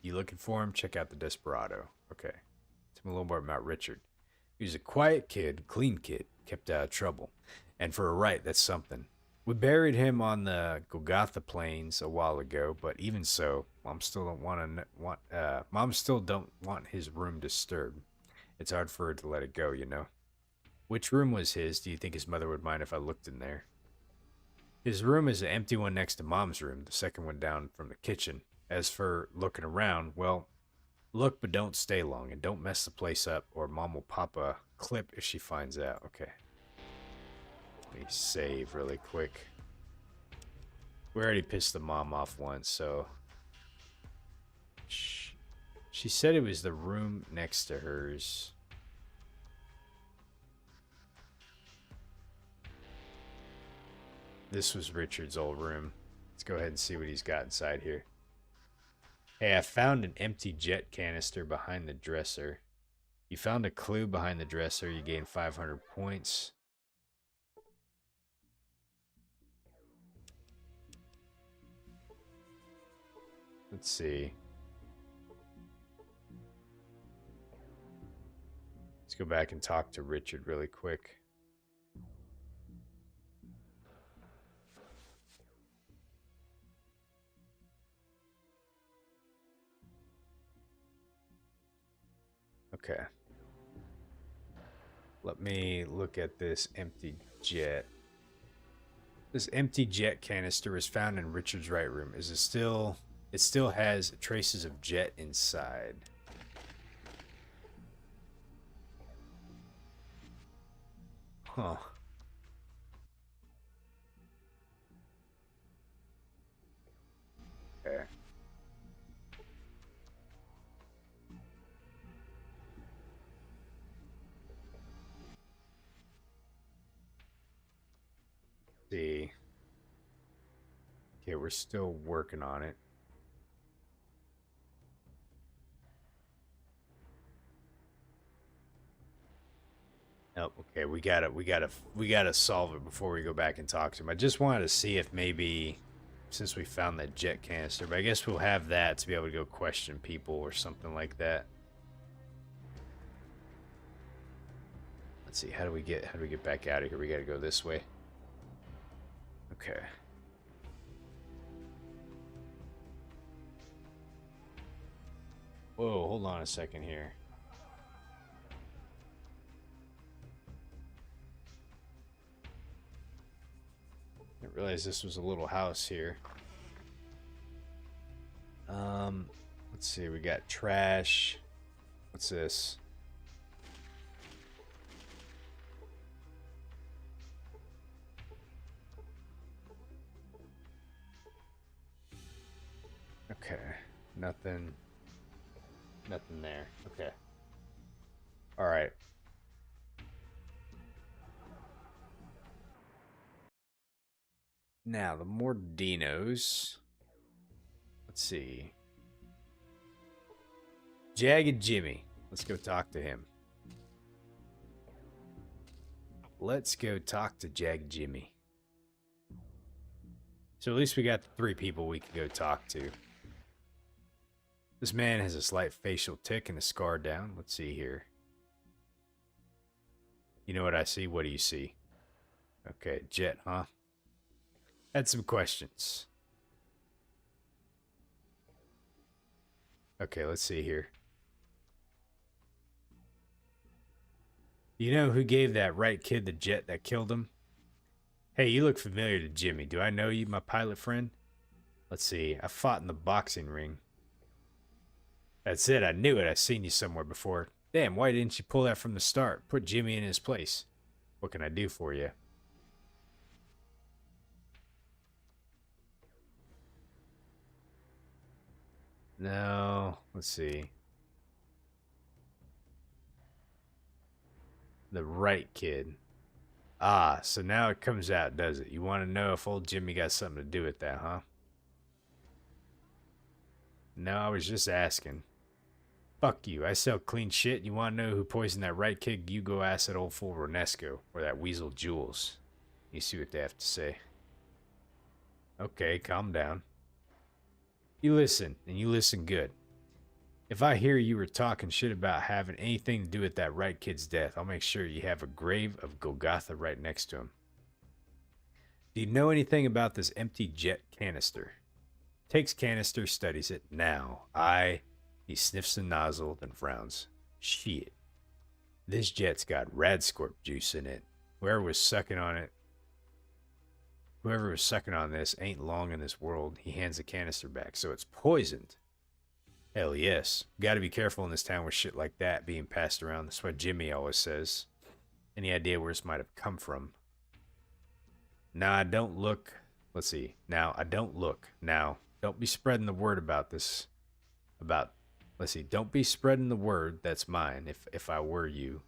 You looking for him? Check out the Desperado. Okay. Tell me a little more about Richard. He was a quiet kid, clean kid, kept out of trouble. And for a right, that's something. We buried him on the Golgotha Plains a while ago, but even so, Mom still don't want his room disturbed. It's hard for her to let it go, you know. Which room was his? Do you think his mother would mind if I looked in there? His room is an empty one next to Mom's room, the second one down from the kitchen. As for looking around, well, look but don't stay long, and don't mess the place up, or Mom will pop a clip if she finds out. Okay. Let me save really quick. We already pissed the mom off once, so... She said it was the room next to hers. This was Richard's old room. Let's go ahead and see what he's got inside here. Hey, I found an empty jet canister behind the dresser. You found a clue behind the dresser. You gained 500 points. Let's see. Let's go back and talk to Richard really quick. Okay. Let me look at this empty jet. This empty jet canister was found in Richard's right room. Is it still... It still has traces of jet inside. Huh. Okay. See. Okay, we're still working on it. Oh, okay, we gotta solve it before we go back and talk to him. I just wanted to see if maybe, since we found that jet canister, but I guess we'll have that to be able to go question people or something like that. Let's see, how do we get back out of here? We gotta go this way. Okay. Whoa, hold on a second here. Didn't realize this was a little house here. Let's see, we got trash. What's this? Okay, nothing there. Okay. All right. Now, the more dinos. Let's see. Jagged Jimmy. Let's go talk to him. Let's go talk to Jagged Jimmy. So at least we got the 3 people we can go talk to. This man has a slight facial tick and a scar down. Let's see here. You know what I see? What do you see? Okay, jet, huh? Had some questions. Okay, let's see here. You know who gave that right kid the jet that killed him? Hey, you look familiar to Jimmy. Do I know you, my pilot friend? Let's see. I fought in the boxing ring. That's it. I knew it. I seen you somewhere before. Damn, why didn't you pull that from the start? Put Jimmy in his place. What can I do for you? No. Let's see. The right kid. Ah, so now it comes out, does it? You want to know if old Jimmy got something to do with that, huh? No, I was just asking. Fuck you. I sell clean shit. You want to know who poisoned that right kid? You go ask that old fool Ronesco or that weasel Jules. You see what they have to say. Okay, calm down. You listen, and you listen good. If I hear you were talking shit about having anything to do with that right kid's death, I'll make sure you have a grave of Golgotha right next to him. Do you know anything about this empty jet canister? Takes canister, studies it. Now, he sniffs the nozzle, then frowns. Shit. This jet's got radscorp juice in it. Whoever was sucking on this ain't long in this world. He hands the canister back. So it's poisoned. Hell yes. Gotta be careful in this town with shit like that being passed around. That's what Jimmy always says. Any idea where this might have come from? Now, I don't look. Let's see. Now, I don't look. Now, don't be spreading the word about this. Let's see. Don't be spreading the word. That's mine. If I were you,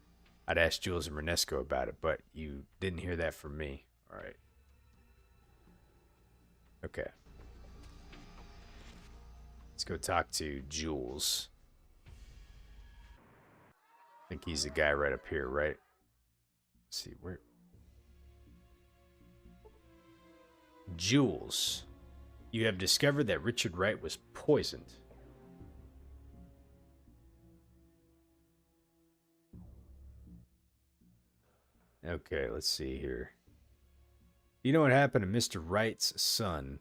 I'd ask Jules and Renesco about it, but you didn't hear that from me. All right. Okay. Let's go talk to Jules. think he's the guy right up here, right? Let's see, where? Jules. You have discovered that Richard Wright was poisoned. Okay, let's see here. You know what happened to Mr. Wright's son?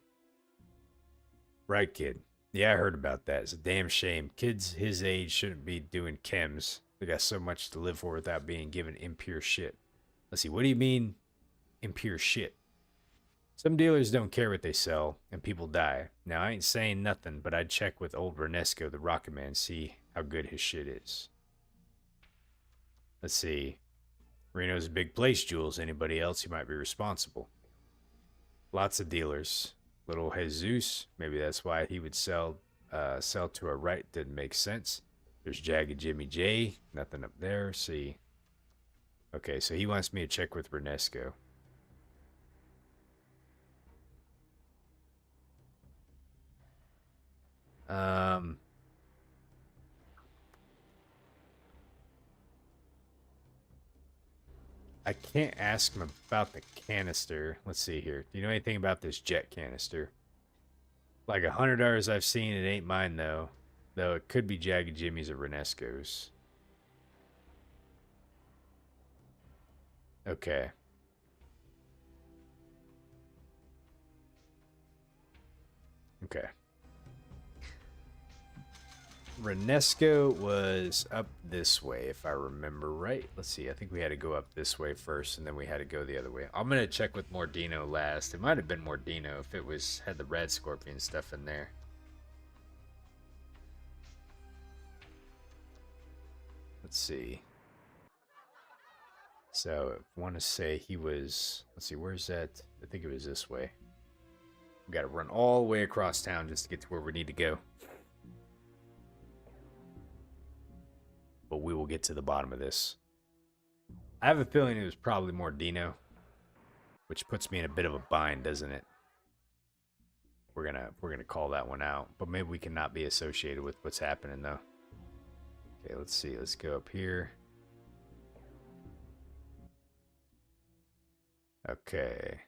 Right, kid. Yeah, I heard about that. It's a damn shame. Kids his age shouldn't be doing chems. They got so much to live for without being given impure shit. Let's see, what do you mean, impure shit? Some dealers don't care what they sell, and people die. Now, I ain't saying nothing, but I'd check with old Renesco, the Rocket Man, see how good his shit is. Let's see. Reno's a big place, Jules. Anybody else who might be responsible? Lots of dealers. Little Jesus, maybe that's why he would sell to a right. Didn't make sense. There's Jagged Jimmy J. Nothing up there. See. Okay, so he wants me to check with Renesco. I can't ask him about the canister. Let's see here. Do you know anything about this jet canister? Like $100 I've seen, it ain't mine though. Though it could be Jagged Jimmy's or Renesco's. Okay. Okay. Renesco was up this way, if I remember right. Let's see. I think we had to go up this way first, and then we had to go the other way. I'm gonna check with Mordino last. It might have been Mordino if it was had the red scorpion stuff in there. Let's see. So I want to say he was. Let's see. Where's that? I think it was this way. We got to run all the way across town just to get to where we need to go. But we will get to the bottom of this. I have a feeling it was probably more Dino, which puts me in a bit of a bind, doesn't it? We're gonna call that one out, but maybe we cannot be associated with what's happening though. Okay, let's see. Let's go up here. Okay.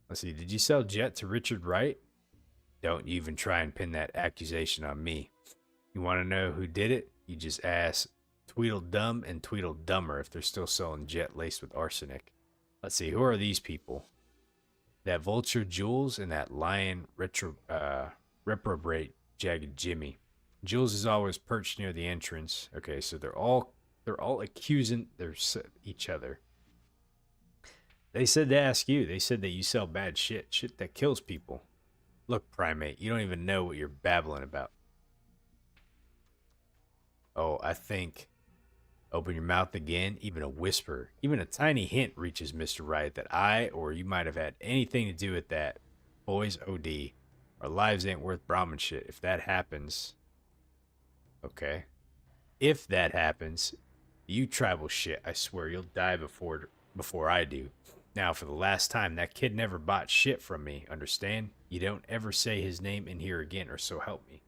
Let's see. Did you sell Jet to Richard Wright? Don't you even try and pin that accusation on me. You want to know who did it? You just ask Tweedledum and Tweedledummer if they're still selling Jet laced with arsenic. Let's see, who are these people? That Vulture Jules and that Lion Reprobate Jagged Jimmy. Jules is always perched near the entrance. Okay, so they're all accusing each other. They said to ask you. They said that you sell bad shit that kills people. Look, Primate, you don't even know what you're babbling about. Oh, I think open your mouth again, even a whisper, even a tiny hint reaches Mr. Wright that I or you might have had anything to do with that. Boys, OD. Our lives ain't worth Brahmin shit. If that happens... Okay. If that happens, you tribal shit, I swear you'll die before I do. Now, for the last time, that kid never bought shit from me, understand? You don't ever say his name in here again, or so help me.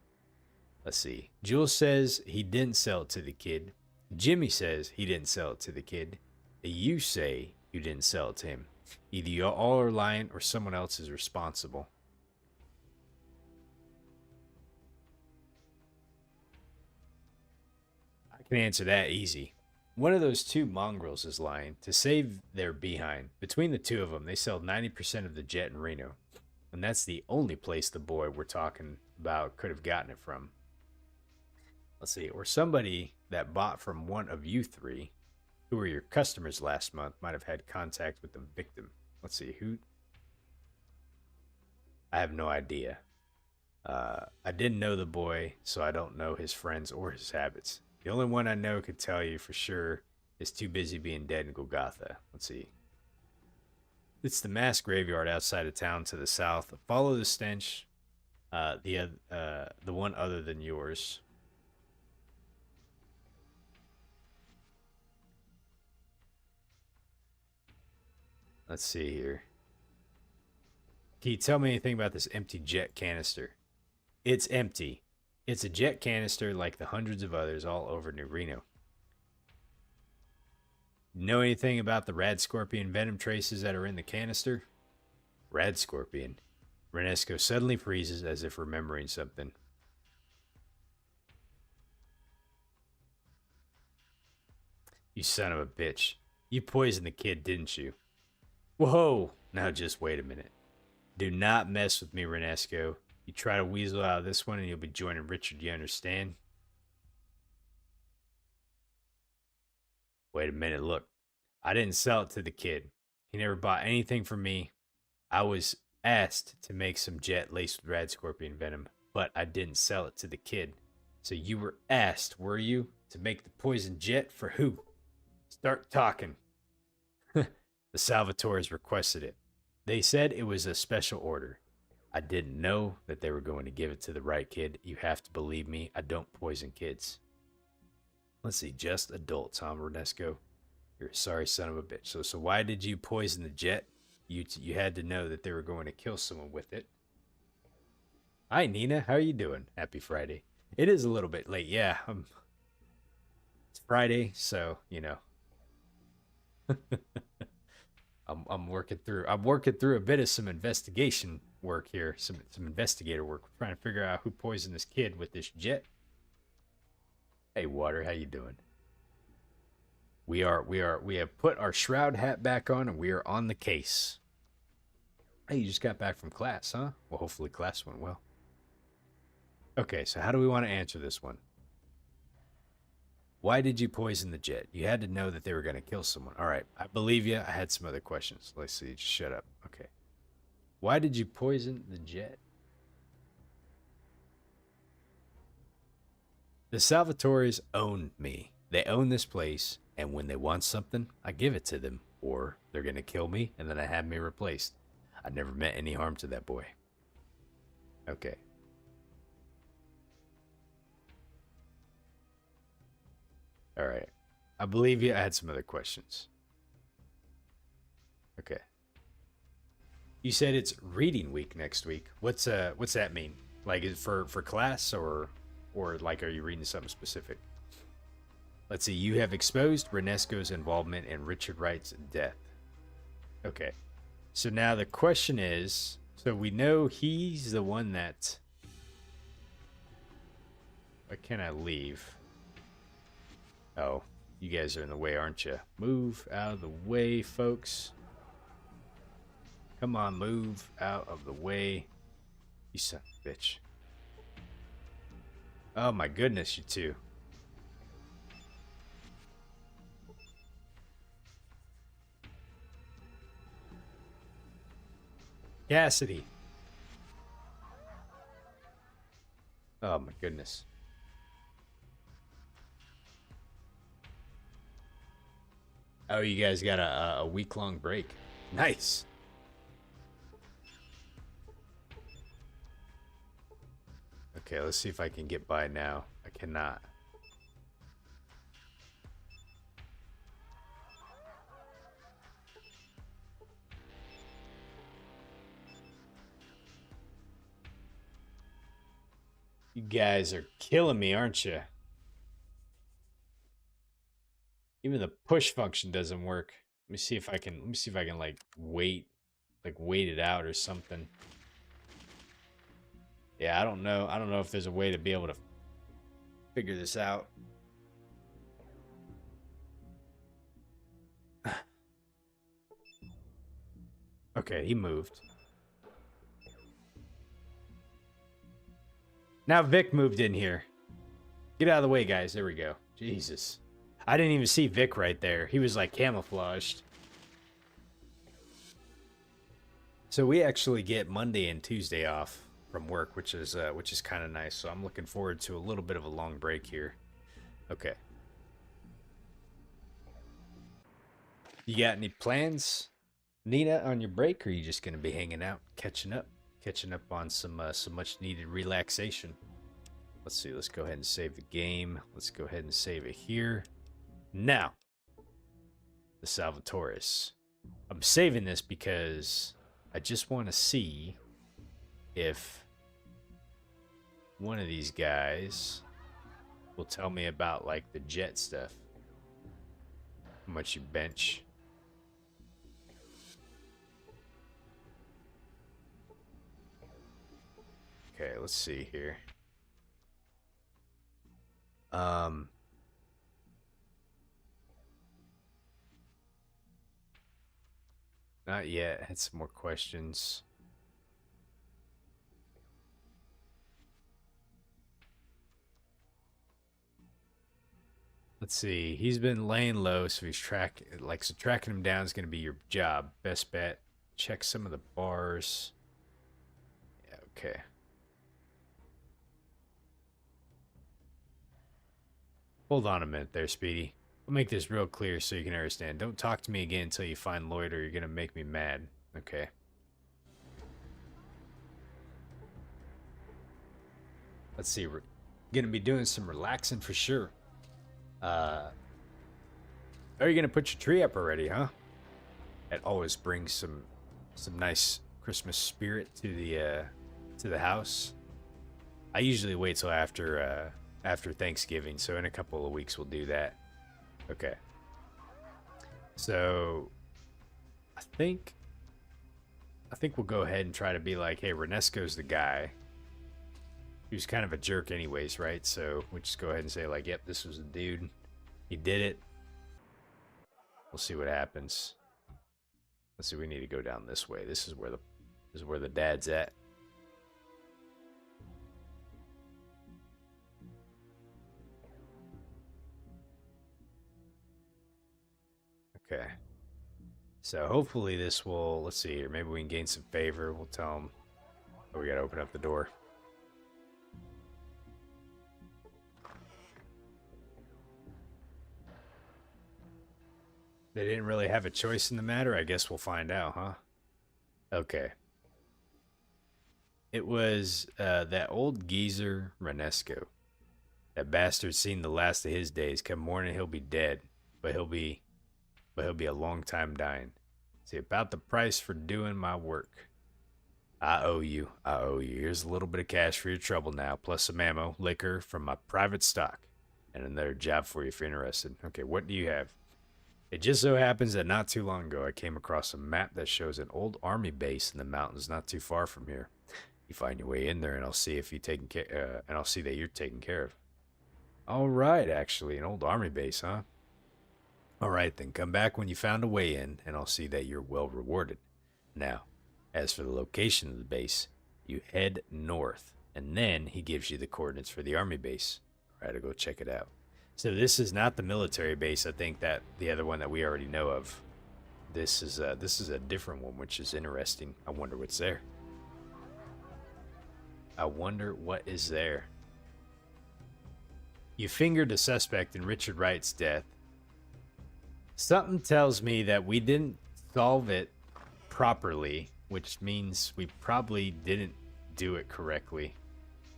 Let's see. Jules says he didn't sell it to the kid. Jimmy says he didn't sell it to the kid. You say you didn't sell it to him. Either you all are lying or someone else is responsible. I can answer that easy. One of those two mongrels is lying to save their behind. Between the two of them, they sell 90% of the Jet in Reno. And that's the only place the boy we're talking about could have gotten it from. Let's see, or somebody that bought from one of you three, who were your customers last month, might have had contact with the victim. Let's see, who? I have no idea. I didn't know the boy, so I don't know his friends or his habits. The only one I know could tell you for sure is too busy being dead in Golgotha. Let's see. It's the mass graveyard outside of town to the south. Follow the stench. The one other than yours. Let's see here. Can you tell me anything about this empty Jet canister? It's empty. It's a jet canister like the hundreds of others all over New Reno. Know anything about the rad scorpion venom traces that are in the canister? Rad scorpion. Renesco suddenly freezes as if remembering something. You son of a bitch. You poisoned the kid, didn't you? Whoa! Now just wait a minute. Do not mess with me, Renesco. You try to weasel out of this one and you'll be joining Richard, you understand? Wait a minute, look. I didn't sell it to the kid. He never bought anything from me. I was asked to make some jet laced with rad scorpion venom, but I didn't sell it to the kid. So you were asked, were you, to make the poison jet for who? Start talking. The Salvatores requested it. They said it was a special order. I didn't know that they were going to give it to the right kid. You have to believe me, I don't poison kids. Let's see, just adults, huh, Renesco? You're a sorry son of a bitch. So why did you poison the jet? You had to know that they were going to kill someone with it. Hi, Nina. How are you doing? Happy Friday. It is a little bit late. Yeah, it's Friday, so, you know. I'm working through a bit of some investigation work here, some investigator work. We're trying to figure out who poisoned this kid with this jet. Hey, Water, how you doing? We have put our shroud hat back on and we are on the case. Hey, you just got back from class, huh? Well, hopefully class went well. Okay, so how do we want to answer this one? Why did you poison the jet? You had to know that they were going to kill someone. All right, I believe you. I had some other questions. Let's see, just shut up. Okay. Why did you poison the jet? The Salvatores own me. They own this place, and when they want something, I give it to them, or they're going to kill me, and then I have me replaced. I never meant any harm to that boy. Okay. All right. I believe you. I had some other questions. Okay. You said it's reading week next week. What's that mean? Like, is for class or like, are you reading something specific? Let's see. You have exposed Renesco's involvement in Richard Wright's death. Okay. So now the question is, so we know he's the one that... Why can't I leave? Oh, you guys are in the way, aren't you? Move out of the way, folks. Come on, move out of the way. You son of a bitch. Oh my goodness, you two. Cassidy. Oh my goodness. Oh, you guys got a week-long break. Nice. Okay, let's see if I can get by now. I cannot. You guys are killing me, aren't you? Even the push function doesn't work. Let me see if I can like wait it out or something. Yeah, I don't know. I don't know if there's a way to be able to figure this out. Okay, he moved. Now Vic moved in here. Get out of the way, guys. There we go. Jesus. I didn't even see Vic right there. He was like camouflaged. So we actually get Monday and Tuesday off from work, which is kind of nice. So I'm looking forward to a little bit of a long break here. Okay. You got any plans, Nina, on your break, or are you just gonna be hanging out, catching up on some much needed relaxation? Let's see. Let's go ahead and save the game. Let's go ahead and save it here. Now, the Salvatores. I'm saving this because I just want to see if one of these guys will tell me about like the jet stuff. How much you bench. Okay, let's see here. Not yet. Had some more questions. Let's see. He's been laying low, so he's so tracking him down is going to be your job. Best bet. Check some of the bars. Yeah, okay. Hold on a minute there, Speedy. I'll make this real clear so you can understand. Don't talk to me again until you find Lloyd or you're going to make me mad. Okay. Let's see. We're going to be doing some relaxing for sure. Are you going to put your tree up already, huh? That always brings some nice Christmas spirit to the house. I usually wait till after Thanksgiving, so in a couple of weeks we'll do that. Okay. So I think we'll go ahead and try to be like, hey, Renesco's the guy. He was kind of a jerk anyways, right? So we'll just go ahead and say like, yep, this was the dude. He did it. We'll see what happens. Let's see, we need to go down this way. This is where the dad's at. Okay. So hopefully this will, let's see here, maybe we can gain some favor. We'll tell him, oh, we gotta open up the door. They didn't really have a choice in the matter. I guess we'll find out, huh? Okay. It was that old geezer Renesco. That bastard's seen the last of his days. Come morning, he'll be dead, but he'll be a long time dying. See, about the price for doing my work. I owe you. Here's a little bit of cash for your trouble now, plus some ammo, liquor from my private stock, and another job for you if you're interested. Okay, what do you have? It just so happens that not too long ago I came across a map that shows an old army base in the mountains not too far from here. You find your way in there, and I'll see if you and I'll see that you're taken care of. All right, actually, an old army base, huh? All right, then come back when you found a way in, and I'll see that you're well rewarded. Now, as for the location of the base, you head north, and then he gives you the coordinates for the army base. All right, I'll go check it out. So this is not the military base. I think that the other one that we already know of. This is a different one, which is interesting. I wonder what's there. I wonder what is there. You fingered a suspect in Richard Wright's death. Something tells me that we didn't solve it properly, which means we probably didn't do it correctly.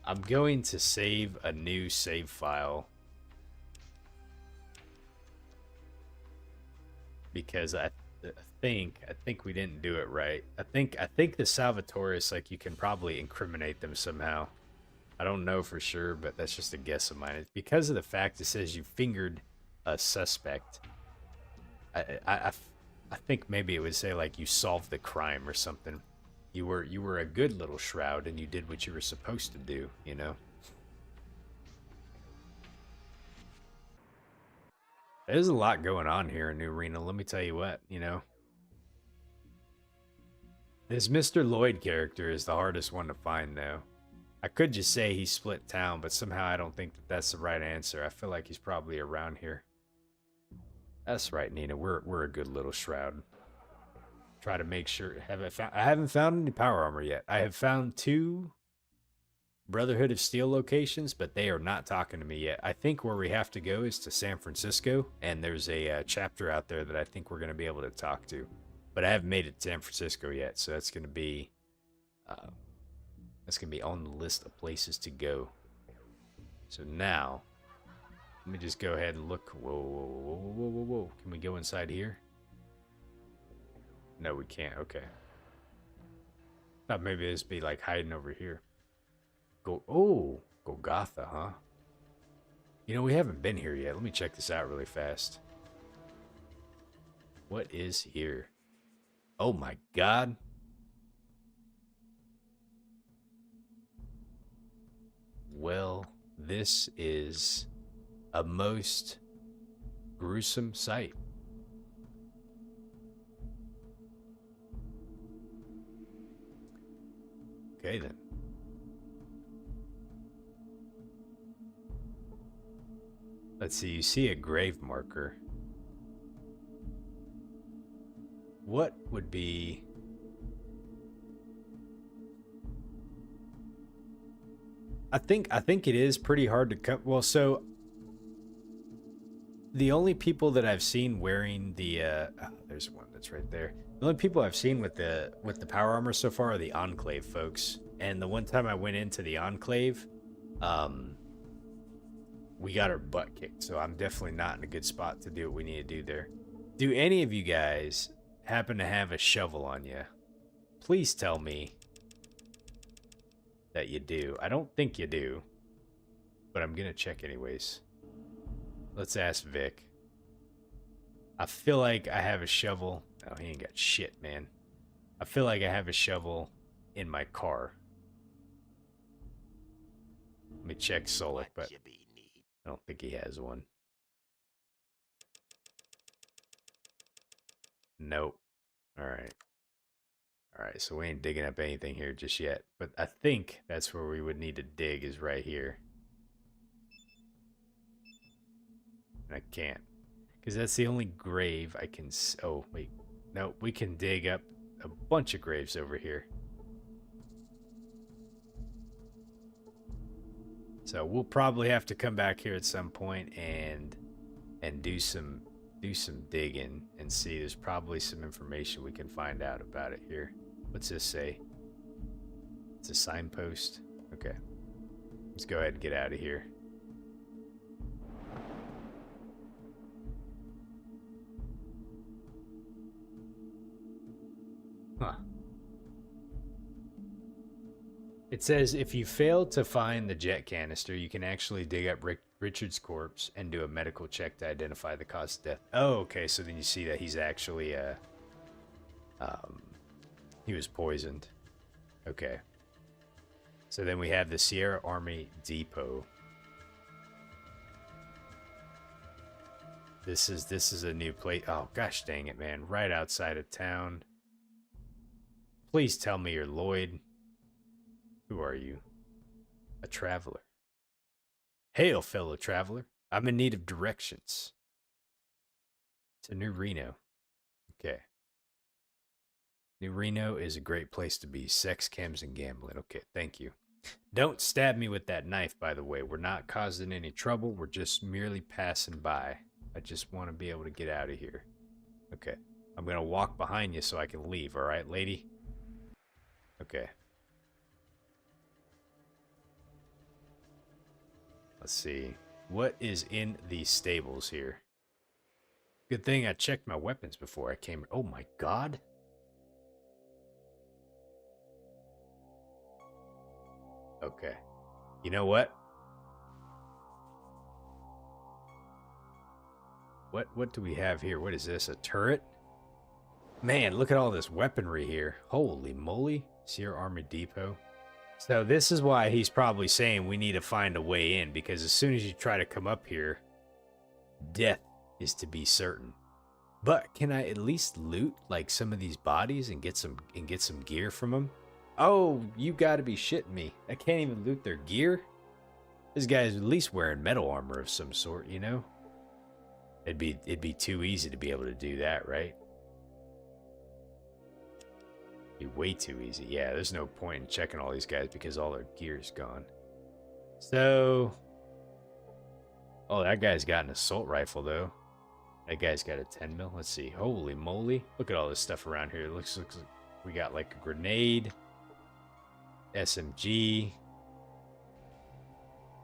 I'm going to save a new save file because I think we didn't do it right. I think the Salvatores, like, you can probably incriminate them somehow. I don't know for sure, but that's just a guess of mine. It's because of the fact it says you fingered a suspect. I think maybe it would say like you solved the crime or something. You were a good little shroud and you did what you were supposed to do, you know? There's a lot going on here in New Reno, let me tell you what, you know? This Mr. Lloyd character is the hardest one to find, though. I could just say he split town, but somehow I don't think that that's the right answer. I feel like he's probably around here. That's right, Nina. We're a good little shroud. Try to make sure. I haven't found any power armor yet. I have found 2 Brotherhood of Steel locations, but they are not talking to me yet. I think where we have to go is to San Francisco, and there's a chapter out there that I think we're going to be able to talk to. But I haven't made it to San Francisco yet, so that's going to be on the list of places to go. So now, let me just go ahead and look. Whoa. Can we go inside here? No, we can't. Okay. Thought maybe this would be like hiding over here. Go. Oh, Golgotha, huh? You know, we haven't been here yet. Let me check this out really fast. What is here? Oh my god. Well, this is a most gruesome sight. Okay, then. Let's see, you see a grave marker. What would be... I think it is pretty hard to cut. Well, so the only people that I've seen wearing the there's one that's right there. The only people I've seen with the power armor so far are the Enclave folks. And the one time I went into the Enclave, we got our butt kicked. So I'm definitely not in a good spot to do what we need to do there. Do any of you guys happen to have a shovel on you? Please tell me that you do. I don't think you do, but I'm gonna check anyways. Let's ask Vic. I feel like I have a shovel. Oh, he ain't got shit, man. I feel like I have a shovel in my car. Let me check Solik, but I don't think he has one. Nope. Alright. Alright, so we ain't digging up anything here just yet. But I think that's where we would need to dig, is right here. And I can't. Because that's the only grave I can... Oh, wait. No, we can dig up a bunch of graves over here. So we'll probably have to come back here at some point and do some digging and see. There's probably some information we can find out about it here. What's this say? It's a signpost. Okay. Let's go ahead and get out of here. Huh. It says if you fail to find the jet canister, you can actually dig up Richard's corpse and do a medical check to identify the cause of death. Oh, okay. So then you see that he's actually he was poisoned. Okay. So then we have the Sierra Army Depot. This is a new place. Oh gosh dang it, man. Right outside of town. Please tell me you're Lloyd. Who are you? A traveler. Hail, fellow traveler. I'm in need of directions. To New Reno. Okay. New Reno is a great place to be. Sex, chems, and gambling. Okay, thank you. Don't stab me with that knife, by the way. We're not causing any trouble. We're just merely passing by. I just want to be able to get out of here. Okay. I'm going to walk behind you so I can leave, all right, lady? Okay. Let's see. What is in these stables here? Good thing I checked my weapons before I came. Oh my god. Okay. You know what? What do we have here? What is this? A turret? Man, look at all this weaponry here. Holy moly. Sierra Army Depot. So this is why he's probably saying we need to find a way in, because as soon as you try to come up here, death is to be certain. But can I at least loot like some of these bodies and get some gear from them? Oh, you gotta be shitting me. I can't even loot their gear? This guy's at least wearing metal armor of some sort, you know? It'd be too easy to be able to do that, right? Be way too easy. Yeah, there's no point in checking all these guys because all their gear's gone. So... Oh, that guy's got an assault rifle, though. That guy's got a 10 mil. Let's see. Holy moly. Look at all this stuff around here. It looks like we got like a grenade. SMG.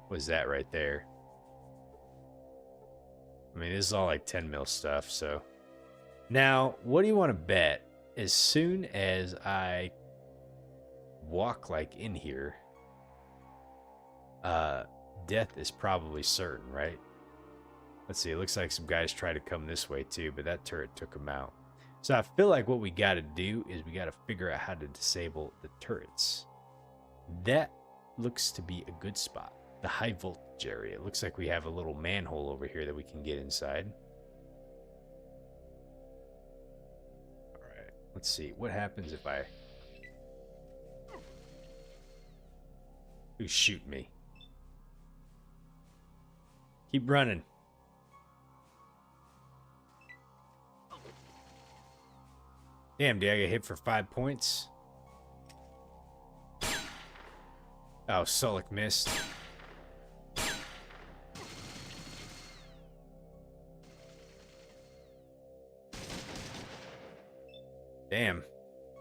What is that right there? I mean, this is all like 10 mil stuff, so. Now, what do you want to bet? As soon as I walk like in here, death is probably certain, right? Let's see, it looks like some guys try to come this way too, but that turret took them out. So I feel like what we got to do is we got to figure out how to disable the turrets. That looks to be a good spot. The high voltage area. It looks like we have a little manhole over here that we can get inside. Alright, let's see. What happens if I... Who's shooting me? Keep running. Damn, dude, I get hit for 5 points. Oh, Sulik missed. Damn.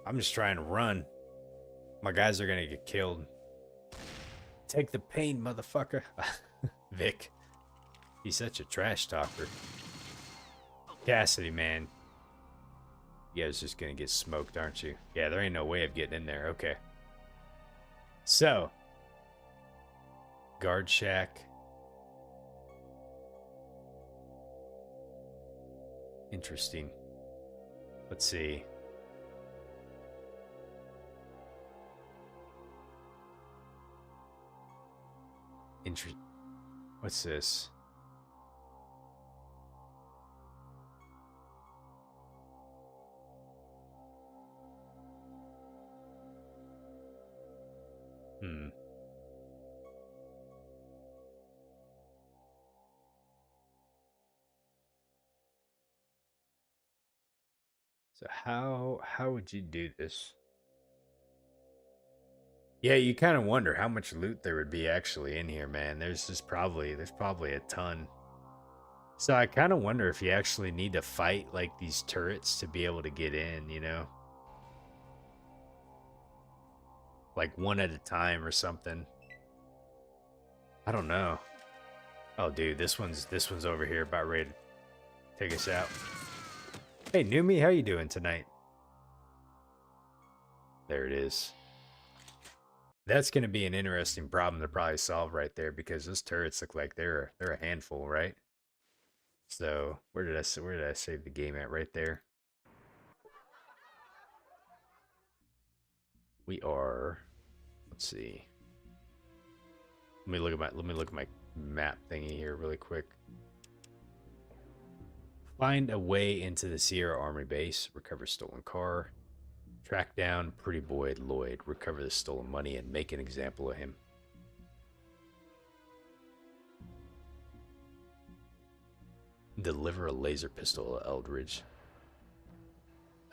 I'm just trying to run. My guys are gonna get killed. Take the pain, motherfucker. Vic. He's such a trash talker. Cassidy, man. You guys just gonna get smoked, aren't you? Yeah, there ain't no way of getting in there. Okay. So. Guard shack. Interesting. Let's see. What's this? So how would you do this? Yeah, you kind of wonder how much loot there would be actually in here, man. There's probably a ton. So I kind of wonder if you actually need to fight like these turrets to be able to get in, you know? Like one at a time or something. I don't know. Oh, dude, this one's over here about ready to take us out. Hey, Numi, how you doing tonight? There it is. That's going to be an interesting problem to probably solve right there because those turrets look like they're a handful, right? So where did I save the game at? Right there. We are. Let's see. Let me look at my map thingy here really quick. Find a way into the Sierra Army base. Recover stolen car. Track down Pretty Boy Lloyd. Recover the stolen money and make an example of him. Deliver a laser pistol to Eldridge.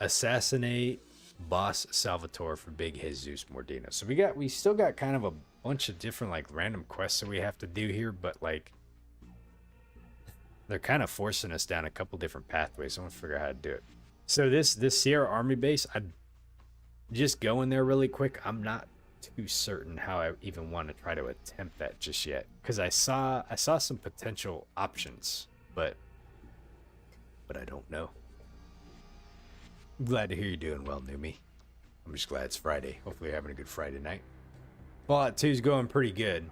Assassinate Boss Salvatore for Big Jesus Mordino. So we still got kind of a bunch of different like random quests that we have to do here, but like they're kind of forcing us down a couple different pathways. I want to figure out how to do it. So this Sierra Army base, I just go in there really quick. I'm not too certain how I even want to try to attempt that just yet, because I saw some potential options, but I don't know. I'm glad to hear you're doing well, Numi. I'm just glad it's Friday. Hopefully you're having a good Friday night. Fallout 2 is going pretty good.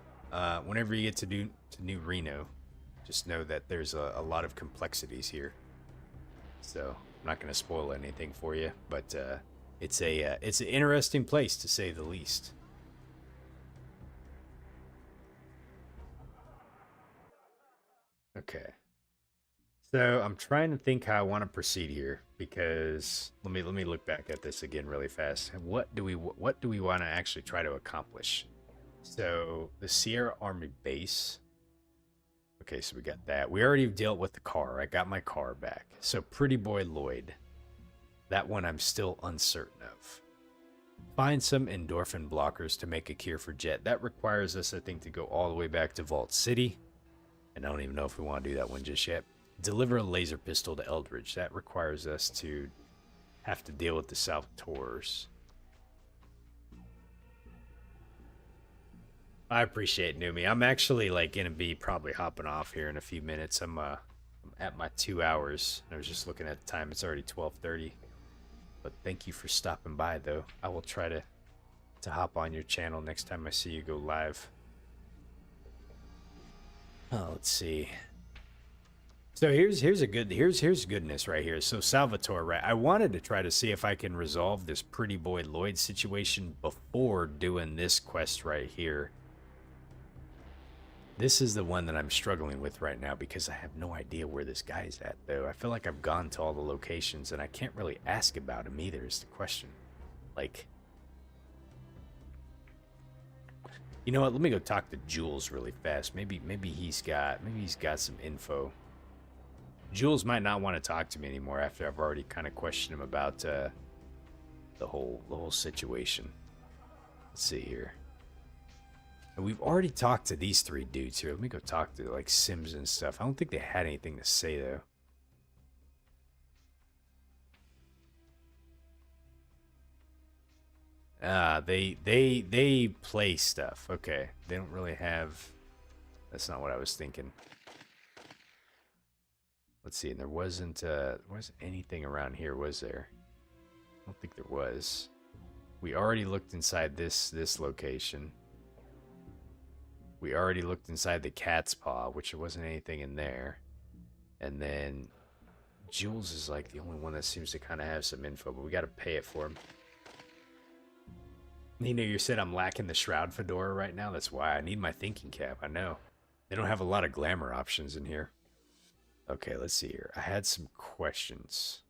Whenever you get to New Reno, just know that there's a lot of complexities here. So I'm not going to spoil anything for you, but it's an interesting place to say the least. Okay. So I'm trying to think how I want to proceed here, because let me look back at this again really fast. What do we want to actually try to accomplish? So the Sierra Army base. Okay, so we got that. We already dealt with the car. I got my car back. So Pretty Boy Lloyd. That one I'm still uncertain of. Find some endorphin blockers to make a cure for Jet. That requires us, I think, to go all the way back to Vault City. And I don't even know if we want to do that one just yet. Deliver a laser pistol to Eldridge. That requires us to have to deal with the Salvatores. I appreciate Numi. I'm actually like gonna be probably hopping off here in a few minutes. I'm at my 2 hours. I was just looking at the time. It's already 12:30. But thank you for stopping by, though. I will try to hop on your channel next time I see you go live. Oh, let's see. So here's goodness right here. So Salvatore, right? I wanted to try to see if I can resolve this Pretty Boy Lloyd situation before doing this quest right here. This is the one that I'm struggling with right now because I have no idea where this guy's at, though. I feel like I've gone to all the locations and I can't really ask about him either is the question. Like, you know what? Let me go talk to Jules really fast. Maybe he's got some info. Jules might not want to talk to me anymore after I've already kind of questioned him about the whole situation. Let's see here. And we've already talked to these three dudes here. Let me go talk to like Sims and stuff. I don't think they had anything to say though. They play stuff. Okay, they don't really have. That's not what I was thinking. Let's see. And there wasn't anything around here, was there? I don't think there was. We already looked inside this location. We already looked inside the cat's paw, which there wasn't anything in there. And then Jules is like the only one that seems to kind of have some info, but we got to pay it for him. Nina, you said I'm lacking the shroud fedora right now. That's why I need my thinking cap. I know. They don't have a lot of glamour options in here. Okay, let's see here. I had some questions.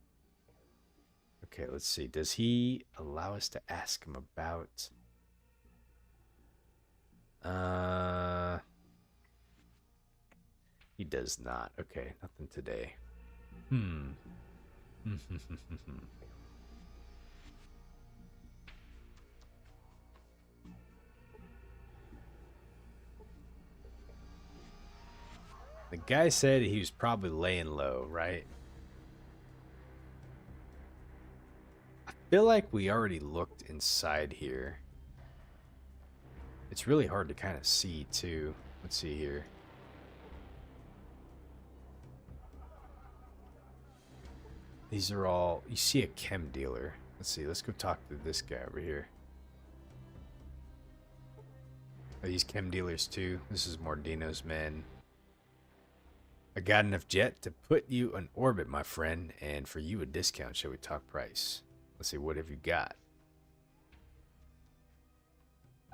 Okay, let's see. Does he allow us to ask him about... He does not. Okay, nothing today. The guy said he was probably laying low, right? I feel like we already looked inside here. It's really hard to kind of see, too. Let's see here. These are all... You see a chem dealer. Let's see. Let's go talk to this guy over here. Are these chem dealers, too? This is Mordino's men. I got enough jet to put you in orbit, my friend, and for you a discount. Shall we talk price? Let's see, what have you got?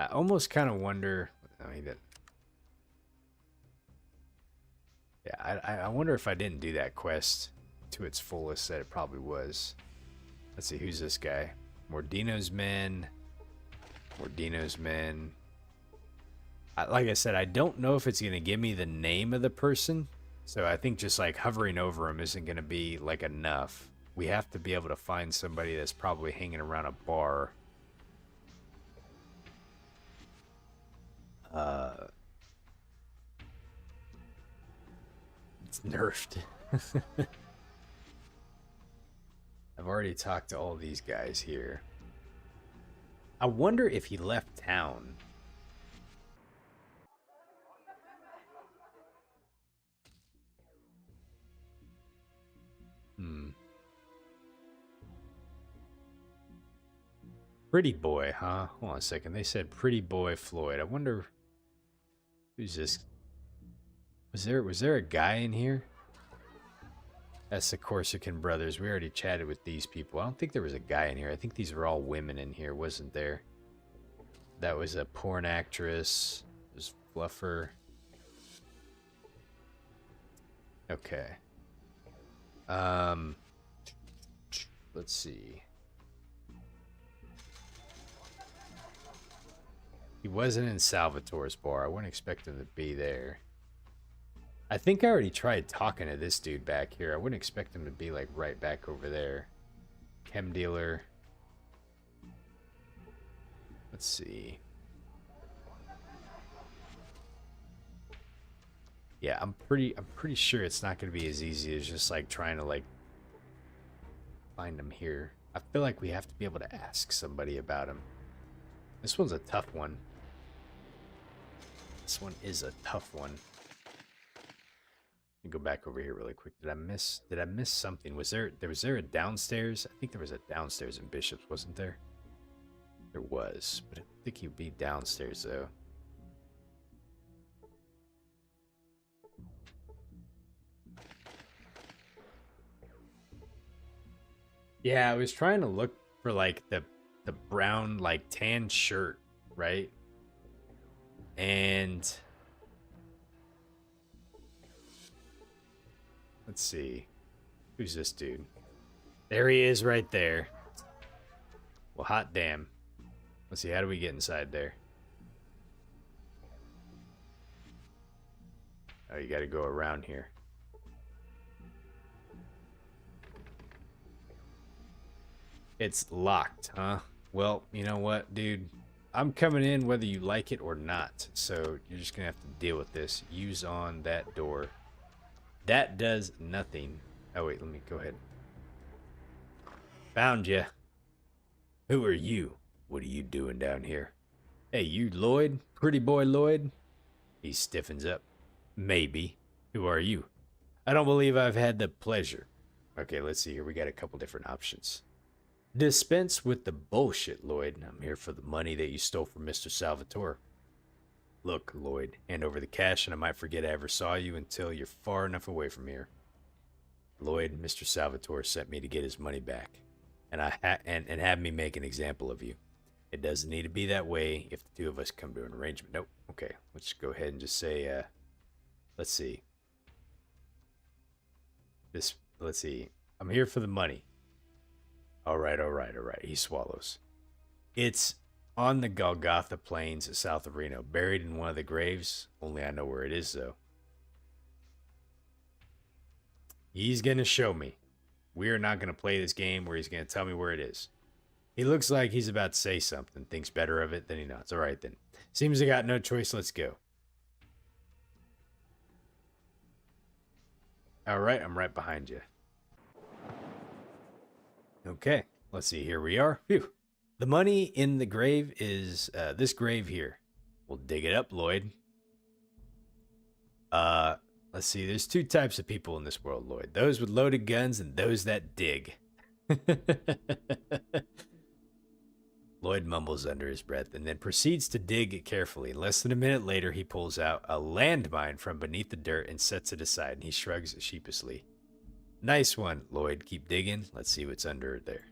I almost kind of wonder... I mean, that... Yeah, I wonder if I didn't do that quest to its fullest, that it probably was. Let's see, who's this guy? Mordino's men. Mordino's men. Like I said, I don't know if it's going to give me the name of the person. So I think just like hovering over him isn't going to be like enough. We have to be able to find somebody that's probably hanging around a bar. It's nerfed. I've already talked to all these guys here. I wonder if he left town. Pretty boy, huh? Hold on a second. They said pretty boy Floyd. I wonder who's this? Was there a guy in here? That's the Corsican brothers. We already chatted with these people. I don't think there was a guy in here. I think these were all women in here, wasn't there? That was a porn actress. There's Fluffer. Okay. Let's see. He wasn't in Salvatore's bar. I wouldn't expect him to be there. I think I already tried talking to this dude back here. I wouldn't expect him to be like right back over there. Chem dealer. Let's see. Yeah, I'm pretty sure it's not going to be as easy as just like trying to like find him here. I feel like we have to be able to ask somebody about him. This one's a tough one. This one is a tough one. Let me go back over here really quick. Did I miss something? Was there a downstairs? I think there was a downstairs in Bishop's, wasn't there? There was, but I think he'd be downstairs though. Yeah, I was trying to look for like the brown like tan shirt, right? And let's see. Who's this dude? There he is right there. Well, hot damn. Let's see, how do we get inside there? Oh, you gotta go around here. It's locked, huh? Well, you know what, dude? I'm coming in whether you like it or not. So you're just gonna have to deal with this. Use on that door. That does nothing. Oh, wait, let me go ahead. Found ya. Who are you? What are you doing down here? Hey, you Lloyd? Pretty boy Lloyd? He stiffens up. Maybe. Who are you? I don't believe I've had the pleasure. Okay, let's see here. We got a couple different options. Dispense with the bullshit, Lloyd. I'm here for the money that you stole from Mr. Salvatore. Look, Lloyd, hand over the cash and I might forget I ever saw you until you're far enough away from here. Lloyd, Mr. Salvatore sent me to get his money back, and and have me make an example of you. It doesn't need to be that way if the two of us come to an arrangement. Nope. Okay, let's go ahead and just say, let's see. Let's see. I'm here for the money. All right. He swallows. It's on the Golgotha Plains south of Reno, buried in one of the graves. Only I know where it is, though. He's going to show me. We are not going to play this game where he's going to tell me where it is. He looks like he's about to say something, thinks better of it than he nods. All right, then. Seems I got no choice. Let's go. All right, I'm right behind you. Okay, let's see. Here we are. Phew. The money in the grave is this grave here. We'll dig it up, Lloyd. Let's see. There's two types of people in this world, Lloyd. Those with loaded guns and those that dig. Lloyd mumbles under his breath and then proceeds to dig carefully. Less than a minute later, he pulls out a landmine from beneath the dirt and sets it aside, and he shrugs sheepishly. Nice one, Lloyd. Keep digging. Let's see what's under there.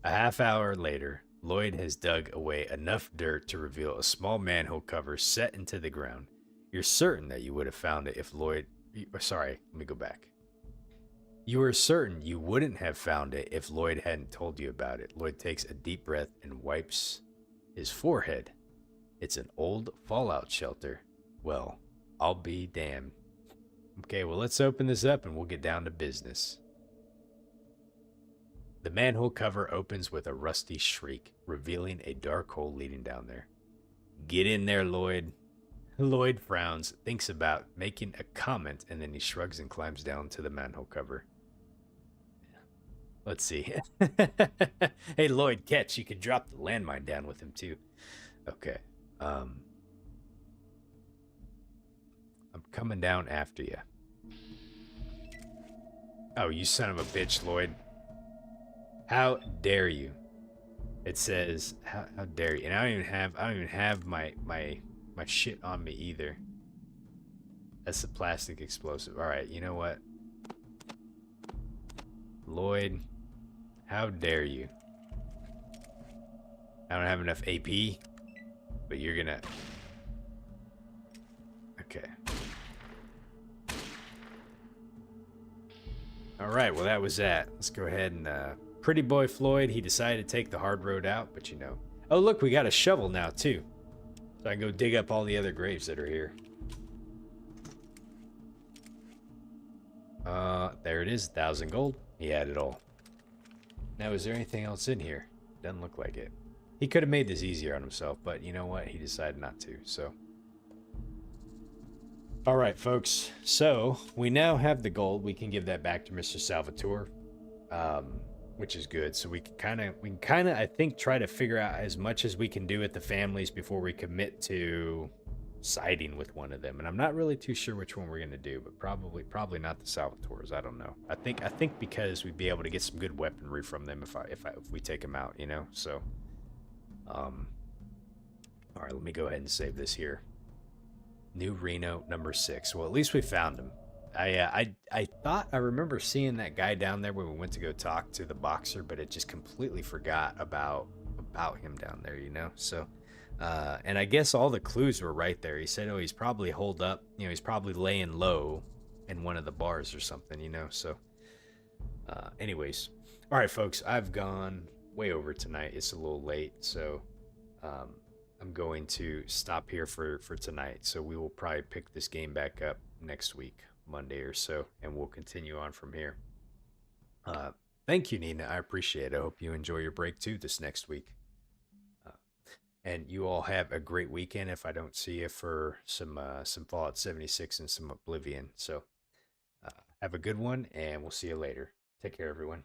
A half hour later, Lloyd has dug away enough dirt to reveal a small manhole cover set into the ground. You're certain that you would have found it if Lloyd... Sorry, let me go back. You are certain you wouldn't have found it if Lloyd hadn't told you about it. Lloyd takes a deep breath and wipes his forehead. It's an old fallout shelter. Well, I'll be damned. Okay, well, let's open this up and we'll get down to business. The manhole cover opens with a rusty shriek, revealing a dark hole leading down there. Get in there, Lloyd. Lloyd frowns, thinks about making a comment, and then he shrugs and climbs down to the manhole cover. Let's see. Hey, Lloyd, catch. You could drop the landmine down with him, too. Okay. I'm coming down after you. Oh, you son of a bitch, Lloyd. How dare you? It says, how dare you? And I don't even have my shit on me either. That's a plastic explosive. All right, you know what? Lloyd, how dare you? I don't have enough AP, but you're gonna... Okay. All right, well, that was that. Let's go ahead and... Pretty boy Floyd, he decided to take the hard road out, but you know... Oh, look, we got a shovel now, too. So I can go dig up all the other graves that are here. There it is, 1,000 gold. He had it all. Now, is there anything else in here? Doesn't look like it. He could have made this easier on himself, but you know what? He decided not to, so... All right, folks. So, we now have the gold. We can give that back to Mr. Salvatore, which is good. So we can kind of, I think, try to figure out as much as we can do at the families before we commit to siding with one of them. And I'm not really too sure which one we're gonna do, but probably not the Salvatores. I don't know. I think because we'd be able to get some good weaponry from them if we take them out, you know. So, all right, let me go ahead and save this here. New Reno, number 6. Well, at least we found him. I thought I remember seeing that guy down there when we went to go talk to the boxer, but I just completely forgot about him down there, you know. So, and I guess all the clues were right there. He said, "Oh, he's probably holed up. You know, he's probably laying low in one of the bars or something, you know." So, anyways, all right, folks, I've gone way over tonight. It's a little late, so um, I'm going to stop here for tonight. So we will probably pick this game back up next week, Monday or so, and we'll continue on from here. Uh, Thank you, Nina. I appreciate it. I hope you enjoy your break too this next week. Uh, and you all have a great weekend. If I don't see you for some Fallout 76 and some Oblivion, so have a good one, and we'll see you later. Take care, everyone.